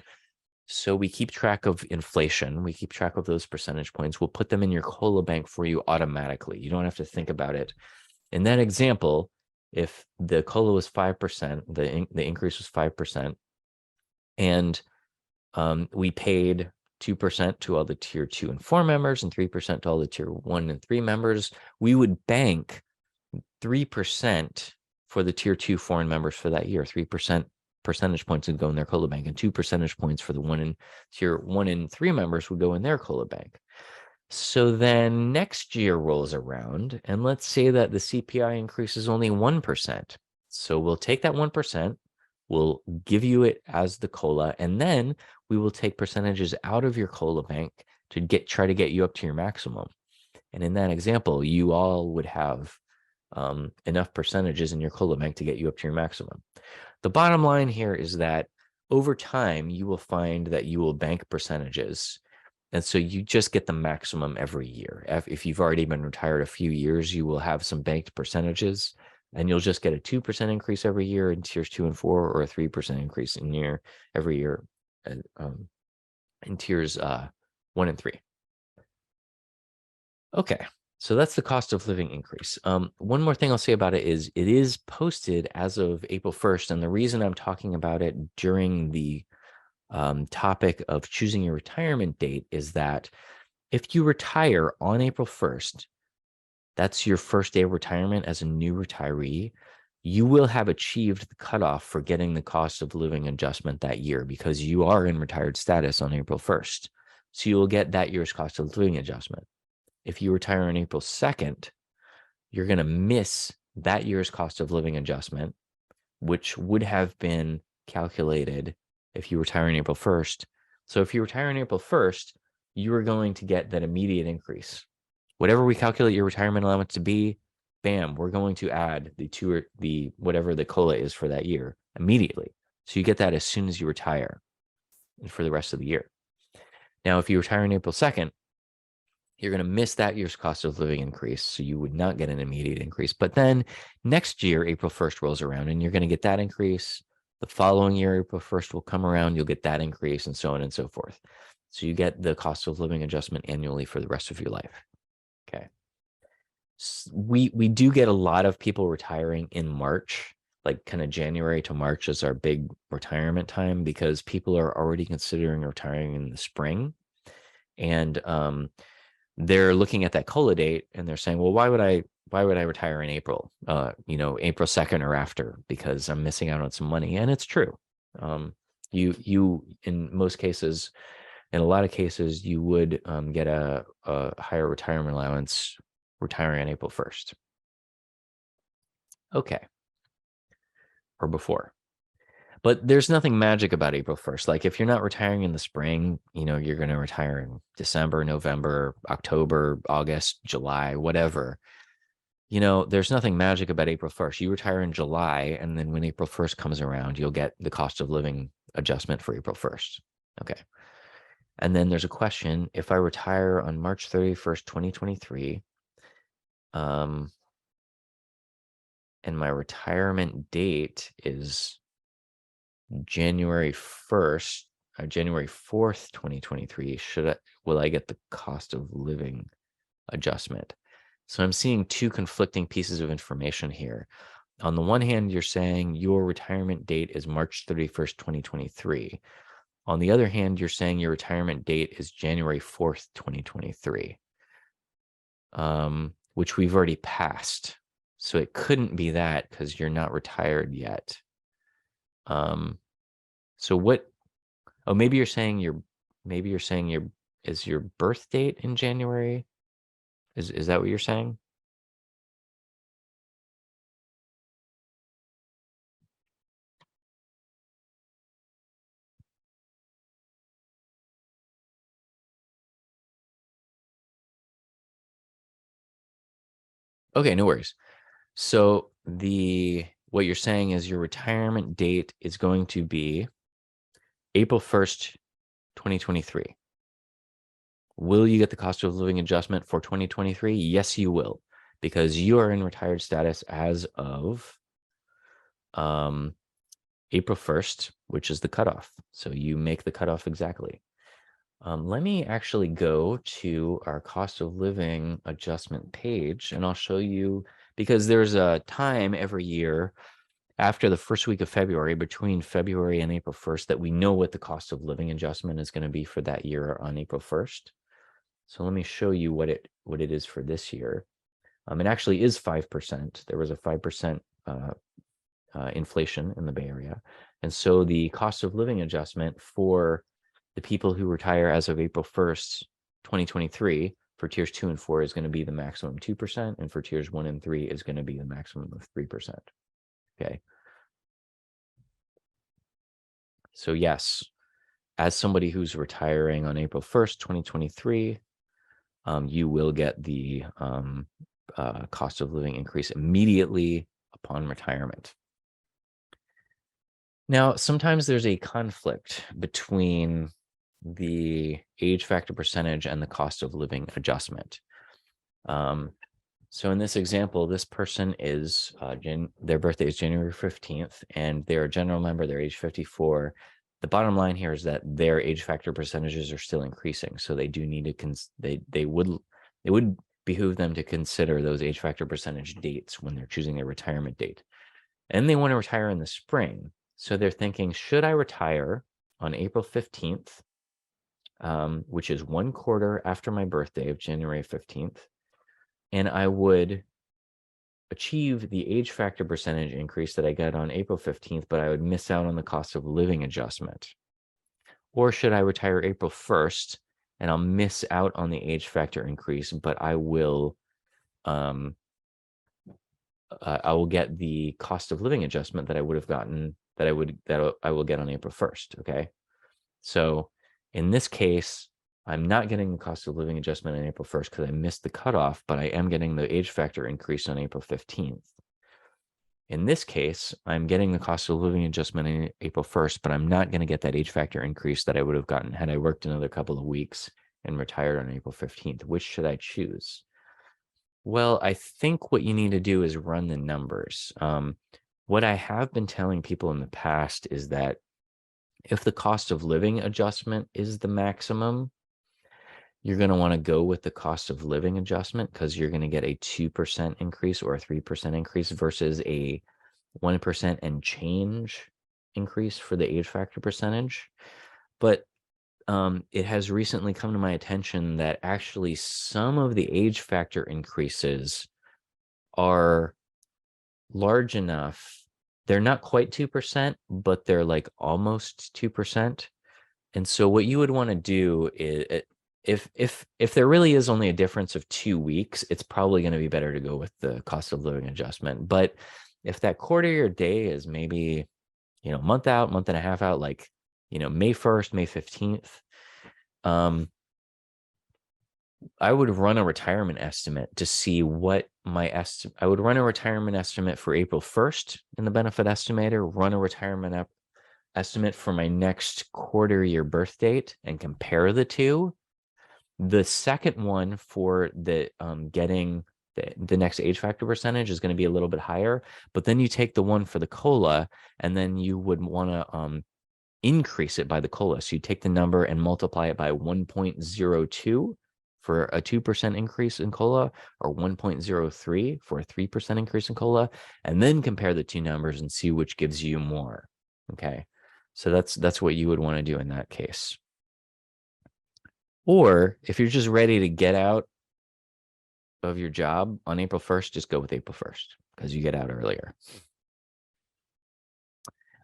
Speaker 1: So we keep track of inflation. We keep track of those percentage points. We'll put them in your COLA bank for you automatically. You don't have to think about it. In that example, if the COLA was 5%, the increase was 5%, and we paid 2% to all the tier 2 and 4 members and 3% to all the tier 1 and 3 members, we would bank 3% for the tier 2 foreign members for that year. 3% percentage points would go in their COLA bank, and 2 percentage points for the tier 1 and 3 members would go in their COLA bank. So then next year rolls around, and let's say that the CPI increases only 1%. So we'll take that 1%, we'll give you it as the COLA, and then we will take percentages out of your COLA bank to try to get you up to your maximum. And in that example, you all would have enough percentages in your COLA bank to get you up to your maximum. The bottom line here is that over time, you will find that you will bank percentages. And so you just get the maximum every year. If you've already been retired a few years, you will have some banked percentages, and you'll just get a 2% increase every year in tiers 2 and 4, or a 3% increase every year in tiers 1 and 3. Okay, so that's the cost of living increase. One more thing I'll say about it is posted as of April 1st. And the reason I'm talking about it during the topic of choosing your retirement date is that if you retire on April 1st, that's your first day of retirement as a new retiree, you will have achieved the cutoff for getting the cost of living adjustment that year because you are in retired status on April 1st. So you will get that year's cost of living adjustment. If you retire on April 2nd, you're going to miss that year's cost of living adjustment, which would have been calculated if you retire on April 1st. So if you retire on April 1st, you are going to get that immediate increase. Whatever we calculate your retirement allowance to be, bam, we're going to add the whatever the COLA is for that year immediately. So you get that as soon as you retire and for the rest of the year. Now, if you retire on April 2nd, you're going to miss that year's cost of living increase. So you would not get an immediate increase. But then next year, April 1st rolls around and you're going to get that increase. The following year, April 1st will come around, you'll get that increase and so on and so forth. So you get the cost of living adjustment annually for the rest of your life. Okay. We do get a lot of people retiring in March, like kind of January to March is our big retirement time because people are already considering retiring in the spring. And they're looking at that COLA date and they're saying, well, why would I retire in April, April 2nd or after, because I'm missing out on some money. And it's true. You in most cases, in a lot of cases, you would get a higher retirement allowance retiring on April 1st. Okay. Or before. But there's nothing magic about April 1st. Like if you're not retiring in the spring, you're going to retire in December, November, October, August, July, whatever. There's nothing magic about April 1st. You retire in July, and then when April 1st comes around, you'll get the cost of living adjustment for April 1st. Okay. And then there's a question, if I retire on March 31st, 2023, and my retirement date is January 1st, January 4th, 2023, will I get the cost of living adjustment? So I'm seeing two conflicting pieces of information here. On the one hand, you're saying your retirement date is March 31st, 2023. On the other hand, you're saying your retirement date is January 4th, 2023, which we've already passed. So it couldn't be that because you're not retired yet. So what? Oh, maybe you're saying is your birth date in January? Is that what you're saying? Okay, no worries. So what you're saying is your retirement date is going to be April 1st, 2023. Will you get the cost of living adjustment for 2023? Yes, you will, because you are in retired status as of April 1st, which is the cutoff. So you make the cutoff exactly. Let me actually go to our cost of living adjustment page, and I'll show you, because there's a time every year after the first week of February, between February and April 1st, that we know what the cost of living adjustment is going to be for that year on April 1st. So let me show you what it is for this year. It actually is 5%. There was a 5% inflation in the Bay Area. And so the cost of living adjustment for the people who retire as of April 1st, 2023, for tiers 2 and 4 is going to be the maximum 2%, and for tiers 1 and 3 is going to be the maximum of 3%. Okay. So yes, as somebody who's retiring on April 1st, 2023, you will get the cost of living increase immediately upon retirement. Now, sometimes there's a conflict between the age factor percentage and the cost of living adjustment. So in this example, this person is, their birthday is January 15th, and they're a general member, they're age 54. The bottom line here is that their age factor percentages are still increasing. So they do need to, it would behoove them to consider those age factor percentage dates when they're choosing their retirement date. And they want to retire in the spring. So they're thinking, should I retire on April 15th, which is 1 quarter after my birthday of January 15th? and I would achieve the age factor percentage increase that I got on April 15th, but I would miss out on the cost of living adjustment? Or should I retire April 1st and I'll miss out on the age factor increase, but I will get the cost of living adjustment that I would have gotten, that I will get on April 1st. Okay. So in this case, I'm not getting the cost of living adjustment on April 1st because I missed the cutoff, but I am getting the age factor increase on April 15th. In this case, I'm getting the cost of living adjustment in April 1st, but I'm not going to get that age factor increase that I would have gotten had I worked another couple of weeks and retired on April 15th. Which should I choose? Well, I think what you need to do is run the numbers. What I have been telling people in the past is that if the cost of living adjustment is the maximum, you're going to want to go with the cost of living adjustment because you're going to get a 2% increase or a 3% increase versus a 1% and change increase for the age factor percentage. But it has recently come to my attention that actually some of the age factor increases are large enough. They're not quite 2%, but they're like almost 2%. And so what you would want to do is, if there really is only a difference of 2 weeks, it's probably going to be better to go with the cost of living adjustment. But if that quarter year day is maybe, month out, month and a half out, like, May 1st, May 15th, I would run a retirement estimate to see what I would run a retirement estimate for April 1st in the benefit estimator, run a retirement estimate for my next quarter year birth date and compare the two. The second one for the getting the next age factor percentage is going to be a little bit higher, but then you take the one for the COLA and then you would want to increase it by the COLA. So you take the number and multiply it by 1.02 for a 2% increase in COLA, or 1.03 for a 3% increase in COLA, and then compare the two numbers and see which gives you more. Okay. So that's what you would want to do in that case. Or if you're just ready to get out of your job on April 1st, just go with April 1st because you get out earlier.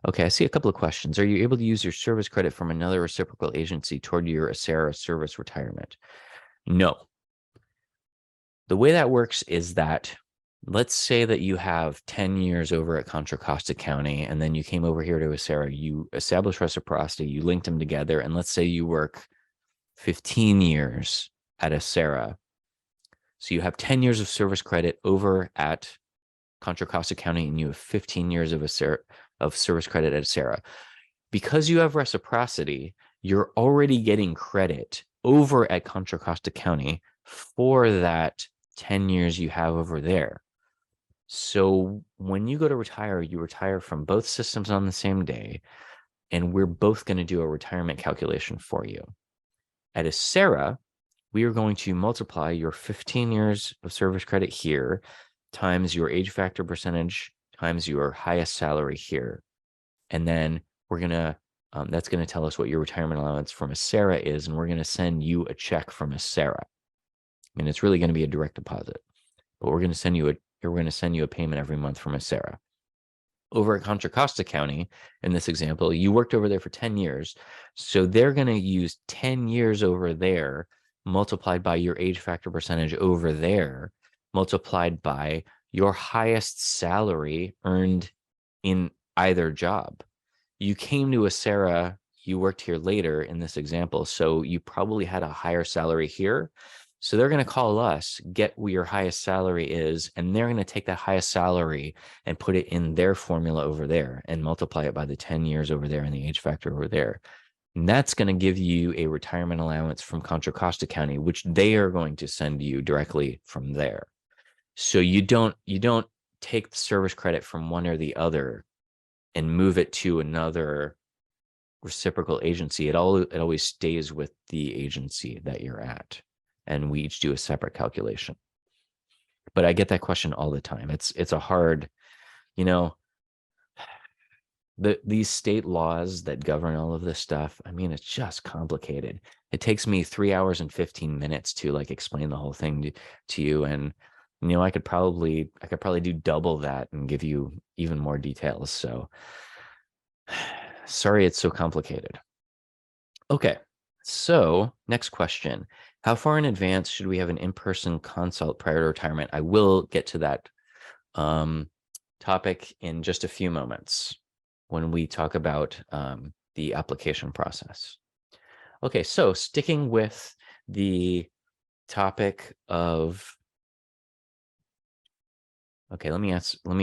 Speaker 1: Okay, I see a couple of questions. Are you able to use your service credit from another reciprocal agency toward your ACERA service retirement? No. The way that works is that, let's say that you have 10 years over at Contra Costa County, and then you came over here to ACERA, you established reciprocity, you linked them together, and let's say you work 15 years at ACERA. So you have 10 years of service credit over at Contra Costa County, and you have 15 years of service credit at ACERA. Because you have reciprocity, you're already getting credit over at Contra Costa County for that 10 years you have over there. So when you go to retire, you retire from both systems on the same day, and we're both going to do a retirement calculation for you. At ACERA, we are going to multiply your 15 years of service credit here times your age factor percentage times your highest salary here. And then we're going to, that's going to tell us what your retirement allowance from ACERA is. And we're going to send you a check from ACERA. And it's really going to be a direct deposit, but we're going to send you a payment every month from ACERA. Over at Contra Costa County, in this example, you worked over there for 10 years. So they're going to use 10 years over there multiplied by your age factor percentage over there, multiplied by your highest salary earned in either job. You came to ACERA, you worked here later in this example, so you probably had a higher salary here. So they're going to call us, get what your highest salary is, and they're going to take that highest salary and put it in their formula over there and multiply it by the 10 years over there and the age factor over there. And that's going to give you a retirement allowance from Contra Costa County, which they are going to send you directly from there. So you don't take the service credit from one or the other and move it to another reciprocal agency. It always stays with the agency that you're at, and we each do a separate calculation. But I get that question all the time. It's a hard, these state laws that govern all of this stuff. I mean, it's just complicated. It takes me 3 hours and 15 minutes to explain the whole thing to you. And I could probably do double that and give you even more details. So sorry it's so complicated. Okay, so next question. How far in advance should we have an in-person consult prior to retirement? I will get to that topic in just a few moments when we talk about the application process. Okay, so sticking with the topic of, okay, let me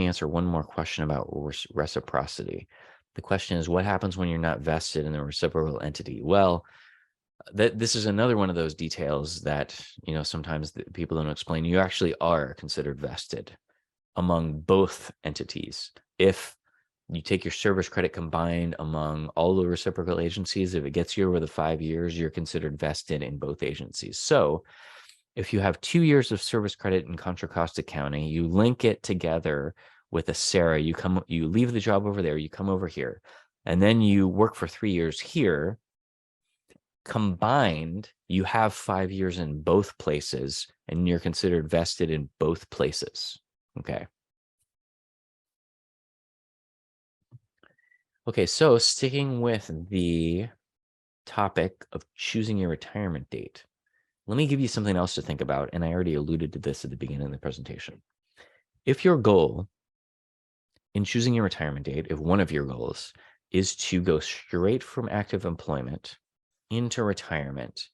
Speaker 1: answer one more question about reciprocity. The question is, what happens when you're not vested in a reciprocal entity? Well, this is another one of those details that, sometimes people don't explain. You actually are considered vested among both entities. If you take your service credit combined among all the reciprocal agencies, if it gets you over the 5 years, you're considered vested in both agencies. So if you have 2 years of service credit in Contra Costa County, you link it together with a SARA, you leave the job over there, you come over here, and then you work for 3 years here. Combined, you have 5 years in both places, and you're considered vested in both places. Okay. Okay, so sticking with the topic of choosing your retirement date, let me give you something else to think about, and I already alluded to this at the beginning of the presentation. If your goal in choosing your retirement date, if one of your goals is to go straight from active employment into retirement,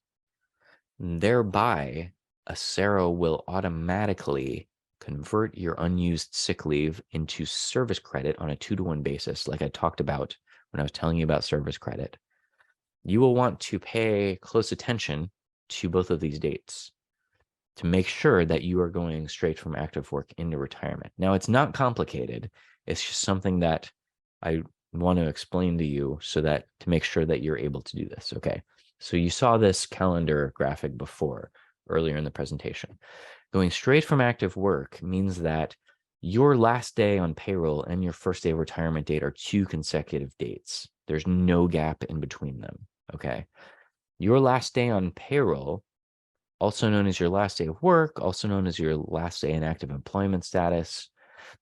Speaker 1: thereby a SARA will automatically convert your unused sick leave into service credit on a 2-to-1 basis, like I talked about when I was telling you about service credit. You will want to pay close attention to both of these dates to make sure that you are going straight from active work into retirement. Now, it's not complicated. It's just something that I want to explain to you so that to make sure that you're able to do this. Okay. So you saw this calendar graphic before, earlier in the presentation. Going straight from active work means that your last day on payroll and your first day of retirement date are 2 consecutive dates. There's no gap in between them. Okay. Your last day on payroll, also known as your last day of work, also known as your last day in active employment status,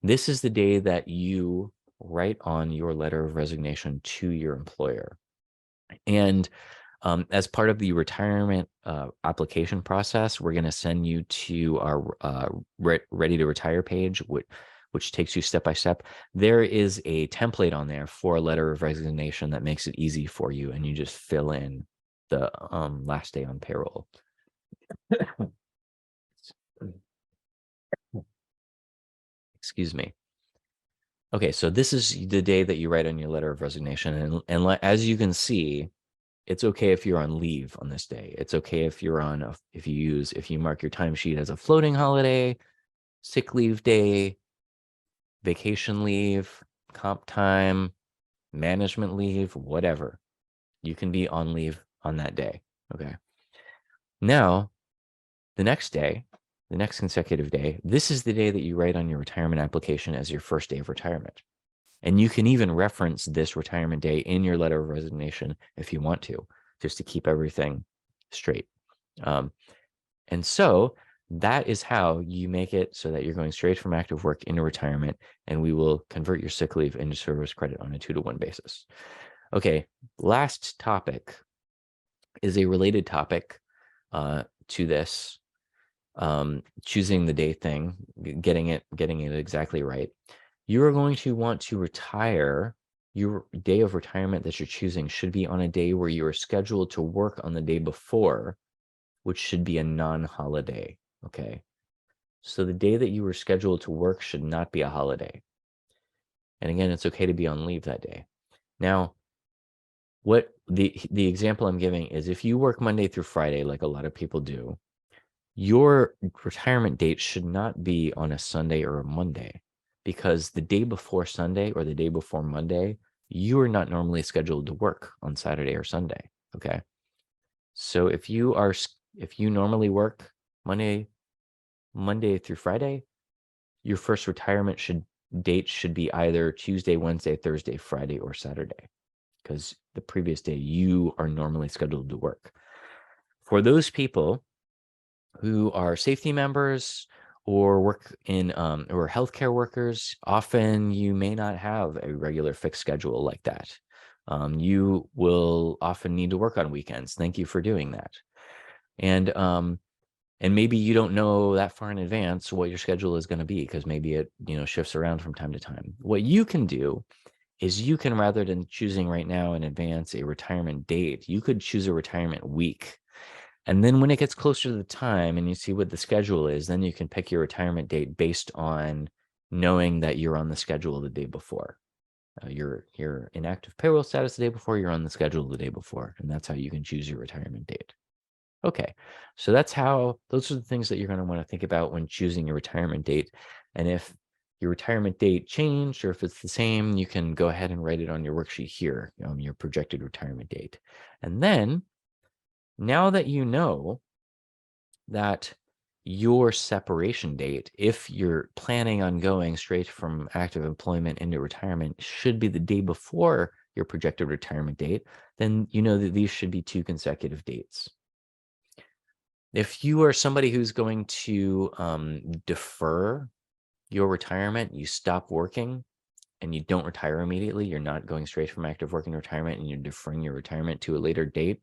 Speaker 1: this is the day that you write on your letter of resignation to your employer. And as part of the retirement application process, we're going to send you to our Ready to Retire page, which takes you step by step. There is a template on there for a letter of resignation that makes it easy for you, and you just fill in the last day on payroll. Excuse me. Okay, so this is the day that you write on your letter of resignation, and as you can see, it's okay if you're on leave on this day. It's okay if you're on if you mark your timesheet as a floating holiday, sick leave day, vacation leave, comp time, management leave, whatever. You can be on leave on that day. Okay. Now, the next day, the next consecutive day, this is the day that you write on your retirement application as your first day of retirement. And you can even reference this retirement day in your letter of resignation if you want to, just to keep everything straight. And so that is how you make it so that you're going straight from active work into retirement, and we will convert your sick leave into service credit on a 2-to-1 basis. Okay, last topic is a related topic to this, choosing the day thing, getting it exactly right. You are going to want to retire. Your day of retirement that you're choosing should be on a day where you are scheduled to work on the day before, which should be a non-holiday. Okay. So the day that you were scheduled to work should not be a holiday. And again, it's okay to be on leave that day. Now, what the example I'm giving is if you work Monday through Friday, like a lot of people do, your retirement date should not be on a Sunday or a Monday, because the day before Sunday or the day before Monday, you are not normally scheduled to work on Saturday or Sunday. Okay. So if you normally work Monday through Friday, your first retirement date should be either Tuesday, Wednesday, Thursday, Friday, or Saturday, because the previous day you are normally scheduled to work. For those people who are safety members or work in or healthcare workers, often you may not have a regular fixed schedule like that. You will often need to work on weekends. Thank you for doing that. And maybe you don't know that far in advance what your schedule is going to be, because maybe it, shifts around from time to time. What you can do is you can, rather than choosing right now in advance a retirement date, you could choose a retirement week. And then when it gets closer to the time and you see what the schedule is, then you can pick your retirement date based on knowing that you're on the schedule the day before. You're in active payroll status the day before, you're on the schedule the day before, and that's how you can choose your retirement date. Okay, so those are the things that you're going to want to think about when choosing your retirement date. And if your retirement date changed, or if it's the same, you can go ahead and write it on your worksheet here, your projected retirement date. And then, now that you know that your separation date, if you're planning on going straight from active employment into retirement, should be the day before your projected retirement date, then you know that these should be 2 consecutive dates. If you are somebody who's going to defer your retirement, you stop working and you don't retire immediately, you're not going straight from active work into retirement and you're deferring your retirement to a later date,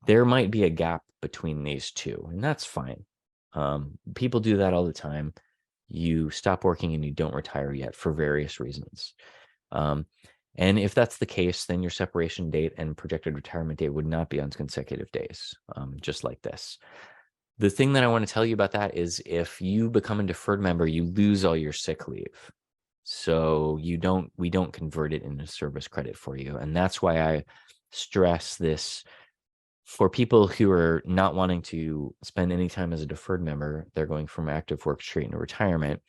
Speaker 1: there might be a gap between these two, and that's fine. People do that all the time. You stop working and you don't retire yet for various reasons. And if that's the case, then your separation date and projected retirement date would not be on consecutive days, just like this. The thing that I want to tell you about that is, if you become a deferred member, you lose all your sick leave. So we don't convert it into service credit for you. And that's why I stress this. For people who are not wanting to spend any time as a deferred member, they're going from active work straight into retirement.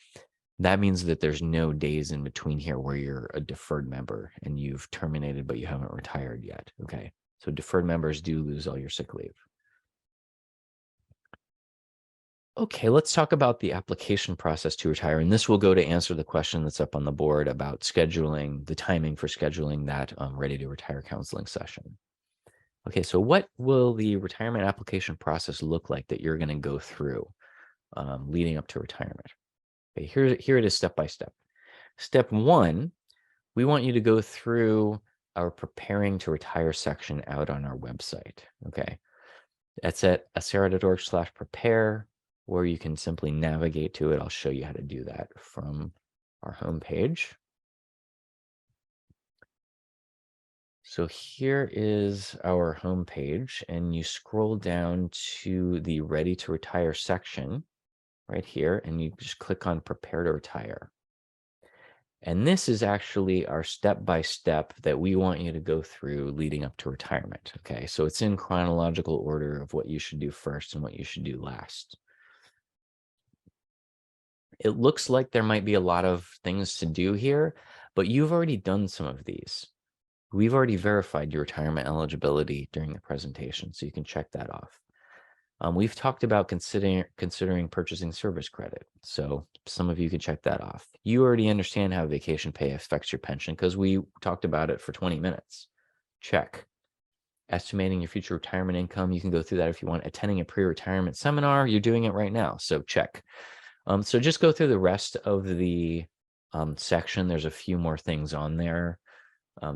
Speaker 1: That means that there's no days in between here where you're a deferred member and you've terminated, but you haven't retired yet. Okay. So deferred members do lose all your sick leave. Okay, let's talk about the application process to retire. And this will go to answer the question that's up on the board about scheduling, the timing for scheduling that ready to retire counseling session. Okay, so what will the retirement application process look like that you're going to go through leading up to retirement? Okay, here it is step by step. Step 1, we want you to go through our preparing to retire section out on our website. Okay, that's at acera.org/prepare, or you can simply navigate to it. I'll show you how to do that from our homepage. So here is our homepage, and you scroll down to the Ready to Retire section right here, and you just click on Prepare to Retire. And this is actually our step-by-step that we want you to go through leading up to retirement. Okay, so it's in chronological order of what you should do first and what you should do last. It looks like there might be a lot of things to do here, but you've already done some of these. We've already verified your retirement eligibility during the presentation, so you can check that off. We've talked about considering purchasing service credit, so some of you can check that off. You already understand how vacation pay affects your pension because we talked about it for 20 minutes. Check. Estimating your future retirement income, you can go through that if you want. Attending a pre-retirement seminar, you're doing it right now, so check. So just go through the rest of the section. There's a few more things on there.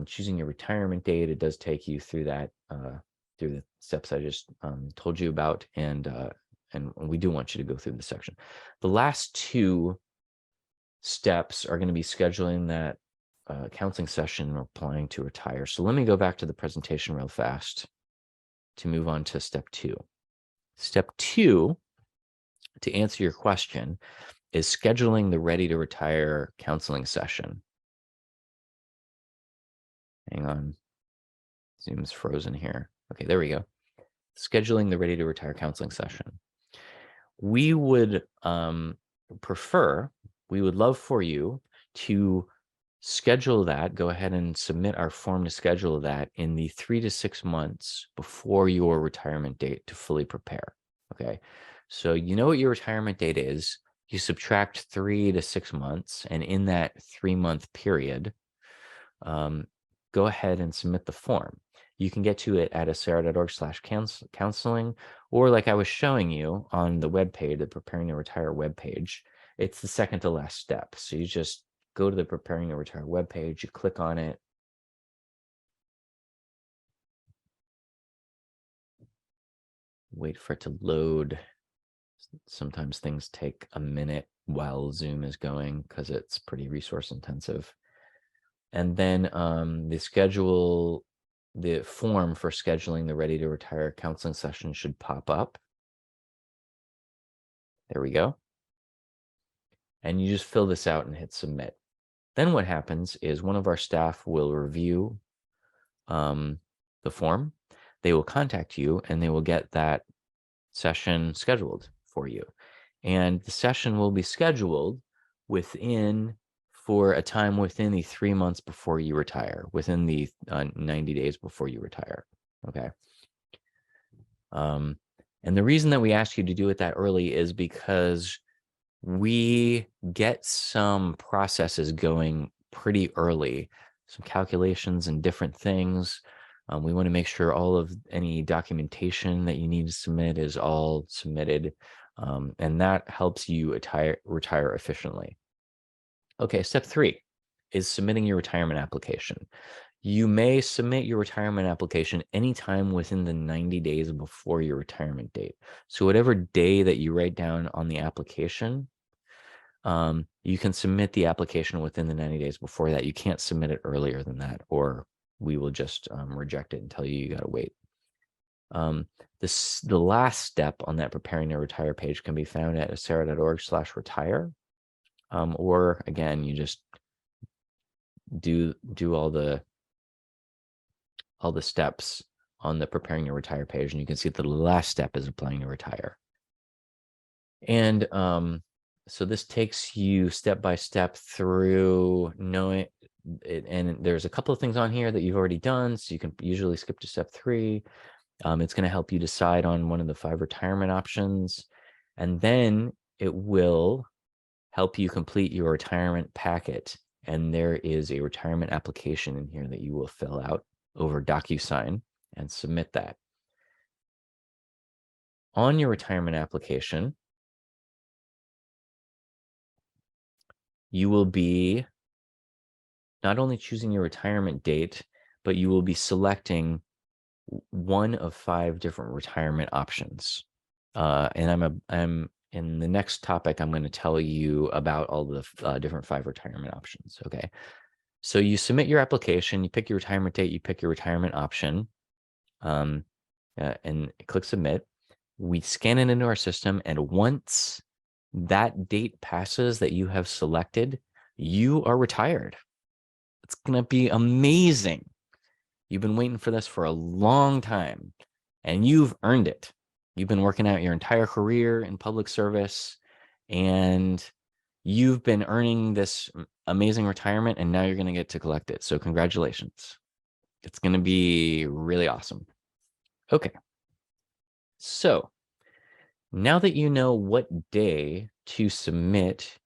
Speaker 1: Choosing your retirement date, it does take you through that, through the steps I just told you about, and we do want you to go through the section. The last 2 steps are going to be scheduling that counseling session or applying to retire. So let me go back to the presentation real fast to move on to step 2. Step 2, to answer your question, is scheduling the Ready to Retire counseling session. Hang on. Zoom's frozen here. Okay, there we go. Scheduling the Ready to Retire counseling session. We would we would love for you to schedule that, go ahead and submit our form to schedule that in the 3 to 6 months before your retirement date to fully prepare. Okay, so you know what your retirement date is. You subtract 3 to 6 months, and in that 3-month period, go ahead and submit the form. You can get to it at acera.org/counseling, or like I was showing you on the webpage, the Preparing to Retire webpage, It's the second to last step. So you just go to the Preparing to Retire webpage, you click on it. Wait for it to load. Sometimes things take a minute while Zoom is going because it's pretty resource intensive. And then the form for scheduling the Ready to Retire counseling session should pop up. There we go. And you just fill this out and hit submit. Then what happens is one of our staff will review the form. They will contact you and they will get that session scheduled for you. And the session will be scheduled for a time within the 3 months before you retire, within the 90 days before you retire. Okay. And the reason that we ask you to do it that early is because we get some processes going pretty early, some calculations and different things. We want to make sure all of any documentation that you need to submit is all submitted. And that helps you retire efficiently. Okay, step 3 is submitting your retirement application. You may submit your retirement application anytime within the 90 days before your retirement date. So whatever day that you write down on the application, you can submit the application within the 90 days before that. You can't submit it earlier than that, or we will just reject it and tell you got to wait. The last step on that Preparing to Retire page can be found at acera.org/retire. Or again, you just do all the steps on the Preparing to Retire page, and you can see that the last step is applying to retire. And so this takes you step by step through knowing it, and there's a couple of things on here that you've already done, so you can usually skip to step 3. It's going to help you decide on one of the 5 retirement options, and then it will help you complete your retirement packet. And there is a retirement application in here that you will fill out over DocuSign and submit that. On your retirement application, you will be not only choosing your retirement date, but you will be selecting one of 5 different retirement options. And I'm in the next topic, I'm going to tell you about all the different 5 retirement options. Okay. So you submit your application, you pick your retirement date, you pick your retirement option, and click submit. We scan it into our system, and once that date passes that you have selected, you are retired. It's going to be amazing. You've been waiting for this for a long time, and you've earned it. You've been working out your entire career in public service, and you've been earning this amazing retirement, and now you're going to get to collect it. So congratulations. It's going to be really awesome. Okay. So now that you know what day to submit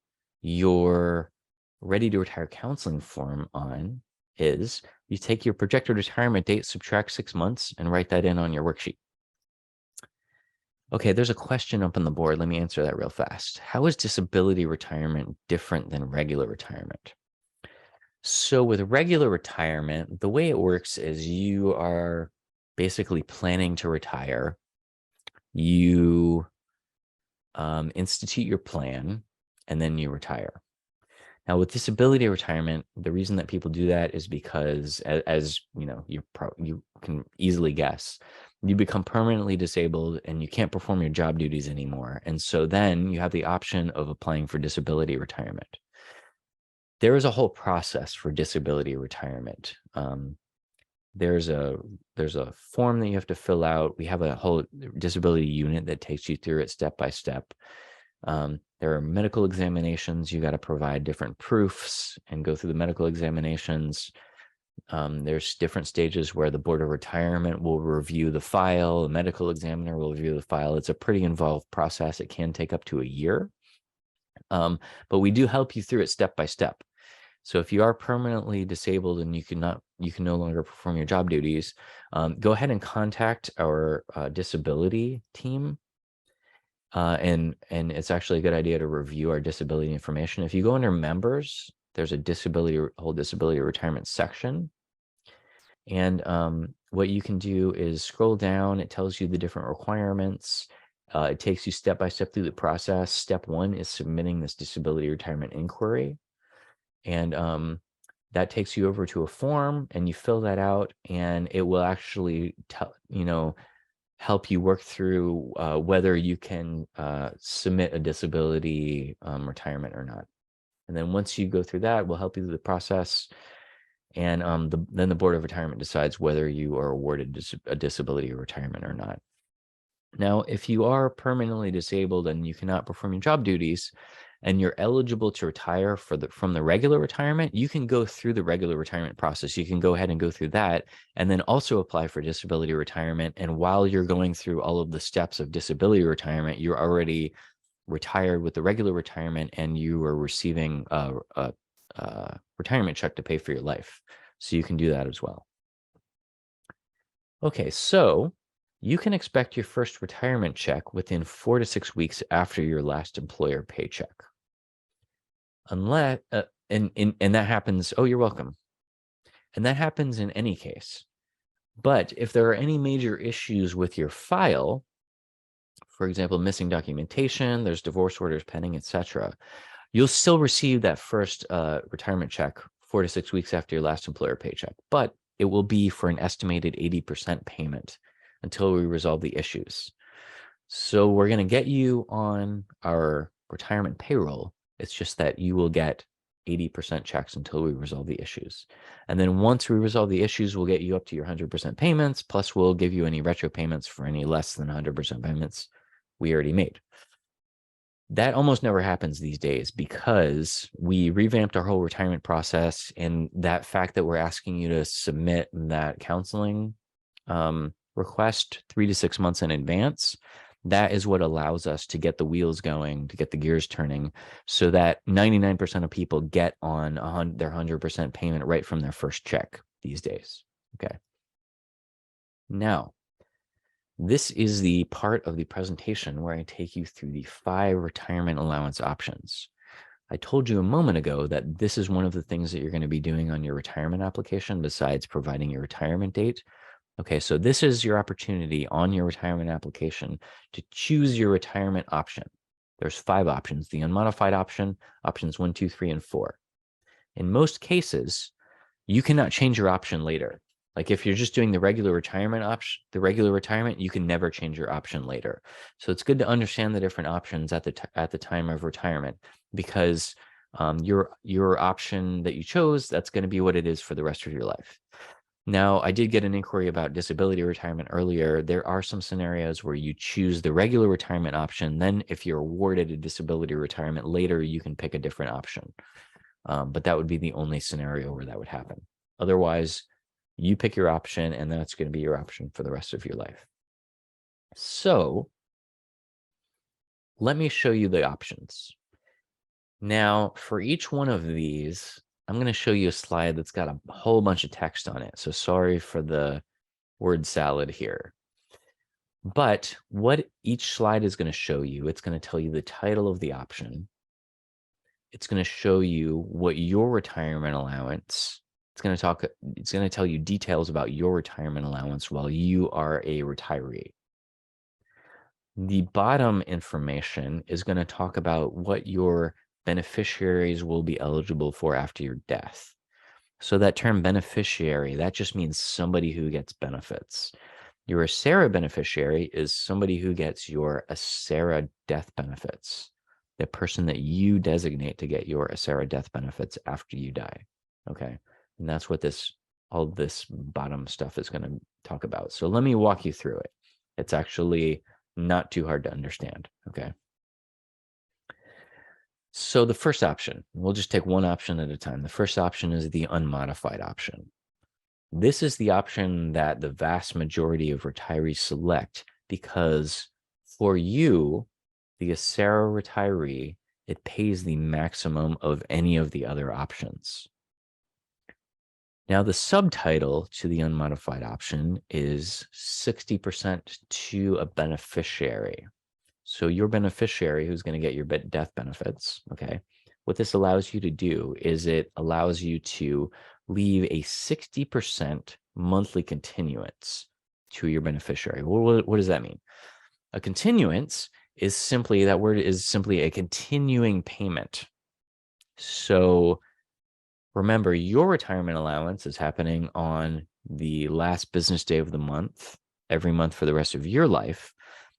Speaker 1: your Ready to Retire counseling form on is, you take your projected retirement date, subtract 6 months, and write that in on your worksheet. Okay, there's a question up on the board. Let me answer that real fast. How is disability retirement different than regular retirement? So with regular retirement, the way it works is you are basically planning to retire. You institute your plan, and then you retire. Now, with disability retirement, the reason that people do that is because, as you know, you can easily guess, you become permanently disabled and you can't perform your job duties anymore. And so then you have the option of applying for disability retirement. There is a whole process for disability retirement. There's a form that you have to fill out. We have a whole disability unit that takes you through it step by step. There are medical examinations. You got to provide different proofs and go through the medical examinations. There's different stages where the Board of Retirement will review the file. The medical examiner will review the file. It's a pretty involved process. It can take up to a year. But we do help you through it step by step. So if you are permanently disabled and you can no longer perform your job duties, go ahead and contact our disability team. And it's actually a good idea to review our disability information. If you go under members, there's a whole disability retirement section. And what you can do is scroll down. It tells you the different requirements. It takes you step by step through the process. Step 1 is submitting this disability retirement inquiry. And that takes you over to a form, and you fill that out, and it will actually help you work through whether you can submit a disability retirement or not. And then once you go through that, we'll help you through the process. And then the Board of Retirement decides whether you are awarded a disability retirement or not. Now, if you are permanently disabled and you cannot perform your job duties, and you're eligible to retire from the regular retirement, you can go through the regular retirement process. You can go ahead and go through that, and then also apply for disability retirement. And while you're going through all of the steps of disability retirement, you're already retired with the regular retirement, and you are receiving a retirement check to pay for your life. So you can do that as well. Okay, so you can expect your first retirement check within 4 to 6 weeks after your last employer paycheck. Unless, and that happens, oh, you're welcome. And that happens in any case. But if there are any major issues with your file, for example, missing documentation, there's divorce orders pending, etc., you'll still receive that first retirement check 4 to 6 weeks after your last employer paycheck. But it will be for an estimated 80% payment until we resolve the issues. So we're going to get you on our retirement payroll. It's just that you will get 80% checks until we resolve the issues. And then once we resolve the issues, we'll get you up to your 100% payments, plus we'll give you any retro payments for any less than 100% payments we already made. That almost never happens these days because we revamped our whole retirement process, and that fact that we're asking you to submit that counseling request 3 to 6 months in advance, that is what allows us to get the wheels going, to get the gears turning, so that 99% of people get on their 100% payment right from their first check these days. Okay. Now, this is the part of the presentation where I take you through the 5 retirement allowance options. I told you a moment ago that this is one of the things that you're going to be doing on your retirement application besides providing your retirement date. Okay, so this is your opportunity on your retirement application to choose your retirement option. There's 5 options: the unmodified option, options 1, 2, 3, and 4. In most cases, you cannot change your option later. Like if you're just doing the regular retirement option, you can never change your option later. So it's good to understand the different options at the time of retirement, because your option that you chose, that's going to be what it is for the rest of your life. Now, I did get an inquiry about disability retirement earlier. There are some scenarios where you choose the regular retirement option. Then if you're awarded a disability retirement later, you can pick a different option. But that would be the only scenario where that would happen. Otherwise, you pick your option, and that's going to be your option for the rest of your life. So let me show you the options. Now, for each one of these, I'm going to show you a slide that's got a whole bunch of text on it. So sorry for the word salad here. But what each slide is going to show you, it's going to tell you the title of the option. It's going to show you what your retirement allowance, it's going to tell you details about your retirement allowance while you are a retiree. The bottom information is going to talk about what your beneficiaries will be eligible for after your death. So that term beneficiary, that just means somebody who gets benefits. Your ACERA beneficiary is somebody who gets your ACERA death benefits, the person that you designate to get your ACERA death benefits after you die. Okay. And that's what all this bottom stuff is going to talk about. So let me walk you through it. It's actually not too hard to understand. Okay. So the first option, we'll just take one option at a time. The first option is the unmodified option. This is the option that the vast majority of retirees select because for you, the ACERA retiree, it pays the maximum of any of the other options. Now, the subtitle to the unmodified option is 60% to a beneficiary. So your beneficiary who's going to get your death benefits, okay, what this allows you to do is it allows you to leave a 60% monthly continuance to your beneficiary. What does that mean? A continuance is simply, that word is simply a continuing payment. So remember, your retirement allowance is happening on the last business day of the month, every month for the rest of your life.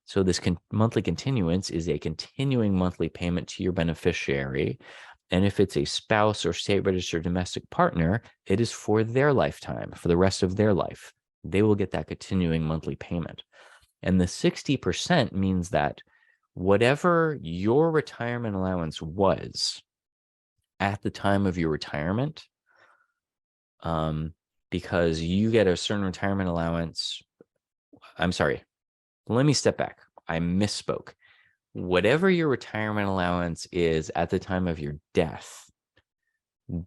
Speaker 1: So this monthly continuance is a continuing monthly payment to your beneficiary. And if it's a spouse or state-registered domestic partner, it is for their lifetime, for the rest of their life. They will get that continuing monthly payment. And the 60% means that whatever your retirement allowance was at the time of your retirement, because you get a certain retirement allowance. I'm sorry, let me step back. I misspoke. Whatever your retirement allowance is at the time of your death,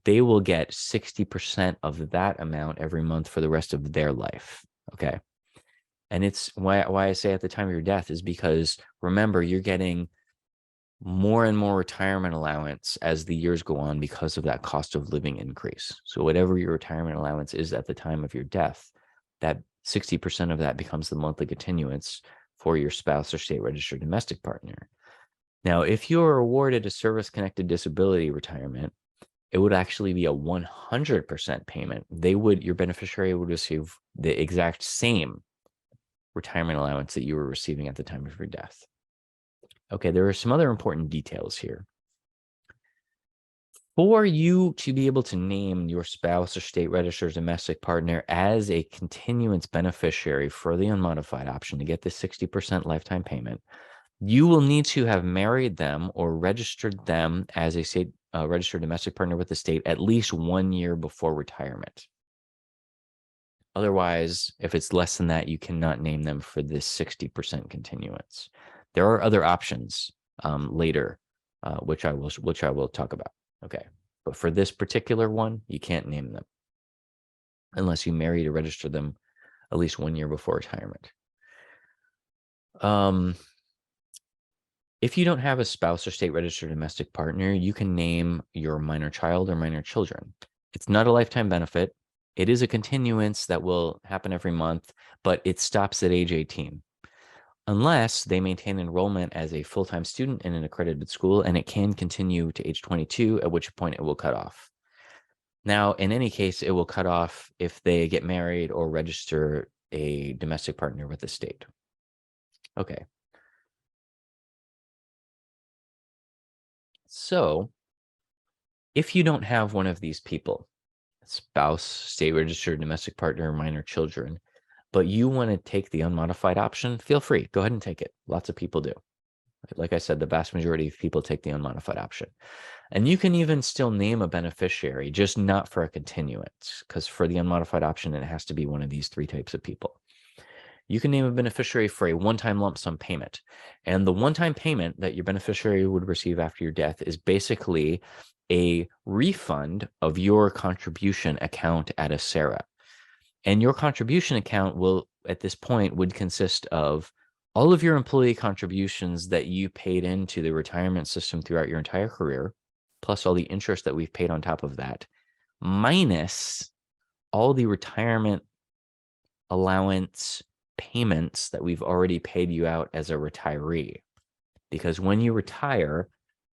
Speaker 1: they will get 60% of that amount every month for the rest of their life. Okay. And it's why I say at the time of your death is because remember, you're getting more and more retirement allowance as the years go on because of that cost of living increase. So whatever your retirement allowance is at the time of your death, that 60% of that becomes the monthly continuance for your spouse or state registered domestic partner. Now, if you are awarded a service-connected disability retirement, it would actually be a 100% payment. Your beneficiary would receive the exact same retirement allowance that you were receiving at the time of your death. Okay, there are some other important details here. For you to be able to name your spouse or state registered domestic partner as a continuance beneficiary for the unmodified option to get the 60% lifetime payment, you will need to have married them or registered them as a state registered domestic partner with the state at least 1 year before retirement. Otherwise, if it's less than that, you cannot name them for this 60% continuance. There are other options later, which I will talk about. Okay, but for this particular one, you can't name them unless you marry to register them at least 1 year before retirement. If you don't have a spouse or state registered domestic partner, you can name your minor child or minor children. It's not a lifetime benefit. It is a continuance that will happen every month, but it stops at age 18. Unless they maintain enrollment as a full-time student in an accredited school, and it can continue to age 22, at which point it will cut off. Now, in any case, it will cut off if they get married or register a domestic partner with the state. Okay. So if you don't have one of these people, spouse, state registered domestic partner, minor children, but you want to take the unmodified option, feel free. Go ahead and take it. Lots of people do. Like I said, the vast majority of people take the unmodified option. And you can even still name a beneficiary, just not for a continuance, because for the unmodified option, it has to be one of these 3 types of people. You can name a beneficiary for a one-time lump sum payment. And the one-time payment that your beneficiary would receive after your death is basically a refund of your contribution account at ACERA. And your contribution account will, at this point, would consist of all of your employee contributions that you paid into the retirement system throughout your entire career, plus all the interest that we've paid on top of that, minus all the retirement allowance payments that we've already paid you out as a retiree. Because when you retire,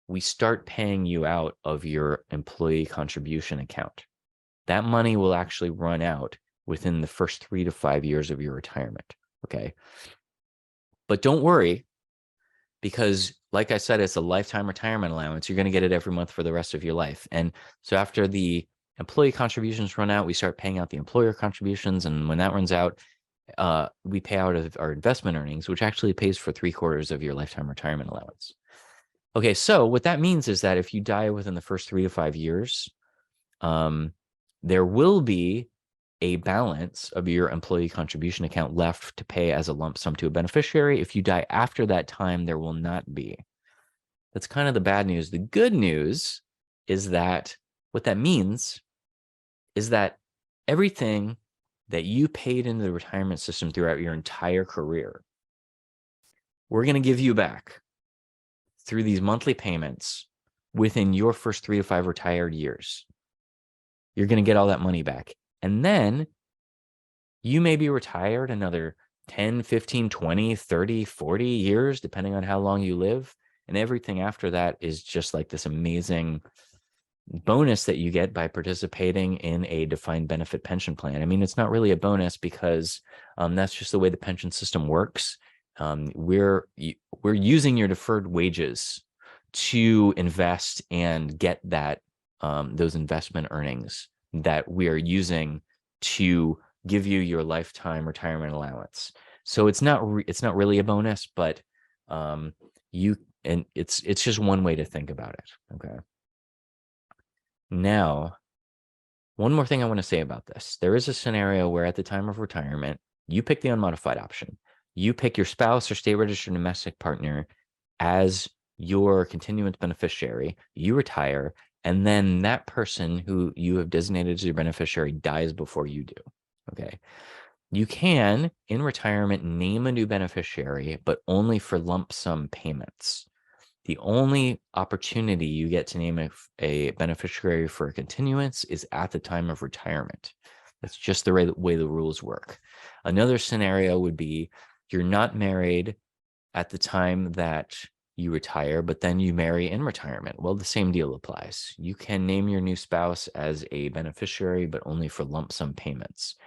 Speaker 1: we start paying you out of your employee contribution account. That money will actually run out within the first 3 to 5 years of your retirement. Okay. But don't worry, because like I said, it's a lifetime retirement allowance. You're going to get it every month for the rest of your life. And so after the employee contributions run out, we start paying out the employer contributions. And when that runs out, we pay out of our investment earnings, which actually pays for 3/4 of your lifetime retirement allowance. Okay, so what that means is that if you die within the first 3 to 5 years, there will be a balance of your employee contribution account left to pay as a lump sum to a beneficiary. If you die after that time, there will not be. That's kind of the bad news. The good news is that what that means is that everything that you paid into the retirement system throughout your entire career, we're going to give you back. through these monthly payments within your first 3 to 5 retired years. You're going to get all that money back. And then you may be retired another 10, 15, 20, 30, 40 years, depending on how long you live. And everything after that is just like this amazing bonus that you get by participating in a defined benefit pension plan. I mean, it's not really a bonus because that's just the way the pension system works. We're using your deferred wages to invest and get that those investment earnings that we are using to give you your lifetime retirement allowance. So it's not really a bonus, but it's just one way to think about it. Okay. Now, one more thing I want to say about this. There is a scenario where at the time of retirement, you pick the unmodified option. You pick your spouse or state registered domestic partner as your continuance beneficiary. You retire, and then that person who you have designated as your beneficiary dies before you do. Okay. You can, in retirement, name a new beneficiary, but only for lump sum payments. The only opportunity you get to name a beneficiary for a continuance is at the time of retirement. That's just the way the rules work. Another scenario would be you're not married at the time that you retire, but then you marry in retirement. Well, the same deal applies. You can name your new spouse as a beneficiary, but only for lump sum payments.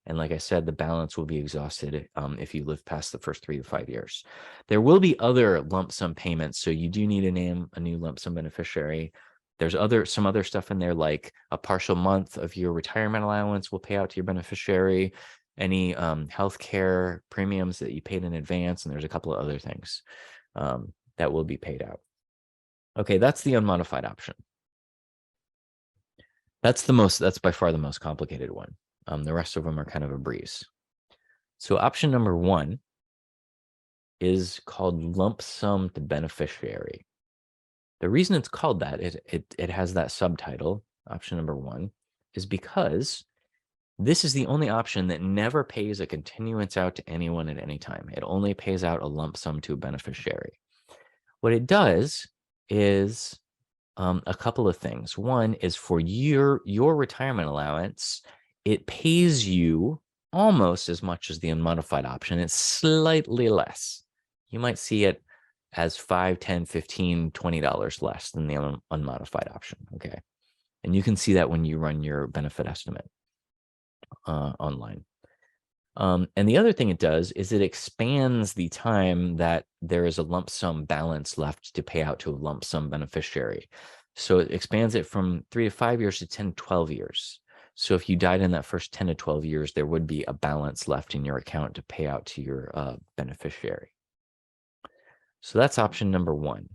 Speaker 1: And like I said, the balance will be exhausted if you live past the first 3 to 5 years. There will be other lump sum payments, so you do need to name a new lump sum beneficiary. There's some other stuff in there, like a partial month of your retirement allowance will pay out to your beneficiary, any healthcare premiums that you paid in advance, and there's a couple of other things that will be paid out. Okay, that's the unmodified option. That's by far the most complicated one. The rest of them are kind of a breeze. So option number 1 is called lump sum to beneficiary. The reason it's called that, it has that subtitle, option number 1, is because this is the only option that never pays a continuance out to anyone at any time. It only pays out a lump sum to a beneficiary. What it does is a couple of things. One is for your retirement allowance, it pays you almost as much as the unmodified option. It's slightly less. You might see it as $5, $10, $15, $20 less than the unmodified option. Okay. And you can see that when you run your benefit estimate online. And the other thing it does is it expands the time that there is a lump sum balance left to pay out to a lump sum beneficiary. So it expands it from 3 to 5 years to 10 to 12 years. So if you died in that first 10 to 12 years, there would be a balance left in your account to pay out to your beneficiary. So that's option number 1.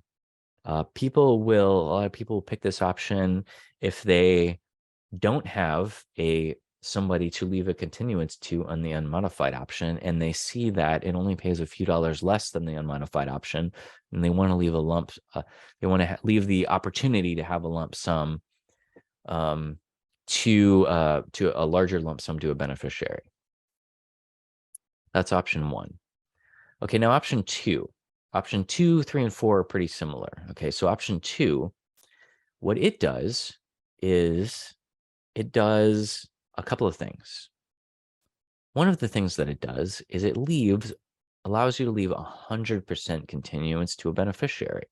Speaker 1: A lot of people will pick this option if they don't have somebody to leave a continuance to on the unmodified option, and they see that it only pays a few dollars less than the unmodified option, and they want to leave leave the opportunity to have a lump sum to a larger lump sum to a beneficiary. That's option 1. Okay, now option 2. Option 2, 3, and 4 are pretty similar. Okay, so option 2, what it does is it does a couple of things. One of the things that it does is it allows you to leave 100% continuance to a beneficiary.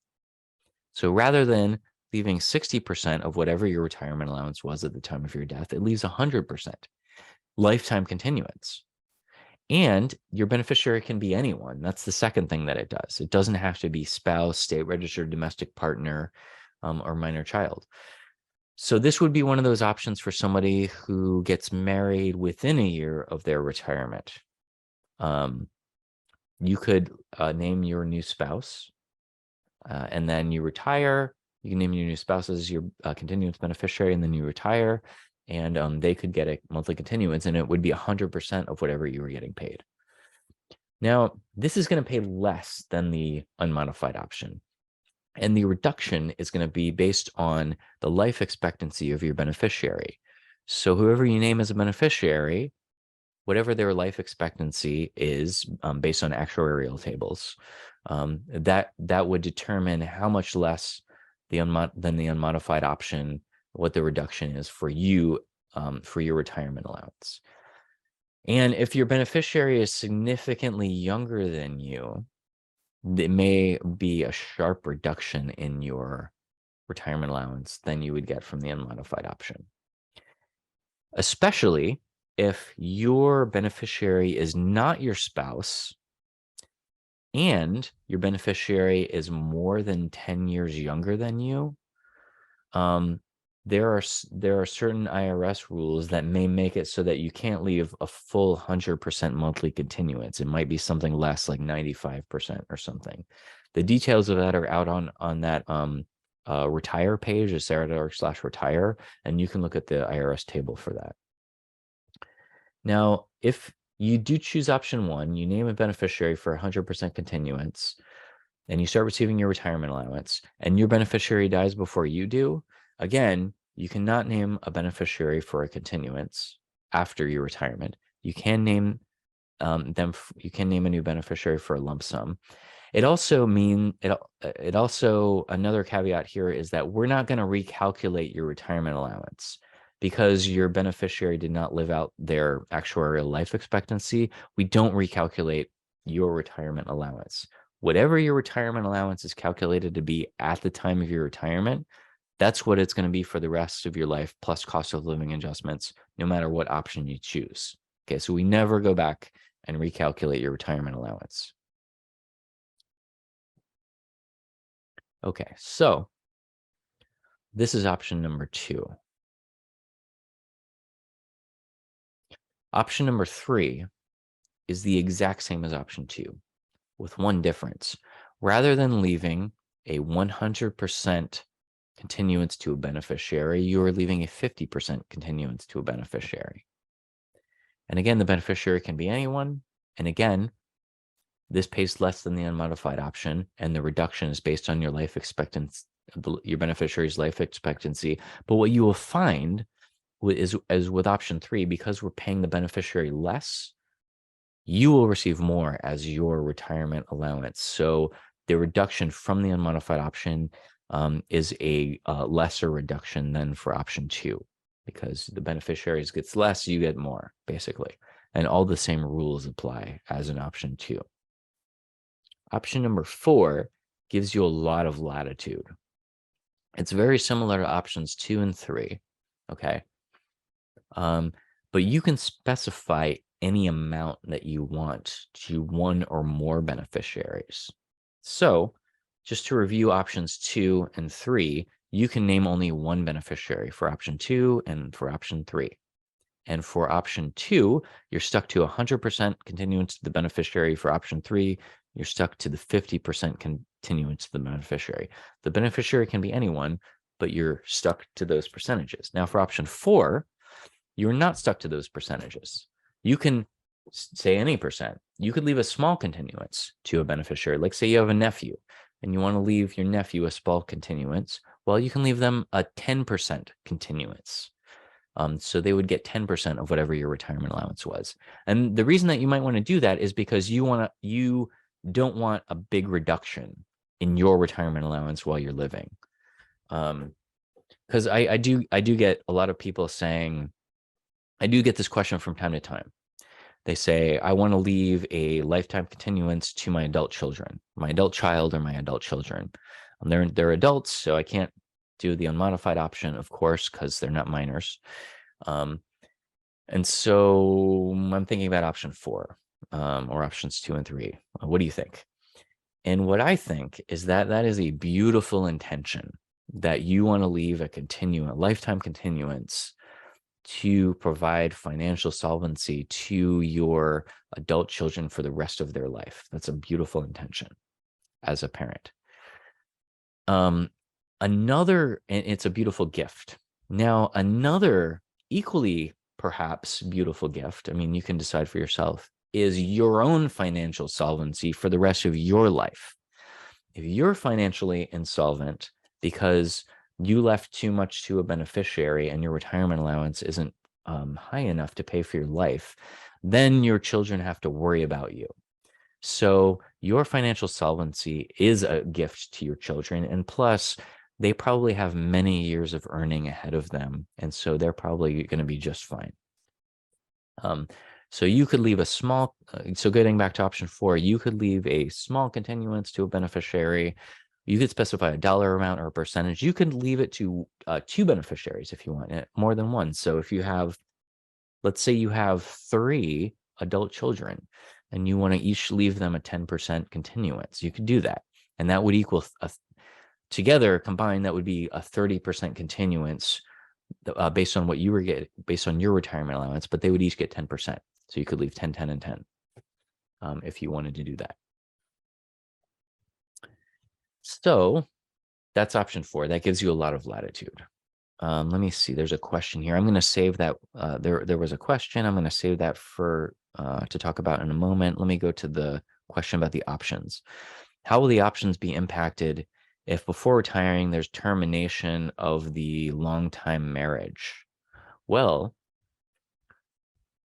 Speaker 1: So rather than leaving 60% of whatever your retirement allowance was at the time of your death, it leaves 100% lifetime continuance. And your beneficiary can be anyone. That's the second thing that it does. It doesn't have to be spouse, state registered domestic partner, or minor child. So this would be one of those options for somebody who gets married within a year of their retirement. You could name your new spouse, and then you retire. You can name your new spouse as your continuance beneficiary, and then you retire, and they could get a monthly continuance, and it would be 100% of whatever you were getting paid. Now, this is going to pay less than the unmodified option. And the reduction is going to be based on the life expectancy of your beneficiary. So whoever you name as a beneficiary, whatever their life expectancy is, based on actuarial tables, that would determine how much less than the unmodified option, what the reduction is for you, for your retirement allowance. And if your beneficiary is significantly younger than you, it may be a sharp reduction in your retirement allowance than you would get from the unmodified option. Especially if your beneficiary is not your spouse and your beneficiary is more than 10 years younger than you. There are certain IRS rules that may make it so that you can't leave a full 100% monthly continuance. It might be something less, like 95% or something. The details of that are out on that retire page, sarah.org/retire, and you can look at the IRS table for that. Now, if you do choose option 1, you name a beneficiary for 100% continuance, and you start receiving your retirement allowance, and your beneficiary dies before you do, again, you cannot name a beneficiary for a continuance after your retirement. You can name you can name a new beneficiary for a lump sum. It also another caveat here is that we're not going to recalculate your retirement allowance because your beneficiary did not live out their actuarial life expectancy. We don't recalculate your retirement allowance. Whatever your retirement allowance is calculated to be at the time of your retirement, that's what it's going to be for the rest of your life, plus cost of living adjustments, no matter what option you choose. Okay, so we never go back and recalculate your retirement allowance. Okay, so this is option number 2. Option number 3 is the exact same as option 2, with one difference. Rather than leaving a 100% continuance to a beneficiary, you are leaving a 50% continuance to a beneficiary. And again, the beneficiary can be anyone. And again, this pays less than the unmodified option, and the reduction is based on your life expectancy, your beneficiary's life expectancy. But what you will find is with option 3, because we're paying the beneficiary less, you will receive more as your retirement allowance. So the reduction from the unmodified option is a lesser reduction than for option 2, because the beneficiaries gets less, you get more, basically. And all the same rules apply as in option 2. Option number 4 gives you a lot of latitude. It's very similar to options 2 and 3, okay? But you can specify any amount that you want to one or more beneficiaries. So just to review options 2 and 3, you can name only one beneficiary for option 2 and for option 3. And for option 2, you're stuck to 100% continuance to the beneficiary. For option 3, you're stuck to the 50% continuance to the beneficiary. The beneficiary can be anyone, but you're stuck to those percentages. Now for option 4, you're not stuck to those percentages. You can say any percent. You could leave a small continuance to a beneficiary. Like say you have a nephew and you want to leave your nephew a small continuance. Well, you can leave them a 10% continuance. So they would get 10% of whatever your retirement allowance was. And the reason that you might want to do that is because you don't want a big reduction in your retirement allowance while you're living. Because I do get a lot of people saying, I do get this question from time to time. They say, I want to leave a lifetime continuance to my adult children, my adult child or my adult children. They're adults, so I can't do the unmodified option, of course, because they're not minors. And so I'm thinking about option 4 or options 2 and 3. What do you think? And what I think is that that is a beautiful intention, that you want to leave a lifetime continuance to provide financial solvency to your adult children for the rest of their life. That's a beautiful intention as a parent. And it's a beautiful gift. Now, another equally perhaps beautiful gift, I mean, you can decide for yourself, is your own financial solvency for the rest of your life. If you're financially insolvent because you left too much to a beneficiary and your retirement allowance isn't high enough to pay for your life, then your children have to worry about you. So your financial solvency is a gift to your children. And plus, they probably have many years of earning ahead of them. And so they're probably going to be just fine. So you could leave a small, so getting back to option 4, you could leave a small continuance to a beneficiary. You could specify a dollar amount or a percentage. You could leave it to 2 beneficiaries if you want it, more than one. So if you have, let's say you have 3 adult children and you want to each leave them a 10% continuance, you could do that. And that would equal, together combined, that would be a 30% continuance based on what you were getting, based on your retirement allowance, but they would each get 10%. So you could leave 10, 10, and 10 if you wanted to do that. So that's option 4. That gives you a lot of latitude. Let me see. There's a question here. I'm going to save that. There was a question. I'm going to save that for to talk about in a moment. Let me go to the question about the options. How will the options be impacted if before retiring there's termination of the long-time marriage? Well,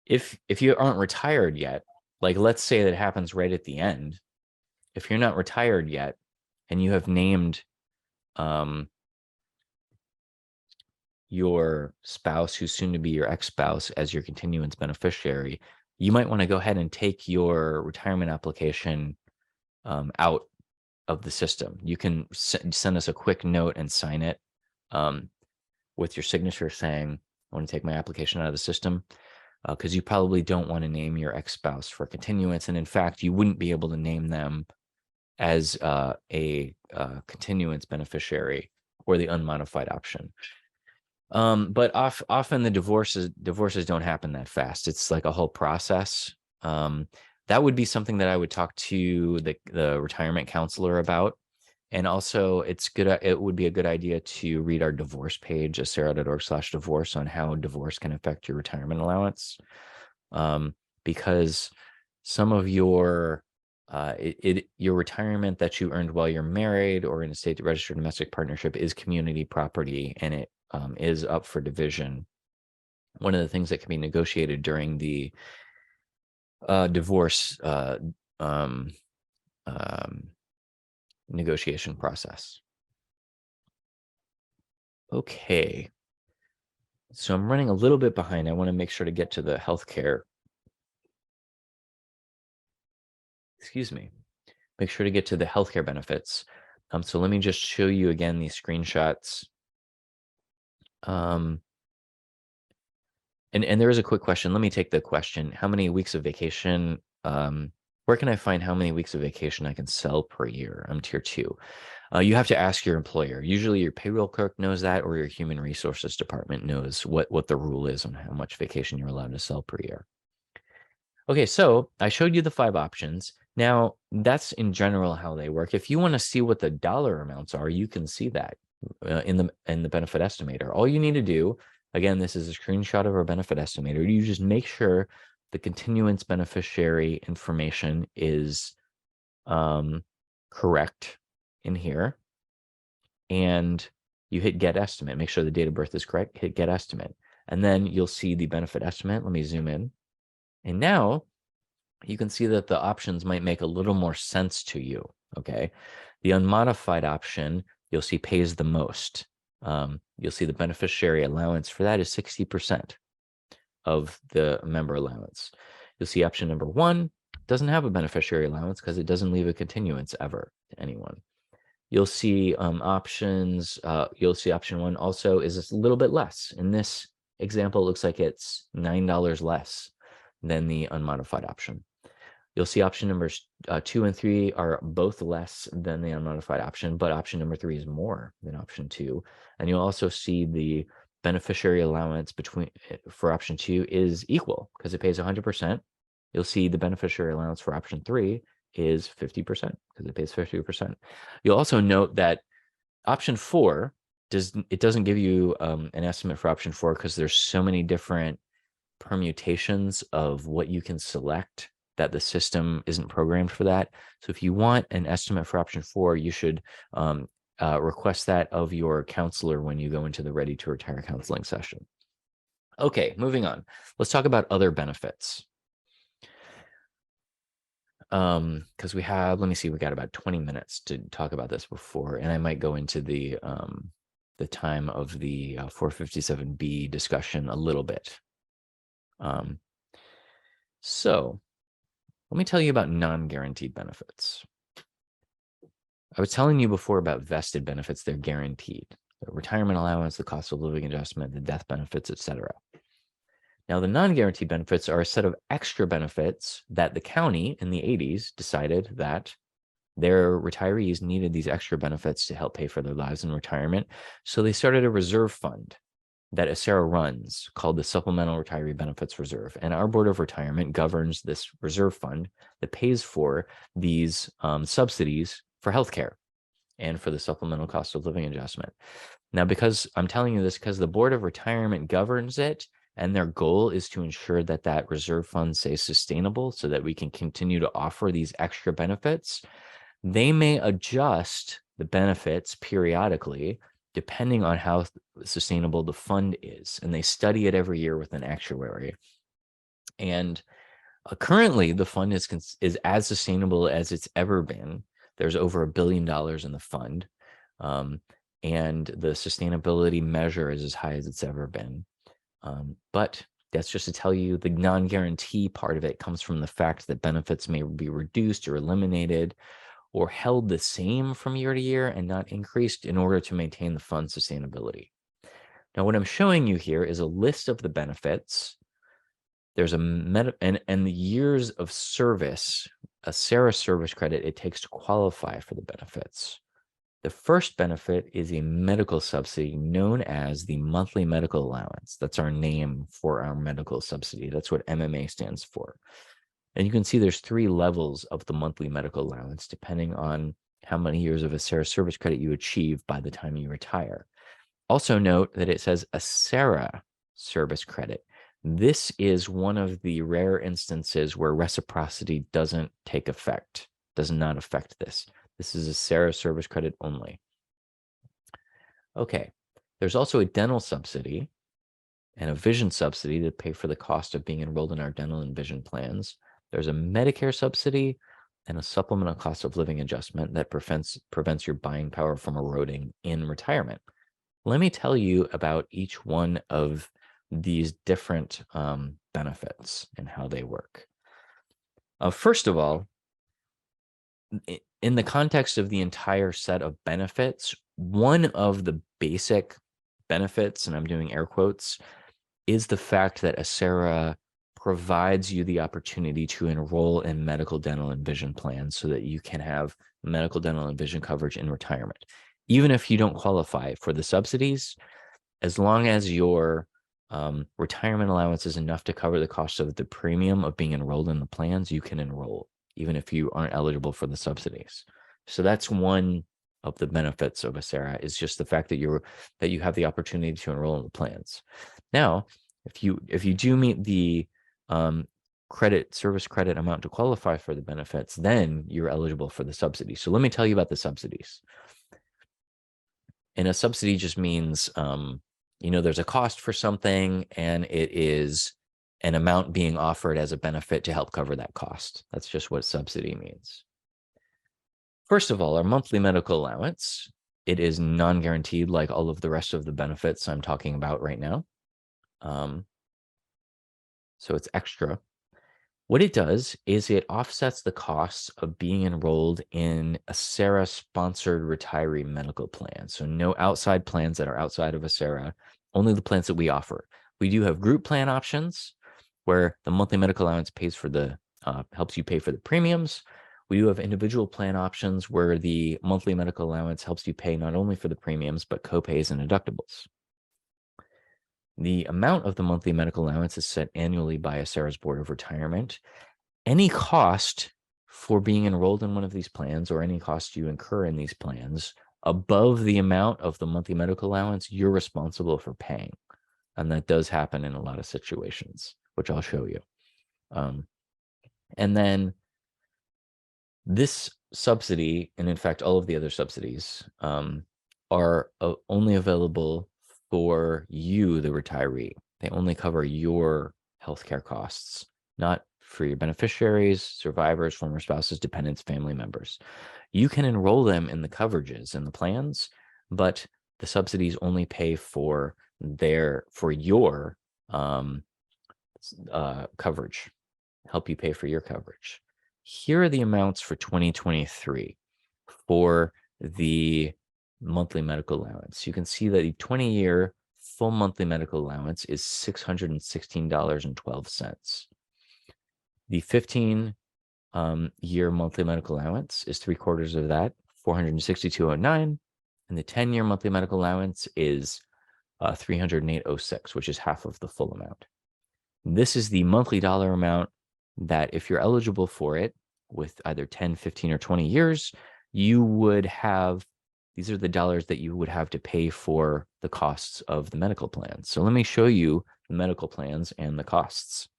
Speaker 1: if you aren't retired yet, like let's say that happens right at the end, if you're not retired yet and you have named your spouse, who's soon to be your ex-spouse, as your continuance beneficiary, you might want to go ahead and take your retirement application out of the system. You can send us a quick note and sign it with your signature saying, I want to take my application out of the system, because you probably don't want to name your ex-spouse for continuance. And in fact, you wouldn't be able to name them as a continuance beneficiary or the unmodified option. But often the divorces don't happen that fast. It's like a whole process. That would be something that I would talk to the retirement counselor about. And also it would be a good idea to read our divorce page, acera.org/divorce, on how divorce can affect your retirement allowance. Because some of your retirement that you earned while you're married or in a state registered domestic partnership is community property, and it is up for division. One of the things that can be negotiated during the divorce negotiation process. Okay, so I'm running a little bit behind. I want to make sure to get to the healthcare. Excuse me. Make sure to get to the healthcare benefits. So let me just show you again these screenshots. And there is a quick question. Let me take the question. How many weeks of vacation? Where can I find how many weeks of vacation I can sell per year? I'm tier 2. You have to ask your employer. Usually your payroll clerk knows that, or your human resources department knows what the rule is on how much vacation you're allowed to sell per year. Okay, so I showed you the 5 options. Now, that's in general how they work. If you want to see what the dollar amounts are, you can see that in the benefit estimator. All you need to do, again, this is a screenshot of our benefit estimator. You just make sure the continuance beneficiary information is correct in here, and you hit get estimate. Make sure the date of birth is correct. Hit get estimate, and then you'll see the benefit estimate. Let me zoom in, and now you can see that the options might make a little more sense to you. Okay, the unmodified option, you'll see, pays the most. You'll see the beneficiary allowance for that is 60% of the member allowance. You'll see option number 1 doesn't have a beneficiary allowance because it doesn't leave a continuance ever to anyone. You'll see options. You'll see option 1 also is a little bit less. In this example, it looks like it's $9 less than the unmodified option. You'll see option numbers 2 and 3 are both less than the unmodified option, but option number 3 is more than option 2. And you'll also see the beneficiary allowance for option 2 is equal because it pays 100%. You'll see the beneficiary allowance for option 3 is 50% because it pays 50%. You'll also note that option 4 doesn't give you an estimate for option 4 because there's so many different permutations of what you can select that the system isn't programmed for that. So if you want an estimate for option 4, you should request that of your counselor when you go into the Ready to Retire counseling session. Okay, moving on. Let's talk about other benefits. because we have, let me see, we got about 20 minutes to talk about this before, and I might go into the time of the 457B discussion a little bit. So let me tell you about non-guaranteed benefits. I was telling you before about vested benefits. They're guaranteed. The retirement allowance, the cost of living adjustment, the death benefits, etc. Now, the non-guaranteed benefits are a set of extra benefits that the county in the 80s decided that their retirees needed these extra benefits to help pay for their lives in retirement. So they started a reserve fund that ACERA runs called the Supplemental Retiree Benefits Reserve. And our Board of Retirement governs this reserve fund that pays for these subsidies for healthcare and for the supplemental cost of living adjustment. Now, because I'm telling you this, because the Board of Retirement governs it, and their goal is to ensure that that reserve fund stays sustainable so that we can continue to offer these extra benefits, they may adjust the benefits periodically depending on how sustainable the fund is. And they study it every year with an actuary. And currently, the fund is as sustainable as it's ever been. There's over $1 billion in the fund. And the sustainability measure is as high as it's ever been. But that's just to tell you the non-guarantee part of it comes from the fact that benefits may be reduced or eliminated or held the same from year to year and not increased in order to maintain the fund sustainability. Now, what I'm showing you here is a list of the benefits. There's and the years of service, a ACERA service credit it takes to qualify for the benefits. The first benefit is a medical subsidy known as the monthly medical allowance. That's our name for our medical subsidy. That's what MMA stands for. And you can see there's 3 levels of the monthly medical allowance, depending on how many years of ACERA service credit you achieve by the time you retire. Also note that it says ACERA service credit. This is one of the rare instances where reciprocity doesn't take effect, does not affect this. This is ACERA service credit only. Okay, there's also a dental subsidy and a vision subsidy that pay for the cost of being enrolled in our dental and vision plans. There's a Medicare subsidy and a supplemental cost of living adjustment that prevents your buying power from eroding in retirement. Let me tell you about each one of these different benefits and how they work. First of all, in the context of the entire set of benefits, one of the basic benefits, and I'm doing air quotes, is the fact that ACERA provides you the opportunity to enroll in medical, dental, and vision plans so that you can have medical, dental, and vision coverage in retirement. Even if you don't qualify for the subsidies, as long as your retirement allowance is enough to cover the cost of the premium of being enrolled in the plans, you can enroll, even if you aren't eligible for the subsidies. So that's one of the benefits of ACERA, is just the fact that you have the opportunity to enroll in the plans. Now, if you do meet the service credit amount to qualify for the benefits, then you're eligible for the subsidy. So let me tell you about the subsidies. And a subsidy just means, there's a cost for something and it is an amount being offered as a benefit to help cover that cost. That's just what subsidy means. First of all, our monthly medical allowance, it is non-guaranteed like all of the rest of the benefits I'm talking about right now. So it's extra. What it does is it offsets the costs of being enrolled in ACERA-sponsored retiree medical plans. So no outside plans that are outside of ACERA, only the plans that we offer. We do have group plan options where the monthly medical allowance pays for helps you pay for the premiums. We do have individual plan options where the monthly medical allowance helps you pay not only for the premiums, but copays and deductibles. The amount of the monthly medical allowance is set annually by ACERA's Board of Retirement. Any cost for being enrolled in one of these plans or any cost you incur in these plans above the amount of the monthly medical allowance, you're responsible for paying. And that does happen in a lot of situations, which I'll show you. And then this subsidy, and in fact, all of the other subsidies, are only available for you, the retiree. They only cover your healthcare costs, not for your beneficiaries, survivors, former spouses, dependents, family members. You can enroll them in the coverages and the plans, but the subsidies only pay for your coverage, help you pay for your coverage. Here are the amounts for 2023 for the monthly medical allowance. You can see that the 20-year full monthly medical allowance is $616.12. The 15-year monthly medical allowance is 3/4 of that, $462.09, and the 10-year monthly medical allowance is $308.06, which is half of the full amount. This is the monthly dollar amount that, if you're eligible for it with either 10, 15, or 20 years, you would have. These are the dollars that you would have to pay for the costs of the medical plans. So let me show you the medical plans and the costs.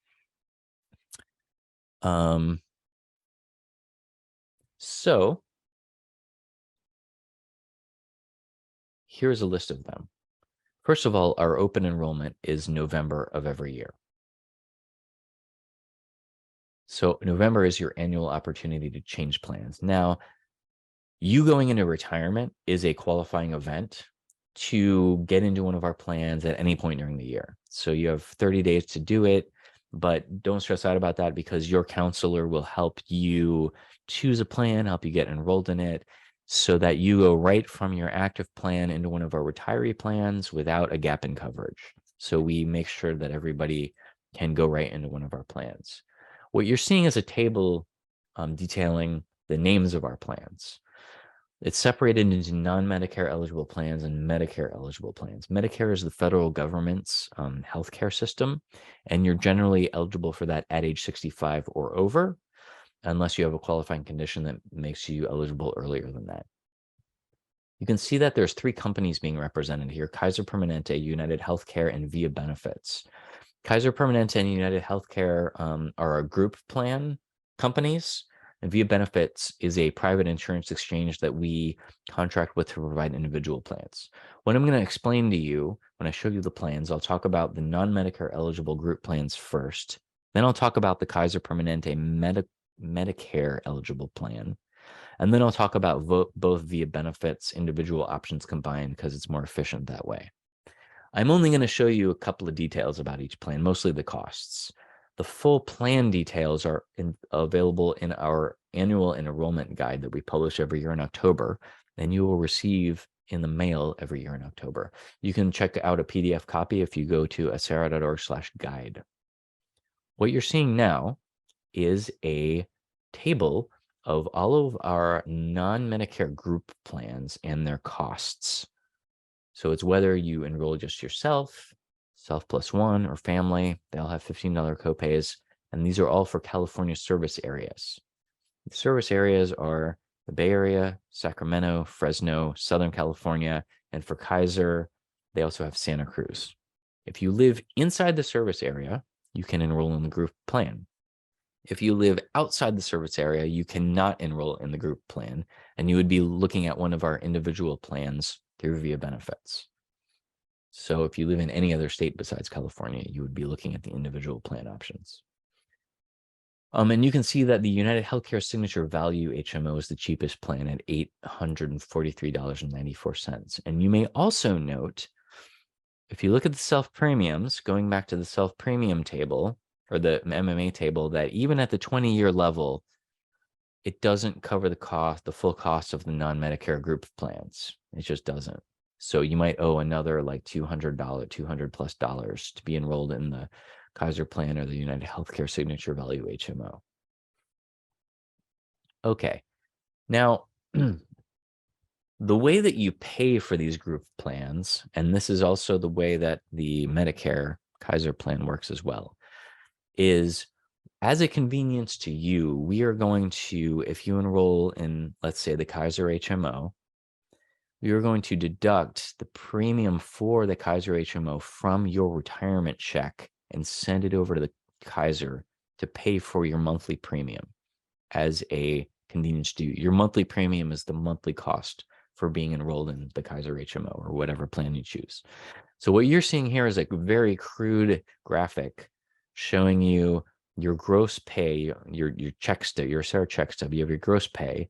Speaker 1: So here's a list of them. First of all, our open enrollment is November of every year. So November is your annual opportunity to change plans. Now, you going into retirement is a qualifying event to get into one of our plans at any point during the year. So you have 30 days to do it, but don't stress out about that, because your counselor will help you choose a plan, help you get enrolled in it, so that you go right from your active plan into one of our retiree plans without a gap in coverage. So we make sure that everybody can go right into one of our plans. What you're seeing is a table detailing the names of our plans. It's separated into non-Medicare eligible plans and Medicare eligible plans. Medicare is the federal government's healthcare system, and you're generally eligible for that at age 65 or over, unless you have a qualifying condition that makes you eligible earlier than that. You can see that there's 3 companies being represented here: Kaiser Permanente, United Healthcare, and Via Benefits. Kaiser Permanente and United Healthcare are our group plan companies, and Via Benefits is a private insurance exchange that we contract with to provide individual plans. What I'm going to explain to you when I show you the plans, I'll talk about the non-Medicare eligible group plans first. Then I'll talk about the Kaiser Permanente Medicare eligible plan. And then I'll talk about both Via Benefits individual options combined, because it's more efficient that way. I'm only going to show you a couple of details about each plan, mostly the costs. The full plan details are available in our annual enrollment guide that we publish every year in October, and you will receive in the mail every year in October. You can check out a PDF copy if you go to acera.org/guide. What you're seeing now is a table of all of our non-Medicare group plans and their costs. So it's whether you enroll just yourself, self plus one, or family. They all have $15 copays, and these are all for California service areas. The service areas are the Bay Area, Sacramento, Fresno, Southern California, and for Kaiser, they also have Santa Cruz. If you live inside the service area, you can enroll in the group plan. If you live outside the service area, you cannot enroll in the group plan, and you would be looking at one of our individual plans through Via Benefits. So if you live in any other state besides California, you would be looking at the individual plan options. And you can see that the United Healthcare Signature Value HMO is the cheapest plan at $843.94. And you may also note, if you look at the self-premiums, going back to the self-premium table, or the MMA table, that even at the 20-year level, it doesn't cover the full cost of the non-Medicare group plans. It just doesn't. So you might owe another like $200+ to be enrolled in the Kaiser plan or the United Healthcare Signature Value HMO. Okay, now the way that you pay for these group plans, and this is also the way that the Medicare Kaiser plan works as well, is as a convenience to you, we are going to, if you enroll in, let's say, the Kaiser HMO, we are going to deduct the premium for the Kaiser HMO from your retirement check and send it over to the Kaiser to pay for your monthly premium as a convenience to you. Your monthly premium is the monthly cost for being enrolled in the Kaiser HMO or whatever plan you choose. So what you're seeing here is a very crude graphic showing you your gross pay, your check stub, your Acera check stub, you have your gross pay.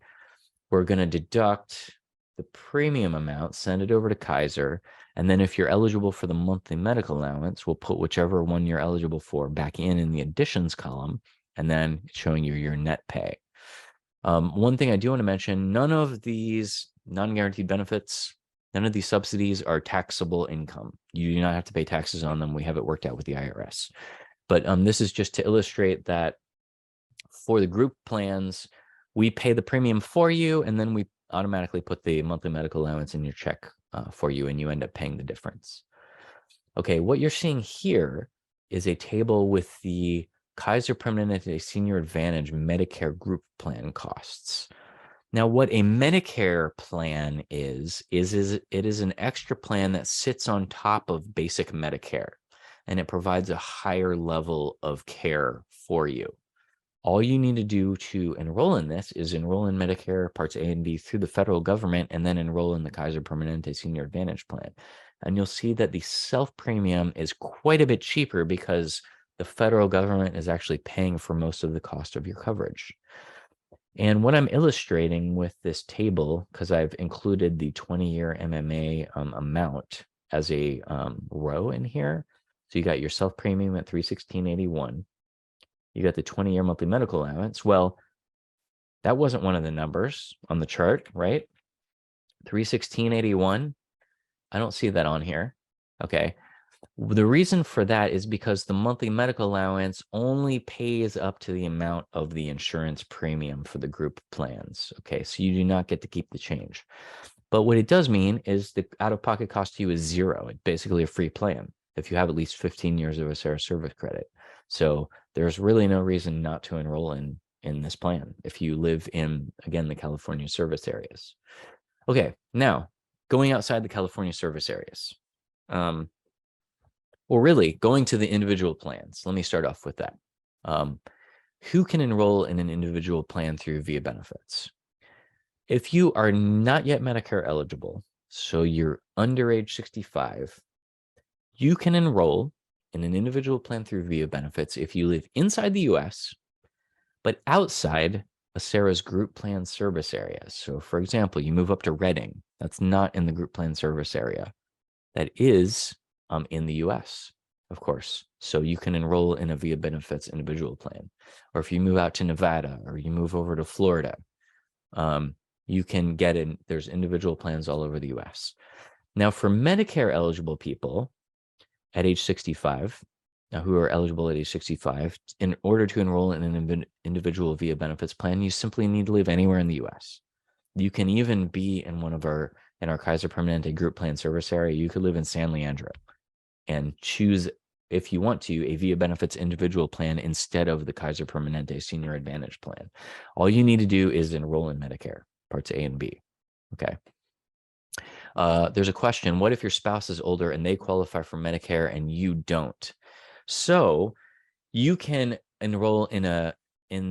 Speaker 1: We're going to deduct the premium amount, send it over to Kaiser. And then if you're eligible for the monthly medical allowance, we'll put whichever one you're eligible for back in the additions column, and then showing you your net pay. One thing I do want to mention, none of these non-guaranteed benefits, none of these subsidies are taxable income. You do not have to pay taxes on them. We have it worked out with the IRS. But this is just to illustrate that for the group plans, we pay the premium for you, and then we automatically put the monthly medical allowance in your check for you, and you end up paying the difference. Okay, what you're seeing here is a table with the Kaiser Permanente Senior Advantage Medicare group plan costs. Now, what a Medicare plan is it is an extra plan that sits on top of basic Medicare, and it provides a higher level of care for you. All you need to do to enroll in this is enroll in Medicare Parts A and B through the federal government, and then enroll in the Kaiser Permanente Senior Advantage plan. And you'll see that the self-premium is quite a bit cheaper because the federal government is actually paying for most of the cost of your coverage. And what I'm illustrating with this table, because I've included the 20-year MMA amount as a row in here. So you got your self-premium at $316.81. You got the 20-year monthly medical allowance. Well, that wasn't one of the numbers on the chart, right? $316.81. I don't see that on here. Okay. The reason for that is because the monthly medical allowance only pays up to the amount of the insurance premium for the group plans. Okay, so you do not get to keep the change. But what it does mean is the out-of-pocket cost to you is zero. It's basically a free plan if you have at least 15 years of Acera service credit. So there's really no reason not to enroll in this plan if you live in, again, the California service areas. Okay, now going outside the California service areas. Well, really, going to the individual plans. Let me start off with that. Who can enroll in an individual plan through VIA benefits? If you are not yet Medicare eligible, so you're under age 65, you can enroll in an individual plan through VIA benefits if you live inside the US, but outside Acera's group plan service areas. So for example, you move up to Redding, that's not in the group plan service area. That is in the US, of course. So you can enroll in a VIA benefits individual plan. Or if you move out to Nevada or you move over to Florida, you can get in, there's individual plans all over the US. Now for Medicare eligible people at age 65, who are eligible at age 65, in order to enroll in an individual VIA benefits plan, you simply need to live anywhere in the US. You can even be in in our Kaiser Permanente group plan service area. You could live in San Leandro and choose, if you want to, a VIA benefits individual plan instead of the Kaiser Permanente Senior Advantage plan. All you need to do is enroll in Medicare Parts A and B. Okay. There's a question: what if your spouse is older and they qualify for Medicare and you don't? So you can enroll in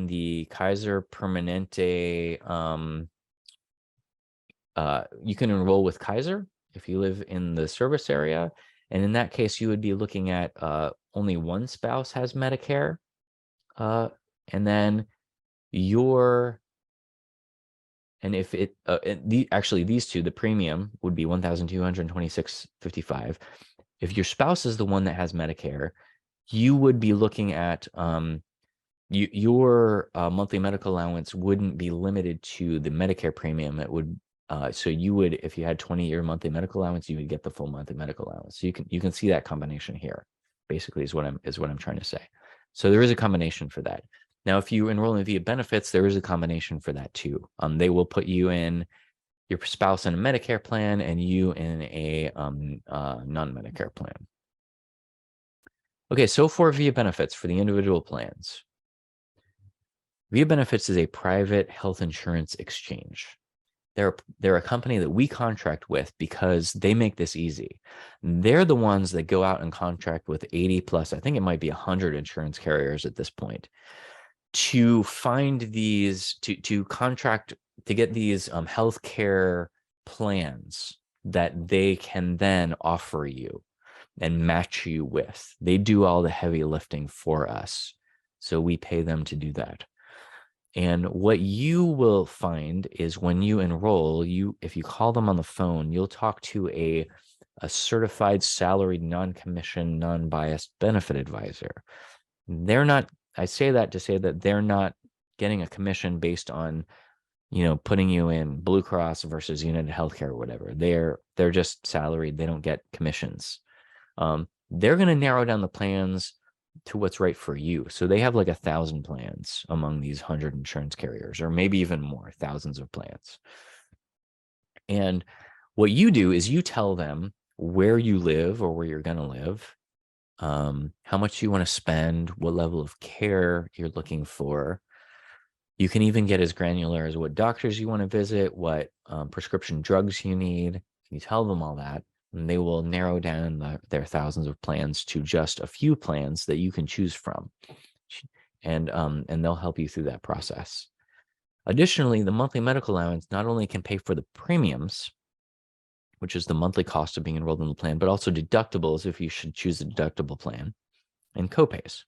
Speaker 1: the Kaiser Permanente. You can enroll with Kaiser if you live in the service area. And in that case, you would be looking at only one spouse has Medicare. And then if it, actually these two, the premium would be $1,226.55. If your spouse is the one that has Medicare, you would be looking at, your monthly medical allowance wouldn't be limited to the Medicare premium. It would, so you would, if you had 20-year monthly medical allowance, you would get the full monthly medical allowance. So you can see that combination here, basically is what I'm trying to say. So there is a combination for that. Now, if you enroll in VIA benefits, there is a combination for that too. They will put you in, your spouse in a Medicare plan and you in a non-Medicare plan. Okay, so for VIA benefits for the individual plans, VIA benefits is a private health insurance exchange. They're a company that we contract with because they make this easy. They're the ones that go out and contract with 80 plus, I think it might be 100 insurance carriers at this point, to find these, to contract, to get these healthcare plans that they can then offer you and match you with. They do all the heavy lifting for us. So we pay them to do that. And what you will find is when you enroll, if you call them on the phone, you'll talk to a certified salaried non-commissioned non-biased benefit advisor. They're not, I say that to say that they're not getting a commission based on, putting you in Blue Cross versus United Healthcare or whatever. They're just salaried. They don't get commissions. They're going to narrow down the plans to what's right for you. So they have like 1,000 plans among these 100 insurance carriers, or maybe even more, thousands of plans. And what you do is you tell them where you live or where you're going to live, how much you want to spend, what level of care you're looking for. You can even get as granular as what doctors you want to visit, what prescription drugs you need. You tell them all that, and they will narrow down their thousands of plans to just a few plans that you can choose from. And they'll help you through that process. Additionally, the monthly medical allowance not only can pay for the premiums, which is the monthly cost of being enrolled in the plan, but also deductibles if you should choose a deductible plan, and copays.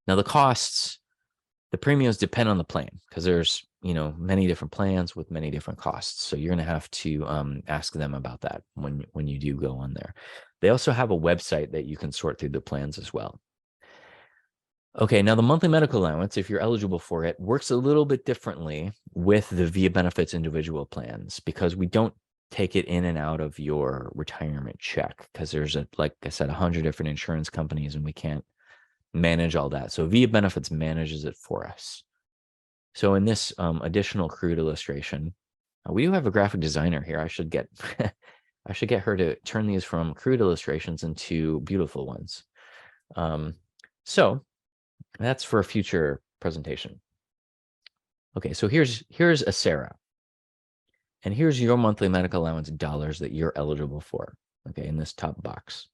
Speaker 1: Now, the premiums depend on the plan because there's, many different plans with many different costs. So you're going to have to ask them about that when you do go on there. They also have a website that you can sort through the plans as well. Okay, now the monthly medical allowance, if you're eligible for it, works a little bit differently with the Via Benefits individual plans because we don't take it in and out of your retirement check because there's, like I said, 100 different insurance companies and we can't manage all that. So Via Benefits manages it for us. So in this additional crude illustration, we do have a graphic designer here. I should get her to turn these from crude illustrations into beautiful ones. So that's for a future presentation. Okay, so here's Acera. And here's your monthly medical allowance dollars that you're eligible for, okay, in this top box.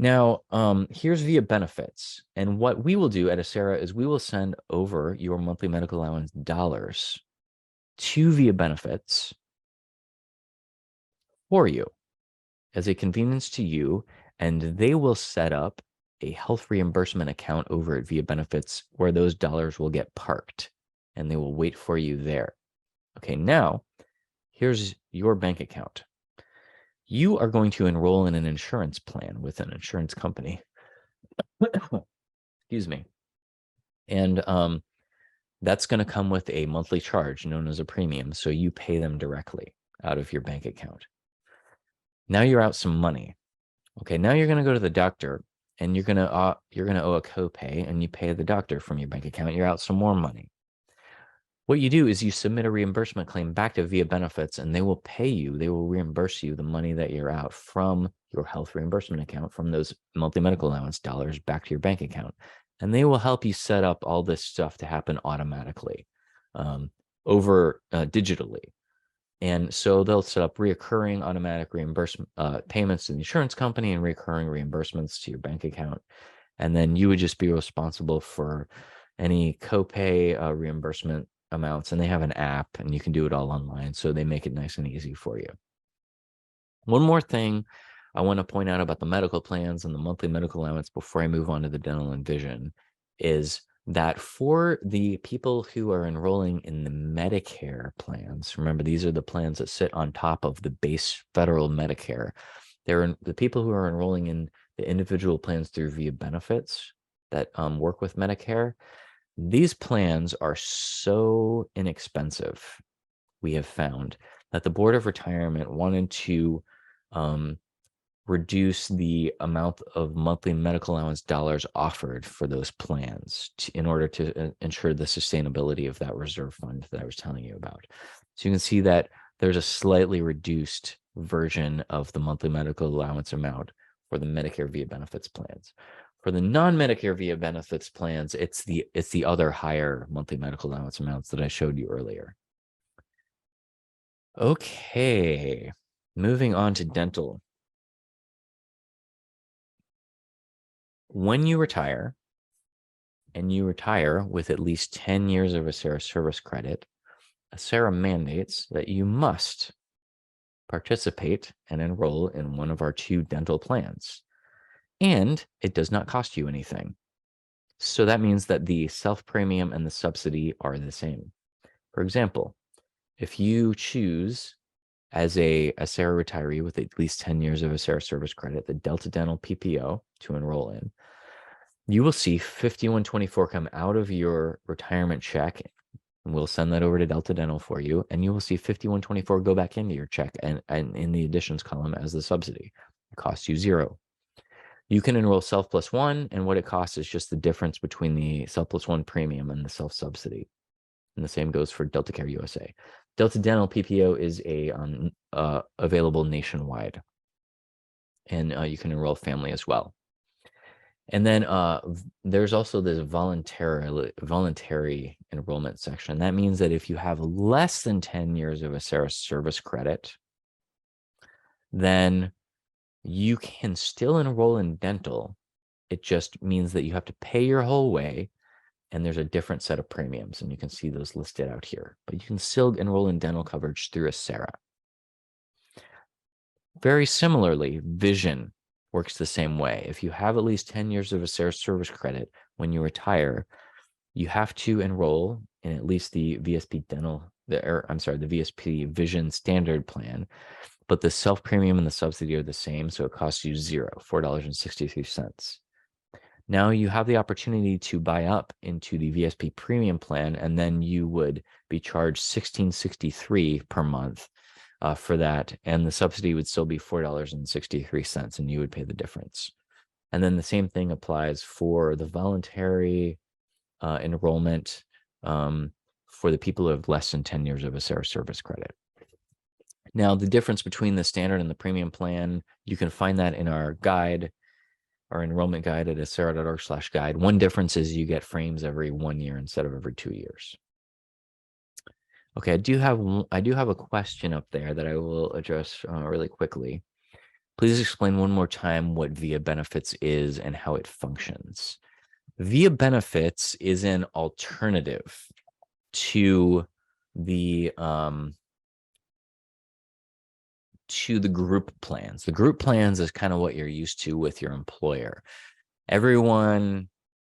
Speaker 1: Now, here's Via Benefits. And what we will do at Acera is we will send over your monthly medical allowance dollars to Via Benefits for you as a convenience to you, and they will set up a health reimbursement account over at Via Benefits where those dollars will get parked and they will wait for you there. Okay, now here's your bank account. You are going to enroll in an insurance plan with an insurance company. Excuse me. And that's going to come with a monthly charge known as a premium. So you pay them directly out of your bank account. Now you're out some money. Okay, now you're going to go to the doctor and you're going to owe a copay and you pay the doctor from your bank account. You're out some more money. What you do is you submit a reimbursement claim back to Via Benefits and they will pay you, they will reimburse you the money that you're out from your health reimbursement account, from those monthly medical allowance dollars back to your bank account. And they will help you set up all this stuff to happen automatically over digitally. And so they'll set up reoccurring automatic reimbursement payments to the insurance company and recurring reimbursements to your bank account. And then you would just be responsible for any copay reimbursement amounts, and they have an app and you can do it all online. So they make it nice and easy for you. One more thing I want to point out about the medical plans and the monthly medical allowance before I move on to the dental and vision is that for the people who are enrolling in the Medicare plans, remember, these are the plans that sit on top of the base federal Medicare. They're the people who are enrolling in the individual plans through Via Benefits that work with Medicare. These plans are so inexpensive, we have found, that the Board of Retirement wanted to reduce the amount of monthly medical allowance dollars offered for those plans in order to ensure the sustainability of that reserve fund that I was telling you about. So you can see that there's a slightly reduced version of the monthly medical allowance amount for the Medicare Via Benefits plans. For the non-Medicare Via Benefits plans, it's the other higher monthly medical allowance amounts that I showed you earlier. Okay, moving on to dental. When you retire, and you retire with at least 10 years of Acera service credit, Acera mandates that you must participate and enroll in one of our 2 dental plans. And it does not cost you anything. So that means that the self-premium and the subsidy are the same. For example, if you choose as a SARA retiree with at least 10 years of SARA service credit, the Delta Dental PPO to enroll in, you will see 5124 come out of your retirement check, and we'll send that over to Delta Dental for you, and you will see 5124 go back into your check and in the additions column as the subsidy. It costs you $0. You can enroll Self Plus One, and what it costs is just the difference between the Self Plus One premium and the self subsidy. And the same goes for Delta Care USA. Delta Dental PPO is available nationwide, and you can enroll family as well. And then there's also this voluntary enrollment section. That means that if you have less than 10 years of SARA service credit, then you can still enroll in dental. It just means that you have to pay your whole way, and there's a different set of premiums, and you can see those listed out here. But you can still enroll in dental coverage through a SARA. Very similarly, vision works the same way. If you have at least 10 years of SARA service credit when you retire, you have to enroll in at least the VSP the VSP Vision Standard Plan, but the self premium and the subsidy are the same, so it costs you $4.63. Now you have the opportunity to buy up into the VSP Premium Plan, and then you would be charged $16.63 per month for that, and the subsidy would still be $4.63, and you would pay the difference. And then the same thing applies for the voluntary enrollment for the people who have less than 10 years of SARA service credit. Now, the difference between the standard and the premium plan, you can find that in our guide, our enrollment guide at asara.org/guide. One difference is you get frames every 1 year instead of every 2 years. Okay, I do have a question up there that I will address really quickly. Please explain one more time what VIA Benefits is and how it functions. VIA Benefits is an alternative to the group plans. The group plans is kind of what you're used to with your employer. Everyone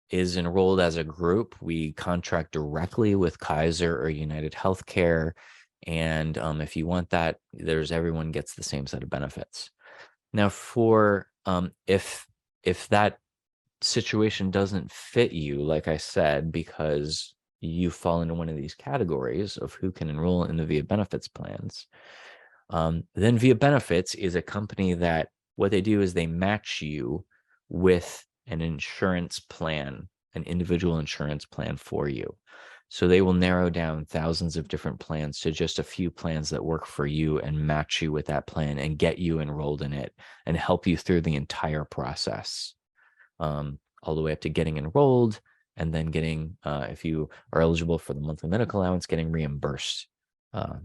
Speaker 1: is enrolled as a group. We contract directly with Kaiser or United Healthcare. And if you want that, everyone gets the same set of benefits. Now, for if that situation doesn't fit you, like I said, because you fall into one of these categories of who can enroll in the VIA Benefits plans, then VIA Benefits is a company that what they do is they match you with an insurance plan, an individual insurance plan for you. So they will narrow down thousands of different plans to just a few plans that work for you and match you with that plan and get you enrolled in it and help you through the entire process, all the way up to getting enrolled and then getting, if you are eligible for the monthly medical allowance, getting reimbursed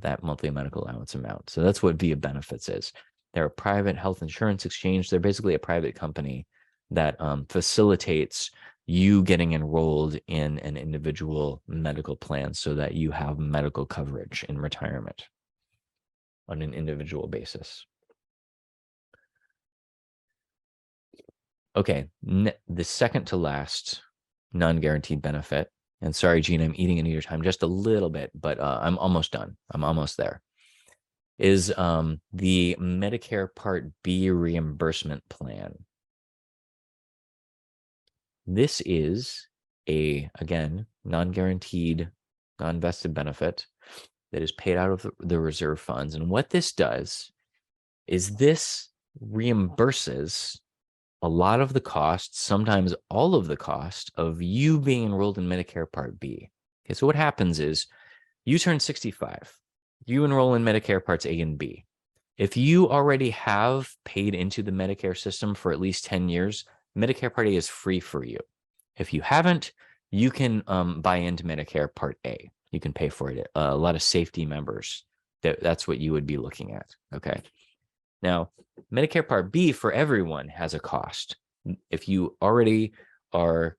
Speaker 1: that monthly medical allowance amount. So that's what VIA Benefits is. They're a private health insurance exchange. They're basically a private company that facilitates you getting enrolled in an individual medical plan so that you have medical coverage in retirement on an individual basis. Okay, the second to last non-guaranteed benefit, and sorry, Gene, I'm eating into your time just a little bit, but I'm almost done. I'm almost there, is the Medicare Part B reimbursement plan. This is again, non-guaranteed, non-vested benefit that is paid out of the reserve funds. And what this does is this reimburses a lot of the cost, sometimes all of the cost of you being enrolled in Medicare Part B. Okay, so what happens is you turn 65, you enroll in Medicare Parts A and B. If you already have paid into the Medicare system for at least 10 years, Medicare Part A is free for you. If you haven't, you can buy into Medicare Part A. You can pay for it. A lot of safety members, that's what you would be looking at, okay? Now, Medicare Part B for everyone has a cost. If you already are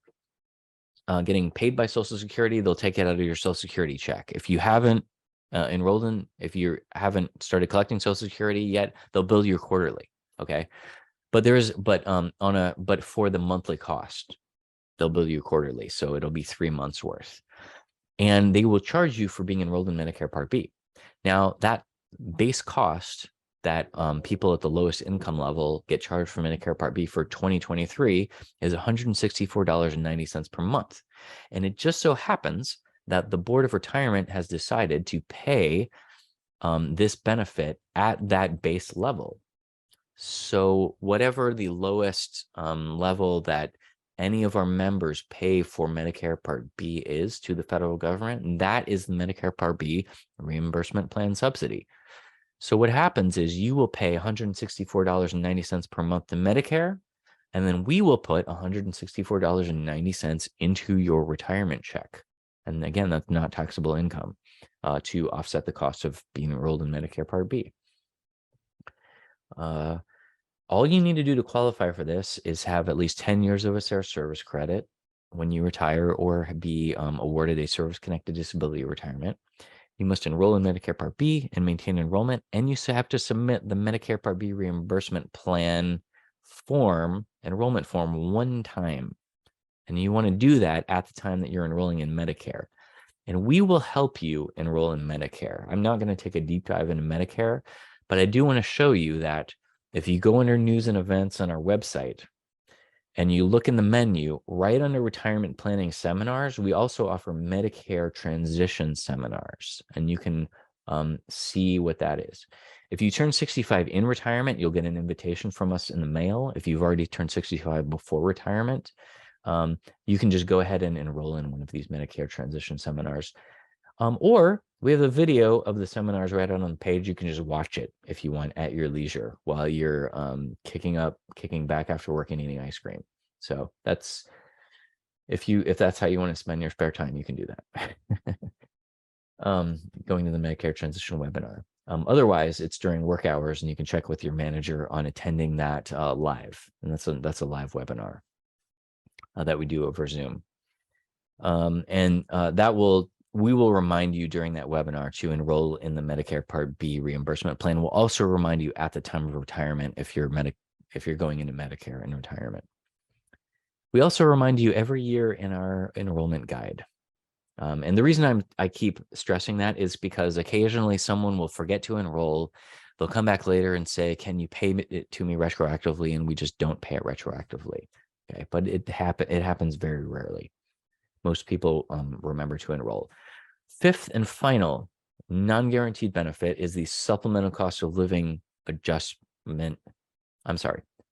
Speaker 1: getting paid by Social Security, they'll take it out of your Social Security check. If you haven't if you haven't started collecting Social Security yet, they'll bill you quarterly, okay? But for the monthly cost. They'll bill you quarterly, so it'll be 3 months worth. And they will charge you for being enrolled in Medicare Part B. Now, that base cost that people at the lowest income level get charged for Medicare Part B for 2023 is $164.90 per month. And it just so happens that the Board of Retirement has decided to pay this benefit at that base level. So whatever the lowest level that any of our members pay for Medicare Part B is to the federal government, that is the Medicare Part B reimbursement plan subsidy. So what happens is you will pay $164.90 per month to Medicare, and then we will put $164.90 into your retirement check. And again, that's not taxable income to offset the cost of being enrolled in Medicare Part B. All you need to do to qualify for this is have at least 10 years of ACERA service credit when you retire or be awarded a service-connected disability retirement. You must enroll in Medicare Part B and maintain enrollment, and you have to submit the Medicare Part B reimbursement plan form, enrollment form, one time. And you want to do that at the time that you're enrolling in Medicare. And we will help you enroll in Medicare. I'm not going to take a deep dive into Medicare, but I do want to show you that if you go under news and events on our website and you look in the menu right under retirement planning seminars, we also offer Medicare transition seminars, and you can see what that is. If you turn 65 in retirement, you'll get an invitation from us in the mail. If you've already turned 65 before retirement, you can just go ahead and enroll in one of these Medicare transition seminars. Or we have a video of the seminars right out on the page. You can just watch it if you want at your leisure while you're kicking back after work and eating ice cream. So that's if that's how you want to spend your spare time, you can do that. Going to the Medicare transition webinar. Otherwise, it's during work hours, and you can check with your manager on attending that live. And that's a live webinar that we do over Zoom. We will remind you during that webinar to enroll in the Medicare Part B reimbursement plan. We'll also remind you at the time of retirement if you're going into Medicare in retirement. We also remind you every year in our enrollment guide. And the reason I keep stressing that is because occasionally someone will forget to enroll. They'll come back later and say, "Can you pay it to me retroactively?" And we just don't pay it retroactively. Okay, but it happens very rarely. Most people remember to enroll. Fifth and final non-guaranteed benefit is the supplemental cost of living adjustment.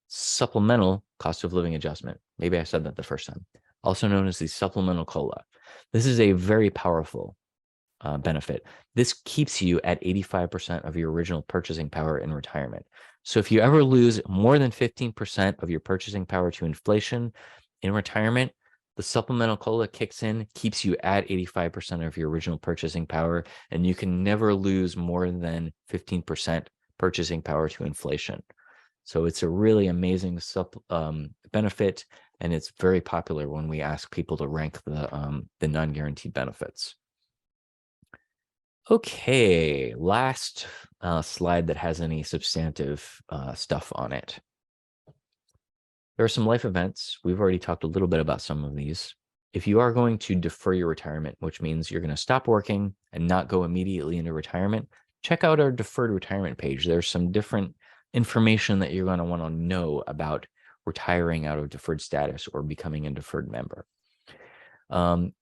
Speaker 1: Supplemental cost of living adjustment. Maybe I said that the first time. Also known as the supplemental COLA. This is a very powerful benefit. This keeps you at 85% of your original purchasing power in retirement. So if you ever lose more than 15% of your purchasing power to inflation in retirement, the supplemental COLA kicks in, keeps you at 85% of your original purchasing power, and you can never lose more than 15% purchasing power to inflation. So it's a really amazing benefit, and it's very popular when we ask people to rank the non-guaranteed benefits. Okay, last slide that has any substantive stuff on it. There are some life events. We've already talked a little bit about some of these. If you are going to defer your retirement, which means you're going to stop working and not go immediately into retirement, check out our deferred retirement page. There's some different information that you're going to want to know about retiring out of deferred status or becoming a deferred member.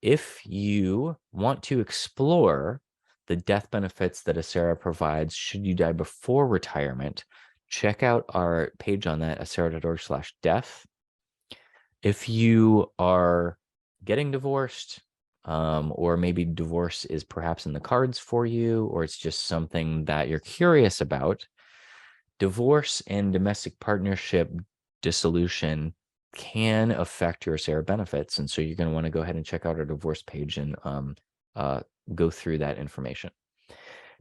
Speaker 1: If you want to explore the death benefits that ACERA provides should you die before retirement, check out our page on that, acera.org/death. If you are getting divorced, or maybe divorce is perhaps in the cards for you, or it's just something that you're curious about, divorce and domestic partnership dissolution can affect your ACERA benefits. And so you're going to want to go ahead and check out our divorce page and go through that information.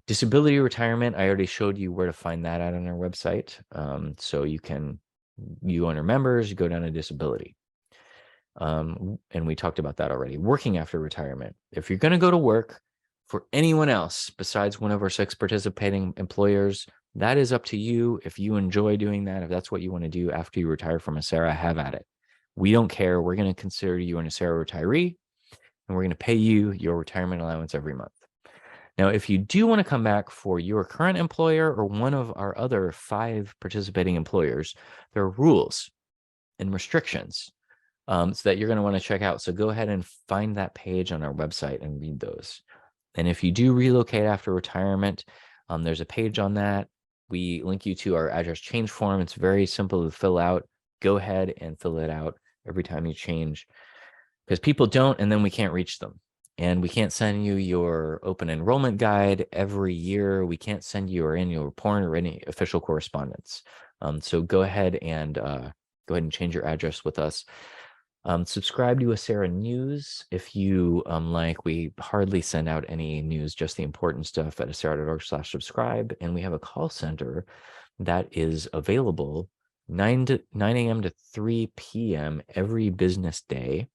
Speaker 1: Disability retirement, I already showed you where to find that out on our website. So you under members, you go down to disability. And we talked about that already. Working after retirement. If you're going to go to work for anyone else besides one of our 6 participating employers, that is up to you. If you enjoy doing that, if that's what you want to do after you retire from ACERA, have at it. We don't care. We're going to consider you an Acera retiree, and we're going to pay you your retirement allowance every month. Now, if you do want to come back for your current employer or one of our other 5 participating employers, there are rules and restrictions so that you're going to want to check out. So go ahead and find that page on our website and read those. And if you do relocate after retirement, there's a page on that. We link you to our address change form. It's very simple to fill out. Go ahead and fill it out every time you change, because people don't, and then we can't reach them. And we can't send you your open enrollment guide every year. We can't send you your annual report or any official correspondence. So go ahead and change your address with us. Subscribe to Acera News if you like. We hardly send out any news, just the important stuff at acera.org/subscribe. And we have a call center that is available 9 a.m. to 3 p.m. every business day.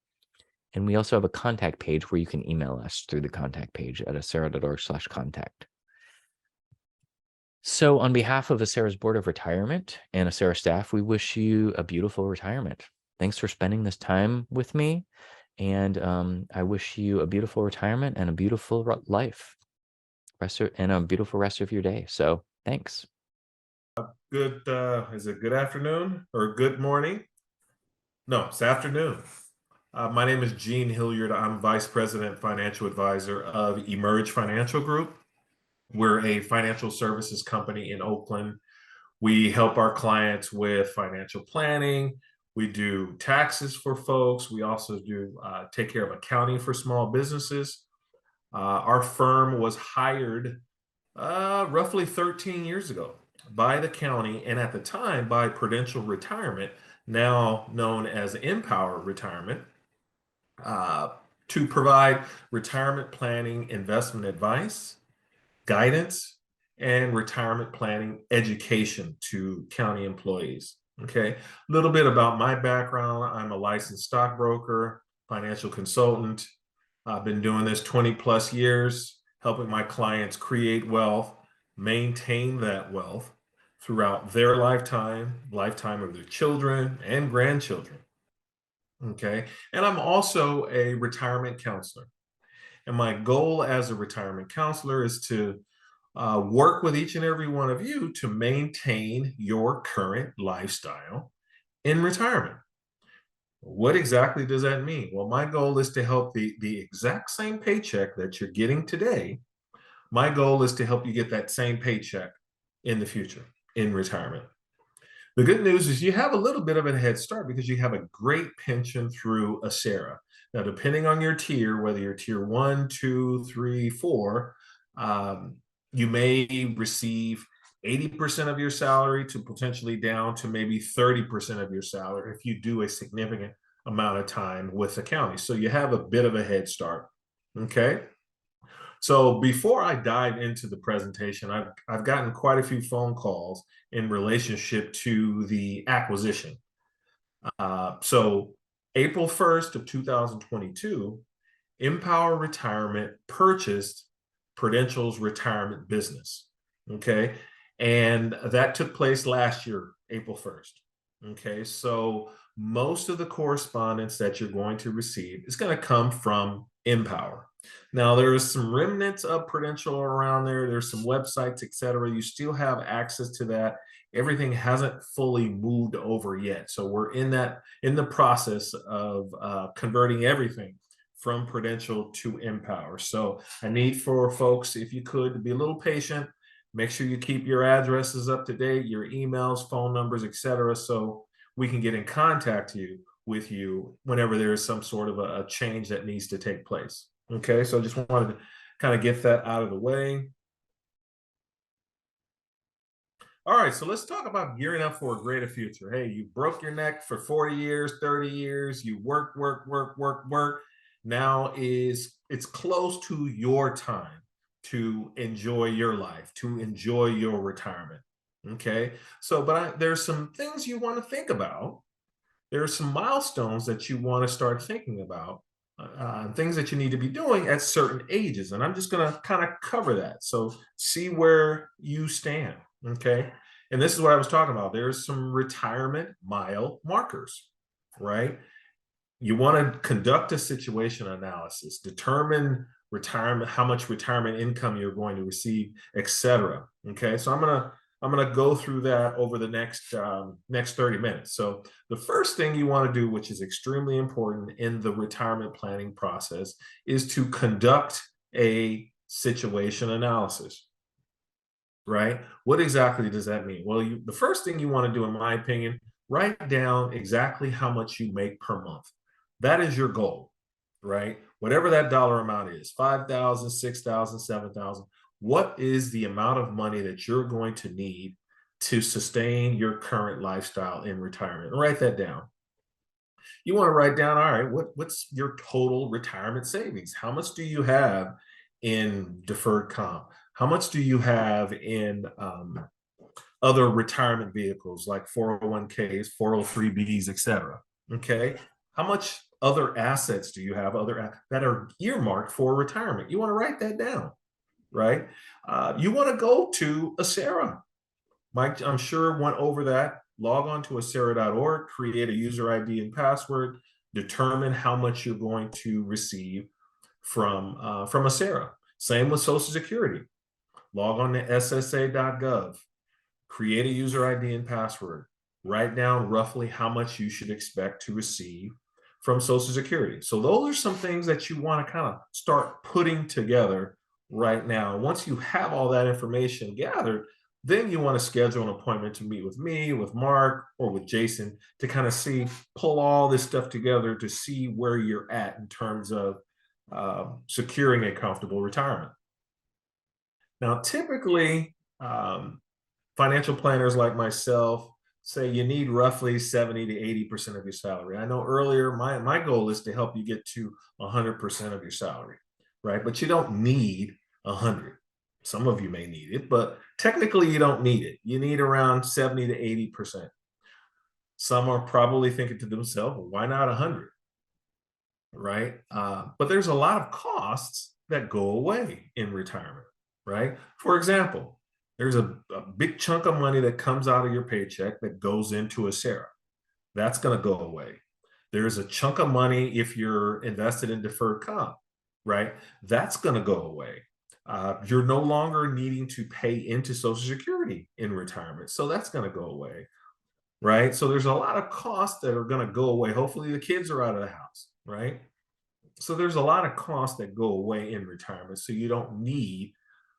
Speaker 1: And we also have a contact page where you can email us through the contact page at acera.org/contact. So on behalf of Acera's Board of Retirement and Acera staff, we wish you a beautiful retirement. Thanks for spending this time with me. And I wish you a beautiful retirement and a beautiful life and a beautiful rest of your day. So thanks.
Speaker 2: Good, is it good afternoon or good morning? No, it's afternoon. My name is Gene Hilliard. I'm Vice President Financial Advisor of Emerge Financial Group. We're a financial services company in Oakland. We help our clients with financial planning. We do taxes for folks. We also do take care of accounting for small businesses. Our firm was hired roughly 13 years ago by the county, and at the time by Prudential Retirement, now known as Empower Retirement, to provide retirement planning investment advice, guidance, and retirement planning education to county employees. Okay, a little bit about my background. I'm a licensed stockbroker, financial consultant. I've been doing this 20 plus years, helping my clients create wealth, maintain that wealth throughout their lifetime of their children and grandchildren. Okay, and I'm also a retirement counselor. And my goal as a retirement counselor is to work with each and every one of you to maintain your current lifestyle in retirement. What exactly does that mean? Well, my goal is to help the exact same paycheck that you're getting today. My goal is to help you get that same paycheck in the future, in retirement. The good news is you have a little bit of a head start because you have a great pension through Acera. Now, depending on your tier, whether you're tier 1, 2, 3, 4, you may receive 80% of your salary to potentially down to maybe 30% of your salary if you do a significant amount of time with the county. So you have a bit of a head start. Okay. So before I dive into the presentation, I've gotten quite a few phone calls in relationship to the acquisition. So April 1st of 2022, Empower Retirement purchased Prudential's retirement business. Okay. And that took place last year, April 1st. Okay. So most of the correspondence that you're going to receive is going to come from Empower. Now, there is some remnants of Prudential around there. There's some websites, et cetera. You still have access to that. Everything hasn't fully moved over yet. So we're in the process of converting everything from Prudential to Empower. So I need for folks, if you could, to be a little patient. Make sure you keep your addresses up to date, your emails, phone numbers, et cetera, so we can get in contact with you whenever there is some sort of a change that needs to take place. Okay, so I just wanted to kind of get that out of the way. All right, so let's talk about gearing up for a greater future. Hey, you broke your neck for 40 years, 30 years, you work. Now it's close to your time to enjoy your life, to enjoy your retirement. Okay, so there's some things you want to think about. There are some milestones that you want to start thinking about, things that you need to be doing at certain ages. And I'm just going to kind of cover that. So see where you stand. Okay. And this is what I was talking about. There's some retirement mile markers. right? You want to conduct a situation analysis, determine retirement, how much retirement income you're going to receive, etc. Okay, so I'm gonna go through that over the next 30 minutes. So the first thing you want to do, which is extremely important in the retirement planning process, is to conduct a situation analysis. Right? What exactly does that mean? Well, the first thing you want to do, in my opinion, write down exactly how much you make per month. That is your goal, right? Whatever that dollar amount is, 5,000, 6,000, 7,000. What is the amount of money that you're going to need to sustain your current lifestyle in retirement? And write that down. You want to write down, all right, what's your total retirement savings? How much do you have in deferred comp? How much do you have in other retirement vehicles like 401ks, 403bs, etc.? Okay. How much other assets do you have that are earmarked for retirement? You want to write that down, right? You want to go to Acera. Mike, I'm sure, went over that. Log on to acera.org, create a user ID and password, determine how much you're going to receive from Acera. Same with Social Security. Log on to ssa.gov, create a user ID and password, write down roughly how much you should expect to receive from Social Security. So those are some things that you want to kind of start putting together right now. Once you have all that information gathered, then you want to schedule an appointment to meet with me, with Mark, or with Jason to kind of pull all this stuff together to see where you're at in terms of securing a comfortable retirement. Now, typically, financial planners like myself say you need roughly 70 to 80% of your salary. I know earlier my goal is to help you get to 100% of your salary, right? But you don't need 100. Some of you may need it, but technically you don't need it. You need around 70 to 80%. Some are probably thinking to themselves, well, why not 100? Right? But there's a lot of costs that go away in retirement, right? For example, there's a big chunk of money that comes out of your paycheck that goes into Acera. That's going to go away. There's a chunk of money if you're invested in deferred comp, right? That's going to go away. You're no longer needing to pay into Social Security in retirement. So that's going to go away, right? So there's a lot of costs that are going to go away. Hopefully the kids are out of the house, right? So there's a lot of costs that go away in retirement. So you don't need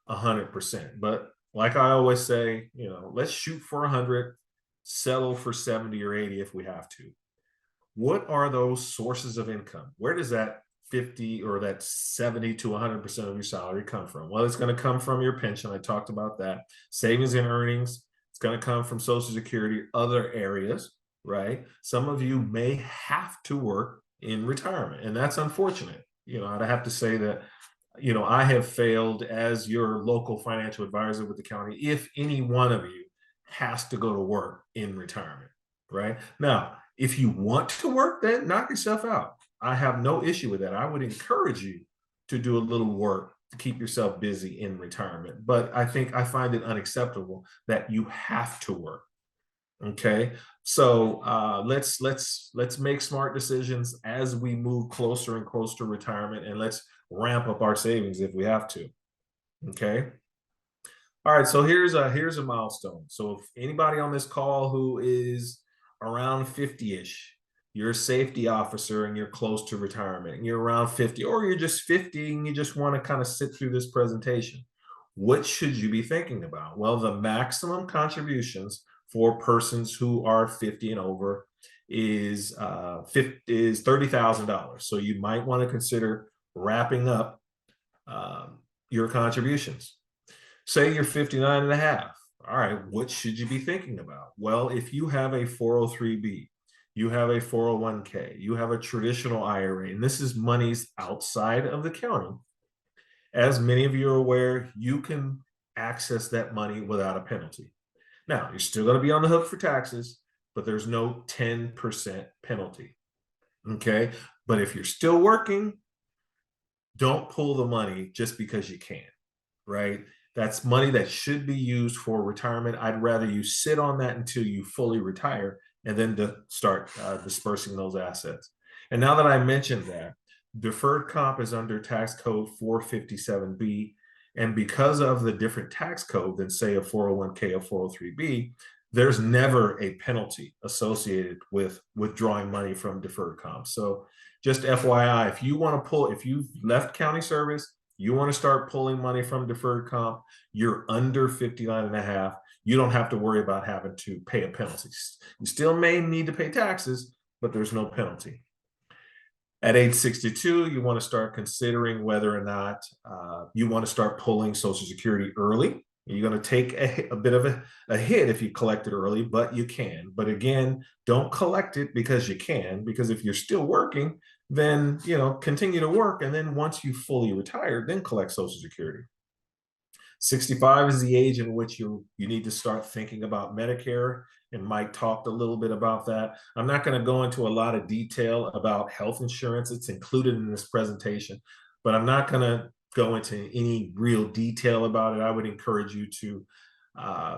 Speaker 2: 100%. But like I always say, let's shoot for 100, settle for 70 or 80 if we have to. What are those sources of income? Where does that 50 or that 70 to 100% of your salary come from? Well, it's going to come from your pension. I talked about that. Savings and earnings. It's going to come from Social Security, other areas, right? Some of you may have to work in retirement, and that's unfortunate. I'd have to say that, I have failed as your local financial advisor with the county if any one of you has to go to work in retirement, right? Now, if you want to work, then knock yourself out. I have no issue with that. I would encourage you to do a little work to keep yourself busy in retirement. But I find it unacceptable that you have to work. Okay, so let's make smart decisions as we move closer and closer to retirement, and let's ramp up our savings if we have to. Okay. All right, so here's a milestone. So if anybody on this call who is around 50-ish, you're a safety officer and you're close to retirement, and you're around 50, or you're just 50 and you just want to kind of sit through this presentation, what should you be thinking about? Well, the maximum contributions for persons who are 50 and over is $30,000. So you might want to consider wrapping up your contributions. Say you're 59 and a half. All right, what should you be thinking about? Well, if you have a 403b, you have a 401k, you have a traditional IRA, and this is monies outside of the county. As many of you are aware, you can access that money without a penalty. Now, you're still going to be on the hook for taxes, but there's no 10% penalty. Okay, but if you're still working, don't pull the money just because you can, right? That's money that should be used for retirement. I'd rather you sit on that until you fully retire and then to start dispersing those assets. And now that I mentioned that, deferred comp is under tax code 457B. And because of the different tax code than, say, a 401k or 403B, there's never a penalty associated with withdrawing money from deferred comp. So just FYI, if you want to pull, if you've left county service, you want to start pulling money from deferred comp, you're under 59 and a half, you don't have to worry about having to pay a penalty. You still may need to pay taxes, but there's no penalty. At age 62, you want to start considering whether or not you want to start pulling Social Security early. You're going to take a bit of a hit if you collect it early, but you can. But again, don't collect it because you can, because if you're still working, then continue to work. And then once you fully retire, then collect Social Security. 65 is the age in which you need to start thinking about Medicare, and Mike talked a little bit about that. I'm not going to go into a lot of detail about health insurance. It's included in this presentation, but I'm not going to go into any real detail about it. I would encourage you to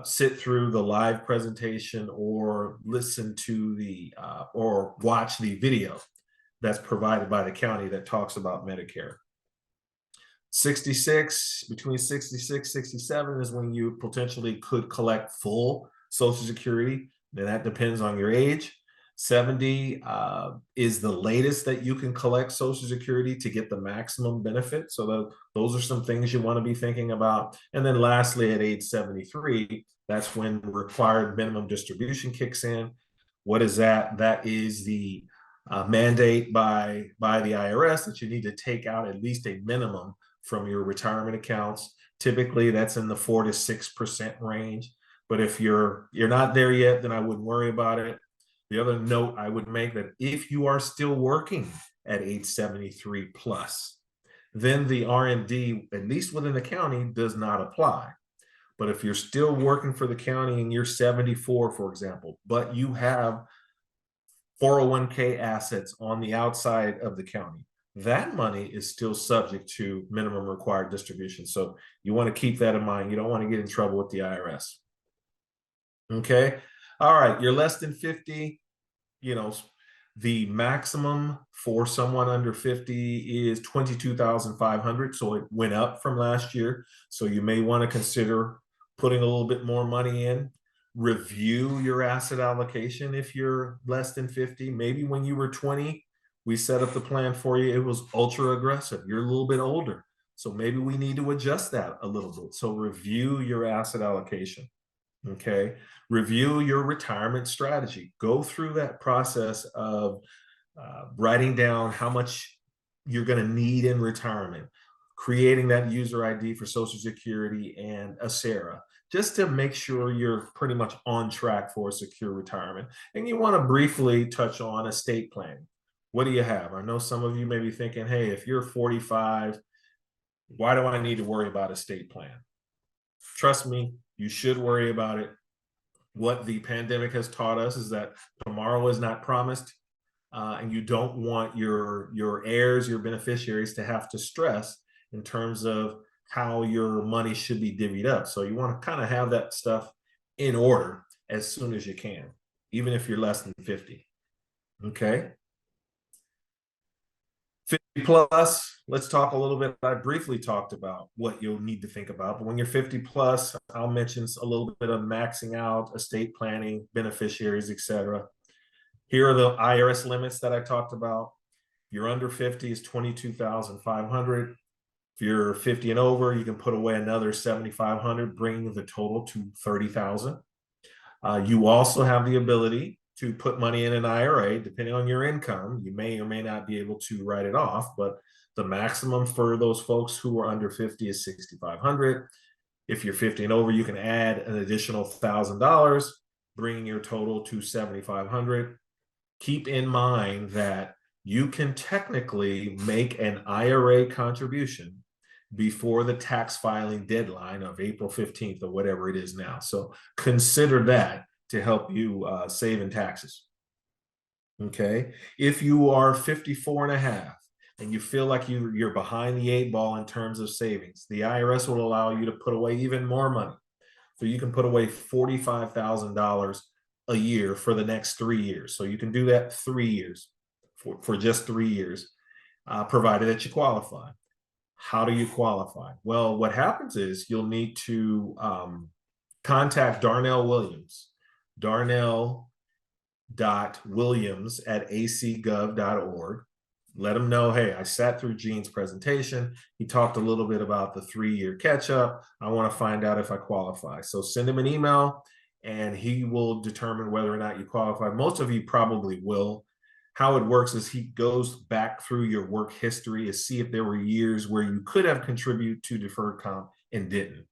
Speaker 2: sit through the live presentation or listen to or watch the video that's provided by the county that talks about Medicare. 66, between 66, 67 is when you potentially could collect full Social Security. Then that depends on your age. 70 is the latest that you can collect Social Security to get the maximum benefit. So those are some things you want to be thinking about. And then lastly, at age 73, that's when required minimum distribution kicks in. What is that? That is the mandate by the IRS that you need to take out at least a minimum from your retirement accounts. Typically, that's in the 4 to 6% range. But if you're not there yet, then I wouldn't worry about it. The other note I would make, that if you are still working at age 73 plus, then the RMD, at least within the county, does not apply. But if you're still working for the county and you're 74, for example, but you have 401k assets on the outside of the county, that money is still subject to minimum required distribution. So you want to keep that in mind. You don't want to get in trouble with the IRS. Okay. All right. You're less than 50. The maximum for someone under 50 is 22,500. So it went up from last year. So you may want to consider putting a little bit more money in. Review your asset allocation if you're less than 50. Maybe when you were 20, we set up the plan for you, it was ultra aggressive. You're a little bit older, so maybe we need to adjust that a little bit. So review your asset allocation. Okay. Review your retirement strategy. Go through that process of writing down how much you're going to need in retirement, creating that user ID for Social Security and ACERA, just to make sure you're pretty much on track for a secure retirement. And you want to briefly touch on estate planning. What do you have? I know some of you may be thinking, hey, if you're 45, why do I need to worry about estate plan? Trust me, you should worry about it. What the pandemic has taught us is that tomorrow is not promised, and you don't want your heirs, your beneficiaries, to have to stress in terms of how your money should be divvied up. So you want to kind of have that stuff in order as soon as you can, even if you're less than 50. Okay. 50 plus, let's talk a little bit. I briefly talked about what you'll need to think about, but when you're 50 plus, I'll mention a little bit of maxing out, estate planning, beneficiaries, etc. Here are the IRS limits that I talked about. If you're under 50, is 22,500. If you're 50 and over, you can put away another 7,500, bringing the total to 30,000. You also have the ability to put money in an IRA, depending on your income. You may or may not be able to write it off, but the maximum for those folks who are under 50 is 6,500. If you're 50 and over, you can add an additional $1,000, bringing your total to 7,500. Keep in mind that you can technically make an IRA contribution before the tax filing deadline of April 15th or whatever it is now. So consider that to help you save in taxes. Okay. If you are 54 and a half and you feel like you're behind the 8 ball in terms of savings, the IRS will allow you to put away even more money. So you can put away $45,000 a year for the next 3 years. So you can do that 3 years for just 3 years, provided that you qualify. How do you qualify? Well, what happens is you'll need to contact Darnell Williams, darnell.williams@acgov.org. Let them know, hey, I sat through Gene's presentation. He talked a little bit about the 3-year catch up. I want to find out if I qualify. So send him an email and he will determine whether or not you qualify. Most of you probably will. How it works is he goes back through your work history to see if there were years where you could have contributed to deferred comp and didn't,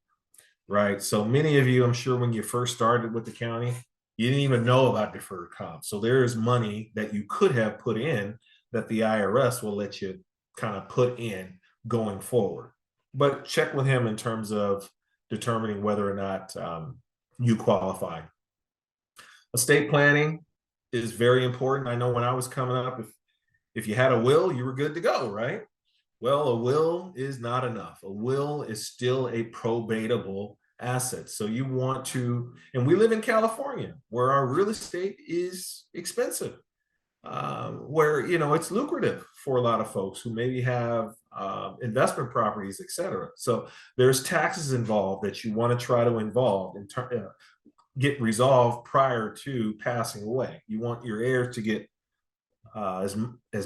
Speaker 2: right? So many of you, I'm sure when you first started with the county, you didn't even know about deferred comp. So there is money that you could have put in that the IRS will let you kind of put in going forward. But check with him in terms of determining whether or not you qualify. Estate planning is very important. I know when I was coming up, if you had a will, you were good to go, right? Well, a will is not enough. A will is still a probatable asset. So you want to, and we live in California where our real estate is expensive, where, you know, it's lucrative for a lot of folks who maybe have investment properties, et cetera. So there's taxes involved that you want to try to involve in get resolved prior to passing away. You want your heirs to get as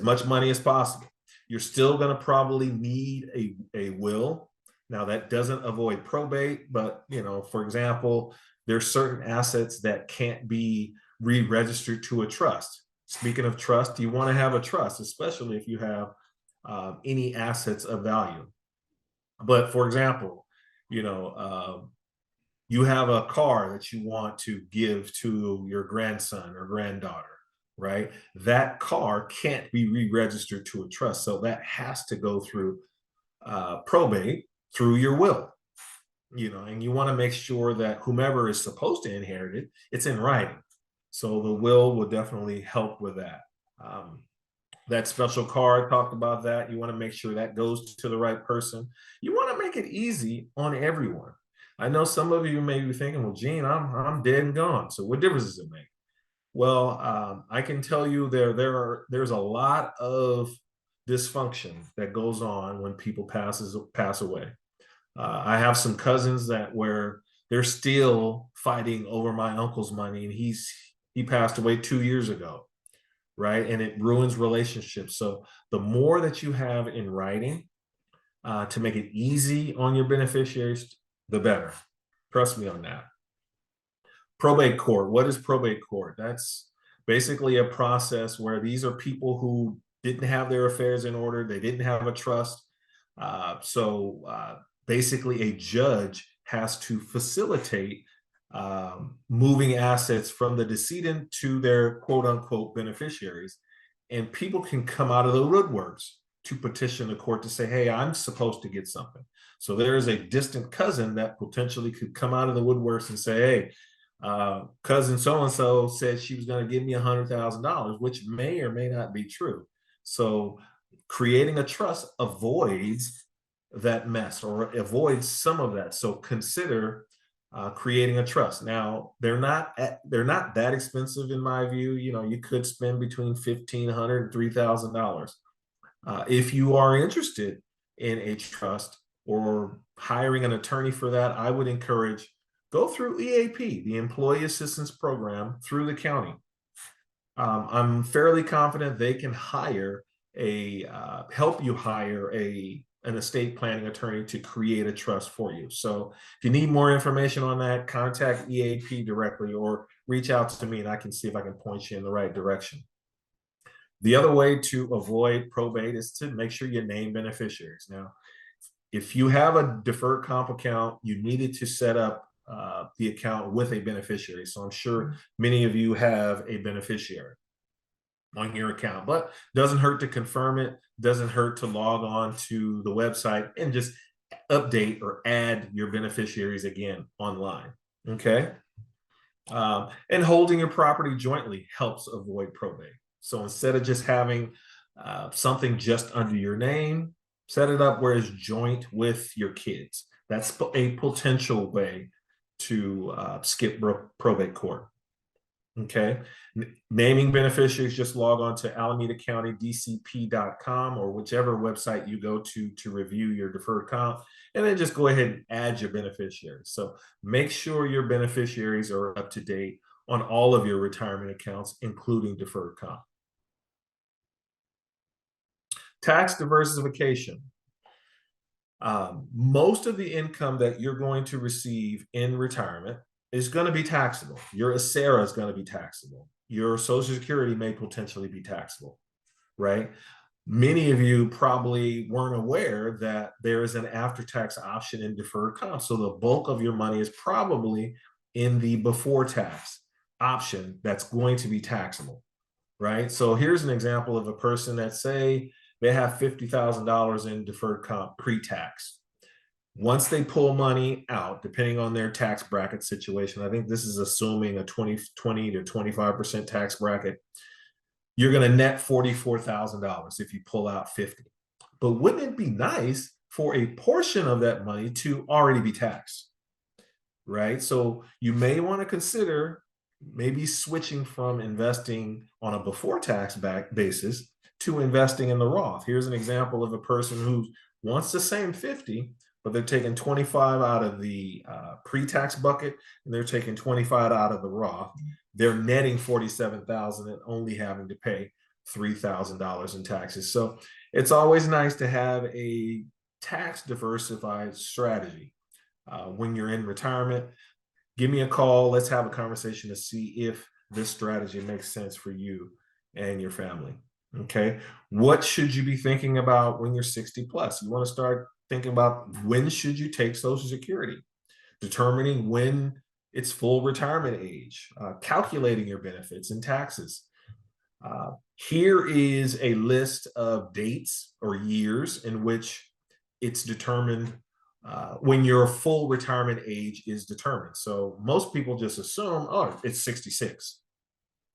Speaker 2: much money as possible. You're still going to probably need a will. Now that doesn't avoid probate, but, you know, for example, there's certain assets that can't be re-registered to a trust. Speaking of trust, you want to have a trust, especially if you have any assets of value. But for example, you know, you have a car that you want to give to your grandson or granddaughter, right? That car can't be re-registered to a trust. So that has to go through probate through your will, you know, and you want to make sure that whomever is supposed to inherit it, it's in writing. So the will definitely help with that. That special card talked about that. You want to make sure that goes to the right person. You want to make it easy on everyone. I know some of you may be thinking, well, Gene, I'm dead and gone. So what difference does it make? Well, I can tell you there's a lot of dysfunction that goes on when people pass away. I have some cousins that where they're still fighting over my uncle's money, and he passed away 2 years ago, right? And it ruins relationships. So the more that you have in writing to make it easy on your beneficiaries, the better. Trust me on that. Probate court. What is probate court? That's basically a process where these are people who didn't have their affairs in order. They didn't have a trust. So basically a judge has to facilitate moving assets from the decedent to their quote unquote beneficiaries. And people can come out of the woodworks to petition the court to say, hey, I'm supposed to get something. So there is a distant cousin that potentially could come out of the woodworks and say, hey, cousin so-and-so said she was going to give me $100,000, which may or may not be true. So creating a trust avoids that mess or avoids some of that. So consider creating a trust. Now they're not that expensive in my view. You know, you could spend between $1,500 and $3,000. If you are interested in a trust or hiring an attorney for that, I would encourage go through EAP, the Employee Assistance Program, through the county. I'm fairly confident they can hire help you hire an estate planning attorney to create a trust for you. So if you need more information on that, contact EAP directly or reach out to me and I can see if I can point you in the right direction. The other way to avoid probate is to make sure you name beneficiaries. Now, if you have a deferred comp account, you needed to set up the account with a beneficiary. So I'm sure many of you have a beneficiary on your account, but doesn't hurt to confirm it, doesn't hurt to log on to the website and just update or add your beneficiaries again online, okay? And holding your property jointly helps avoid probate. So instead of just having something just under your name, set it up where it's joint with your kids. That's a potential way to skip probate court. Okay. Naming beneficiaries, just log on to AlamedaCountyDCP.com or whichever website you go to review your deferred comp, and then just go ahead and add your beneficiaries. So make sure your beneficiaries are up to date on all of your retirement accounts, including deferred comp. Tax diversification. Most of the income that you're going to receive in retirement is going to be taxable. Your ACERA is going to be taxable. Your Social Security may potentially be taxable, right? Many of you probably weren't aware that there is an after-tax option in deferred comp. So the bulk of your money is probably in the before tax option that's going to be taxable, right? So here's an example of a person that, say, they have $50,000 in deferred comp pre-tax. Once they pull money out, depending on their tax bracket situation, I think this is assuming a 20 to 25% tax bracket, you're going to net $44,000 if you pull out 50. But wouldn't it be nice for a portion of that money to already be taxed, right? So you may want to consider maybe switching from investing on a before tax basis to investing in the Roth. Here's an example of a person who wants the same 50, but they're taking 25 out of the pre-tax bucket and they're taking 25 out of the Roth. They're netting 47,000 and only having to pay $3,000 in taxes. So it's always nice to have a tax diversified strategy when you're in retirement. Give me a call. Let's have a conversation to see if this strategy makes sense for you and your family. Okay. What should you be thinking about when you're 60 plus? You want to start thinking about when should you take Social Security, determining when it's full retirement age, calculating your benefits and taxes. Here is a list of dates or years in which it's determined when your full retirement age is determined. So most people just assume, oh, it's 66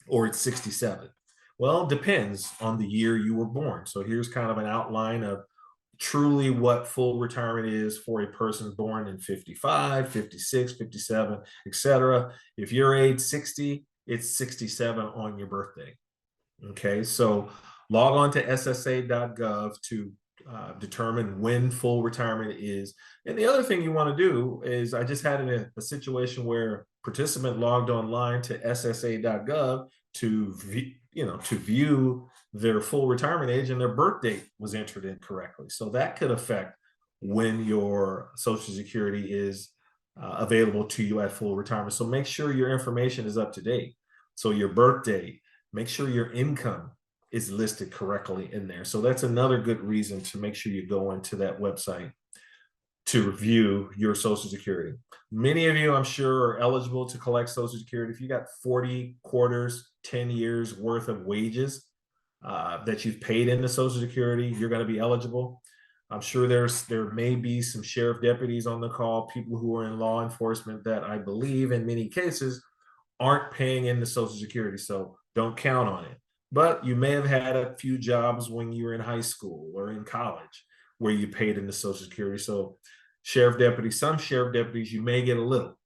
Speaker 2: or it's 67. Well, it depends on the year you were born. So here's kind of an outline of truly what full retirement is for a person born in 55, 56, 57, etc. If you're age 60, it's 67 on your birthday. Okay, so log on to ssa.gov to determine when full retirement is. And the other thing you want to do is, I just had a situation where a participant logged online to ssa.gov to view their full retirement age, and their birth date was entered incorrectly. So that could affect when your Social Security is available to you at full retirement. So make sure your information is up to date. So your birth date, make sure your income is listed correctly in there. So that's another good reason to make sure you go into that website to review your Social Security. Many of you, I'm sure, are eligible to collect Social Security. If you got 40 quarters, 10 years worth of wages that you've paid into Social Security, you're going to be eligible. I'm sure there may be some sheriff deputies on the call, people who are in law enforcement that I believe in many cases aren't paying into Social Security. So don't count on it. But you may have had a few jobs when you were in high school or in college where you paid into Social Security. So sheriff deputies, some sheriff deputies, you may get a little.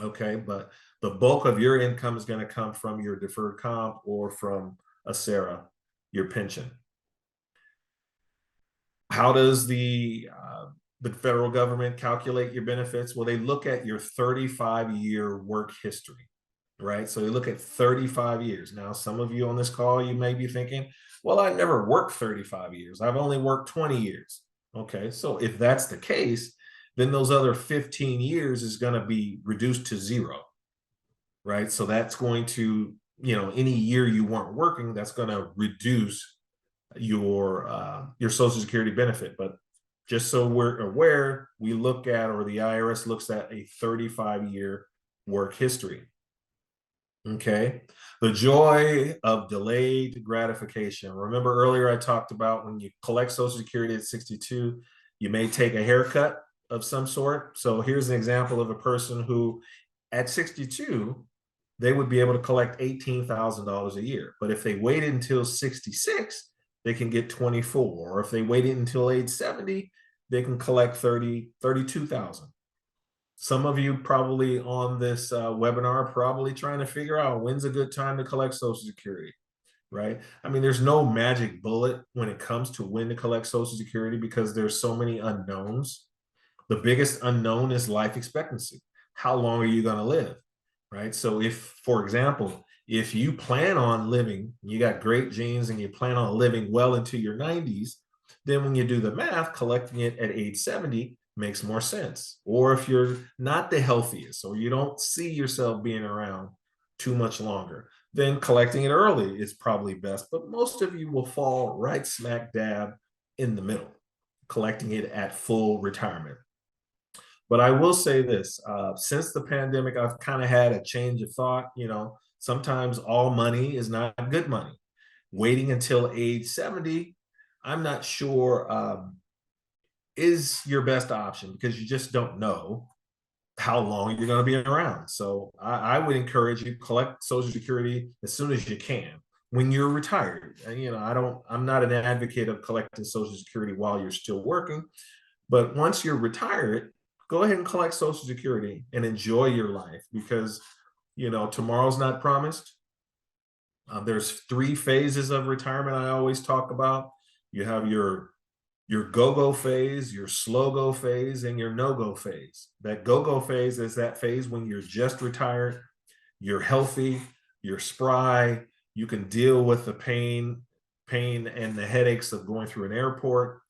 Speaker 2: Okay, but the bulk of your income is going to come from your deferred comp or from ACERA, your pension. How does the federal government calculate your benefits? Well, they look at your 35-year work history, right? So they look at 35 years. Now, some of you on this call, you may be thinking, well, I never worked 35 years. I've only worked 20 years. Okay, so if that's the case, then those other 15 years is going to be reduced to zero, right? So that's going to, any year you weren't working, that's going to reduce your Social Security benefit. But just so we're aware, we look at, or the IRS looks at, a 35-year work history. Okay. The joy of delayed gratification. Remember earlier I talked about when you collect Social Security at 62, you may take a haircut of some sort. So here's an example of a person who at 62, they would be able to collect $18,000 a year. But if they waited until 66, they can get 24. Or if they waited until age 70, they can collect 32,000. Some of you probably on this webinar are probably trying to figure out when's a good time to collect Social Security, right? I mean, there's no magic bullet when it comes to when to collect Social Security because there's so many unknowns. The biggest unknown is life expectancy. How long are you going to live, right? So if, for example, if you plan on living, you got great genes and you plan on living well into your 90s, then when you do the math, collecting it at age 70 makes more sense. Or if you're not the healthiest or you don't see yourself being around too much longer, then collecting it early is probably best. But most of you will fall right smack dab in the middle, collecting it at full retirement. But I will say this, since the pandemic, I've kind of had a change of thought. Sometimes all money is not good money. Waiting until age 70, I'm not sure is your best option because you just don't know how long you're going to be around. So I would encourage you to collect Social Security as soon as you can when you're retired. And, I'm not an advocate of collecting Social Security while you're still working, but once you're retired, go ahead and collect Social Security and enjoy your life because, tomorrow's not promised. There's 3 phases of retirement I always talk about. You have your go-go phase, your slow-go phase, and your no-go phase. That go-go phase is that phase when you're just retired, you're healthy, you're spry, you can deal with the pain and the headaches of going through an airport.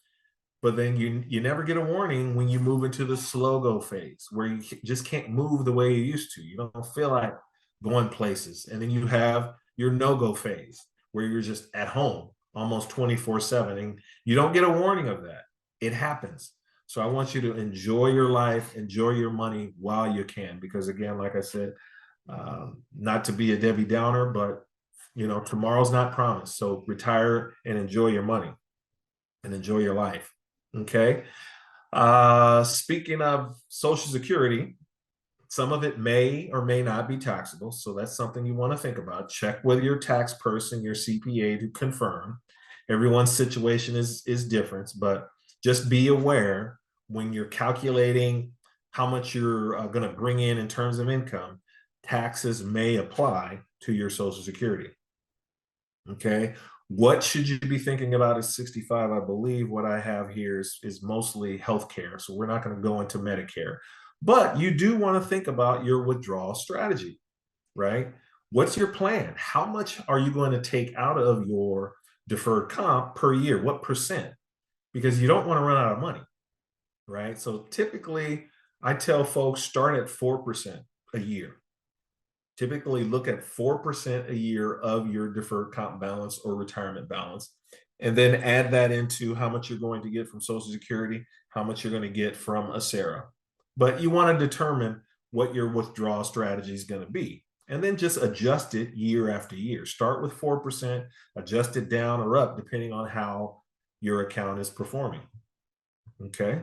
Speaker 2: But then you never get a warning when you move into the slow go phase where you just can't move the way you used to. You don't feel like going places. And then you have your no-go phase where you're just at home almost 24/7 and you don't get a warning of that. It happens. So I want you to enjoy your life, enjoy your money while you can, because again, like I said, not to be a Debbie Downer, but tomorrow's not promised. So retire and enjoy your money and enjoy your life. Okay. Speaking of Social Security, some of it may or may not be taxable. So that's something you want to think about. Check with your tax person, your CPA to confirm. Everyone's situation is different, but just be aware when you're calculating how much you're going to bring in terms of income, taxes may apply to your Social Security. Okay. What should you be thinking about at 65? I believe what I have here is mostly healthcare. So we're not going to go into Medicare, but you do want to think about your withdrawal strategy, right? What's your plan? How much are you going to take out of your deferred comp per year? What percent? Because you don't want to run out of money, right? So typically I tell folks start at 4% a year. Typically look at 4% a year of your deferred comp balance or retirement balance, and then add that into how much you're going to get from Social Security, how much you're going to get from ACERA. But you want to determine what your withdrawal strategy is going to be, and then just adjust it year after year. Start with 4%, adjust it down or up depending on how your account is performing. Okay.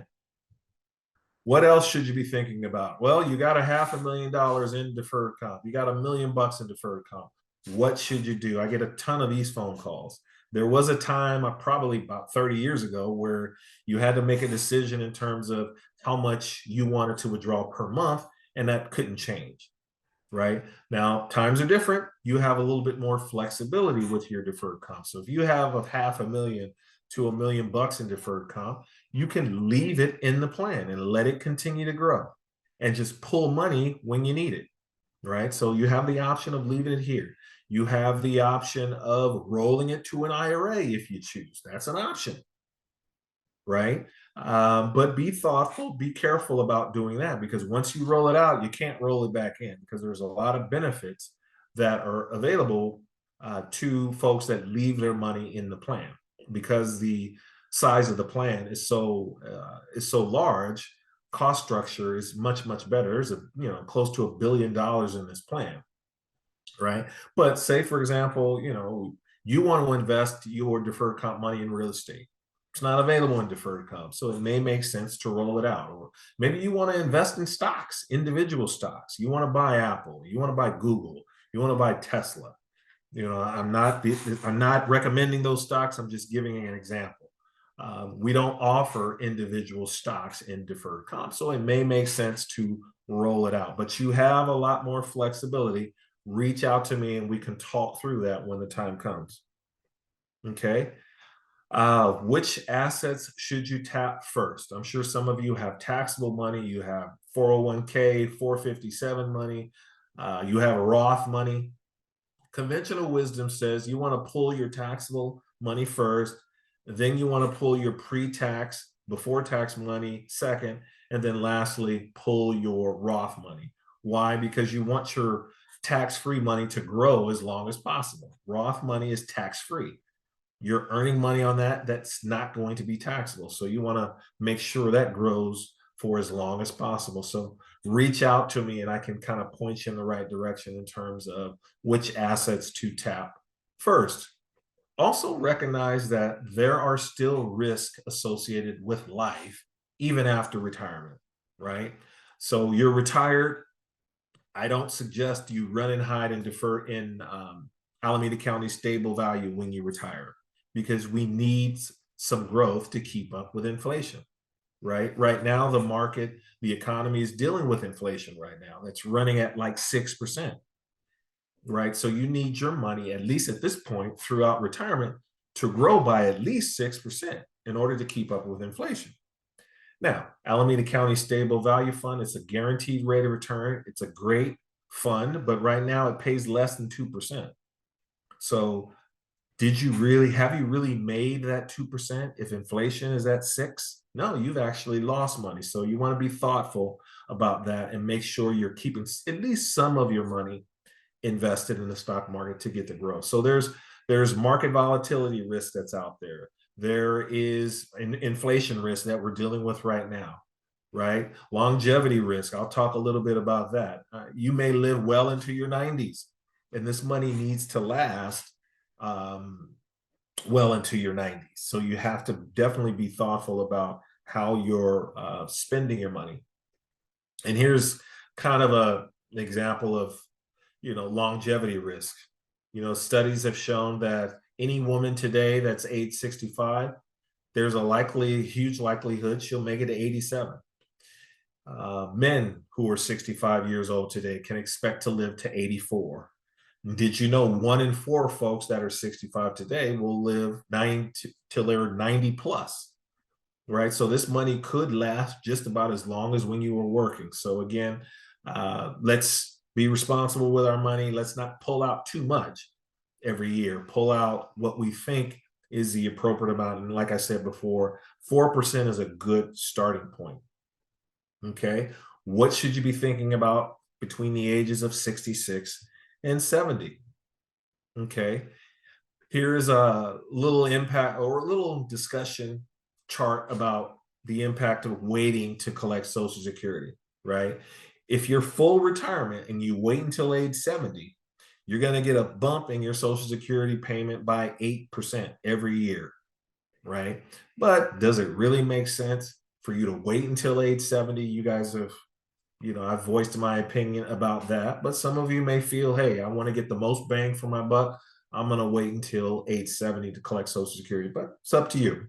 Speaker 2: What else should you be thinking about? Well, you got $500,000 in deferred comp. You got $1 million in deferred comp. What should you do? I get a ton of these phone calls. There was a time, probably about 30 years ago, where you had to make a decision in terms of how much you wanted to withdraw per month, and that couldn't change. Right now, times are different. You have a little bit more flexibility with your deferred comp. So if you have $500,000 to $1 million in deferred comp, you can leave it in the plan and let it continue to grow and just pull money when you need it. Right. So you have the option of leaving it here. You have the option of rolling it to an IRA if you choose. That's an option. Right. But be thoughtful, be careful about doing that, because once you roll it out, you can't roll it back in, because there's a lot of benefits that are available to folks that leave their money in the plan, because the size of the plan is so large. Cost structure is much better. There's close to $1 billion in this plan, right? But say, for example, you want to invest your deferred comp money in real estate. It's not available in deferred comp, so it may make sense to roll it out. Or maybe you want to invest in stocks, individual stocks. You want to buy Apple, you want to buy Google, you want to buy Tesla. I'm not recommending those stocks. I'm just giving an example. We don't offer individual stocks in deferred comp, so it may make sense to roll it out. But you have a lot more flexibility. Reach out to me and we can talk through that when the time comes. Okay. Which assets should you tap first? I'm sure some of you have taxable money, you have 401k, 457 money, you have Roth money. Conventional wisdom says you want to pull your taxable money first, then you want to pull your pre-tax, before tax money second, and then lastly, pull your Roth money. Why? Because you want your tax-free money to grow as long as possible. Roth money is tax-free. You're earning money on that, that's not going to be taxable. So you want to make sure that grows for as long as possible. So reach out to me and I can kind of point you in the right direction in terms of which assets to tap first. Also recognize that there are still risks associated with life even after retirement, right? So you're retired. I don't suggest you run and hide and defer in Alameda County stable value when you retire, because we need some growth to keep up with inflation, right? Right now, the market, the economy is dealing with inflation right now. It's running at like 6%, right? So you need your money, at least at this point throughout retirement, to grow by at least 6% in order to keep up with inflation. Now, Alameda County Stable Value Fund, it's a guaranteed rate of return. It's a great fund, but right now it pays less than 2%. So have you really made that 2% if inflation is at 6? No, you've actually lost money. So you want to be thoughtful about that and make sure you're keeping at least some of your money invested in the stock market to get the growth. So there's market volatility risk that's out there. There is an inflation risk that we're dealing with right now, right? Longevity risk. I'll talk a little bit about that. You may live well into your 90s, and this money needs to last well into your 90s. So you have to definitely be thoughtful about how you're spending your money. And here's kind of an example of, longevity risk. Studies have shown that any woman today that's age 65, there's a huge likelihood she'll make it to 87. Men who are 65 years old today can expect to live to 84. Did you know 1 in 4 folks that are 65 today will live till they're 90 plus, right? So this money could last just about as long as when you were working. So again, let's be responsible with our money. Let's not pull out too much every year. Pull out what we think is the appropriate amount. And like I said before, 4% is a good starting point. Okay. What should you be thinking about between the ages of 66 and 70? Okay. Here's a little impact or a little discussion chart about the impact of waiting to collect Social Security, right? If you're full retirement and you wait until age 70, you're going to get a bump in your Social Security payment by 8% every year, right? But does it really make sense for you to wait until age 70? You guys have, I've voiced my opinion about that, but some of you may feel, hey, I want to get the most bang for my buck. I'm going to wait until age 70 to collect Social Security, but it's up to you.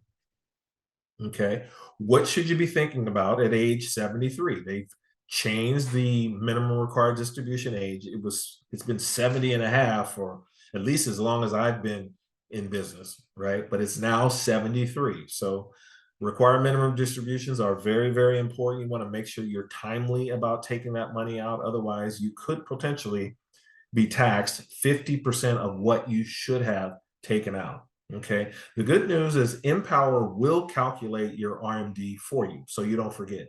Speaker 2: Okay. What should you be thinking about at age 73? They've changed the minimum required distribution age. It's been 70 and a half, or at least as long as I've been in business, right? But it's now 73. So required minimum distributions are very, very important. You want to make sure you're timely about taking that money out. Otherwise, you could potentially be taxed 50% of what you should have taken out. Okay. The good news is Empower will calculate your RMD for you, so you don't forget.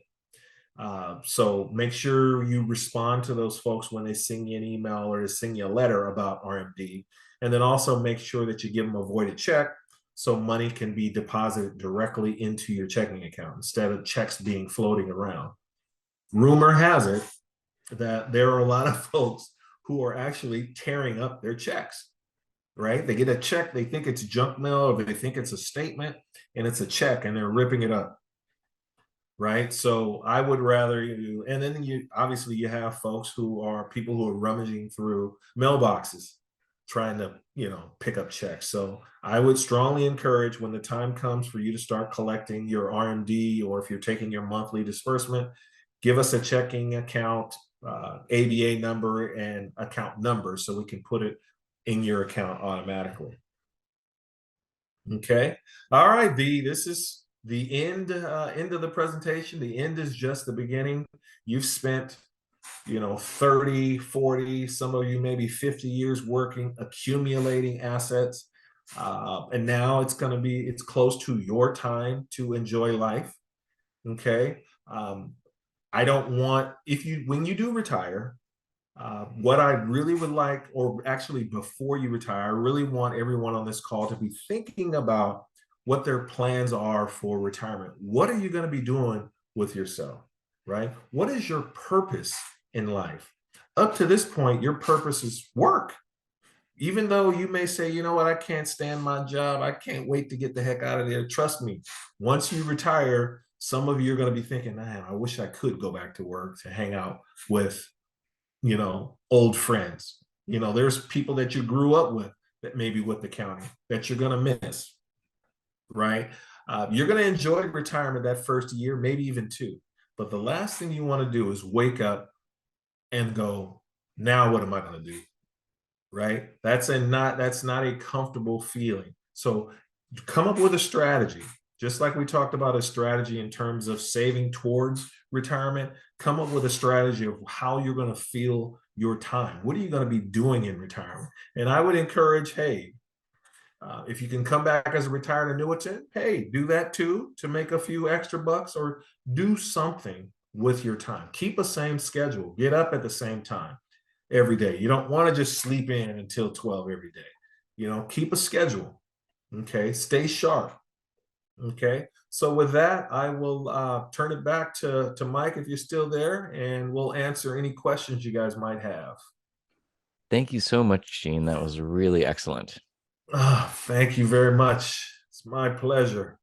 Speaker 2: So make sure you respond to those folks when they send you an email or they send you a letter about RMD. And then also make sure that you give them a voided check so money can be deposited directly into your checking account instead of checks being floating around. Rumor has it that there are a lot of folks who are actually tearing up their checks, right? They get a check, they think it's junk mail, or they think it's a statement, and it's a check, and they're ripping it up, right? So I would rather and then obviously you have folks who are people who are rummaging through mailboxes trying to, pick up checks. So I would strongly encourage, when the time comes for you to start collecting your RMD, or if you're taking your monthly disbursement, give us a checking account, ABA number and account number so we can put it in your account automatically. Okay. All right, V, this is the end of the presentation. The end is just the beginning. You've spent 30, 40, some of you maybe 50 years working, accumulating assets. And now it's close to your time to enjoy life. Okay. I don't want, when you do retire, what I really would like, or actually before you retire, I really want everyone on this call to be thinking about what their plans are for retirement. What are you going to be doing with yourself, right? What is your purpose in life? Up to this point, your purpose is work. Even though you may say, you know what, I can't stand my job, I can't wait to get the heck out of there. Trust me, once you retire, some of you are going to be thinking, man, I wish I could go back to work to hang out with old friends. There's people that you grew up with that may be with the county that you're going to miss, right? You're going to enjoy retirement that first year, maybe even two. But the last thing you want to do is wake up and go, now what am I going to do? Right? That's not a comfortable feeling. So come up with a strategy. Just like we talked about a strategy in terms of saving towards retirement, come up with a strategy of how you're going to feel your time. What are you going to be doing in retirement? And I would encourage, hey, if you can come back as a retired annuitant, hey, do that too to make a few extra bucks, or do something with your time. Keep a same schedule. Get up at the same time every day. You don't want to just sleep in until 12 every day. Keep a schedule. Okay. Stay sharp. Okay. So with that, I will turn it back to Mike if you're still there, and we'll answer any questions you guys might have.
Speaker 1: Thank you so much, Gene. That was really excellent.
Speaker 2: Thank you very much. It's my pleasure.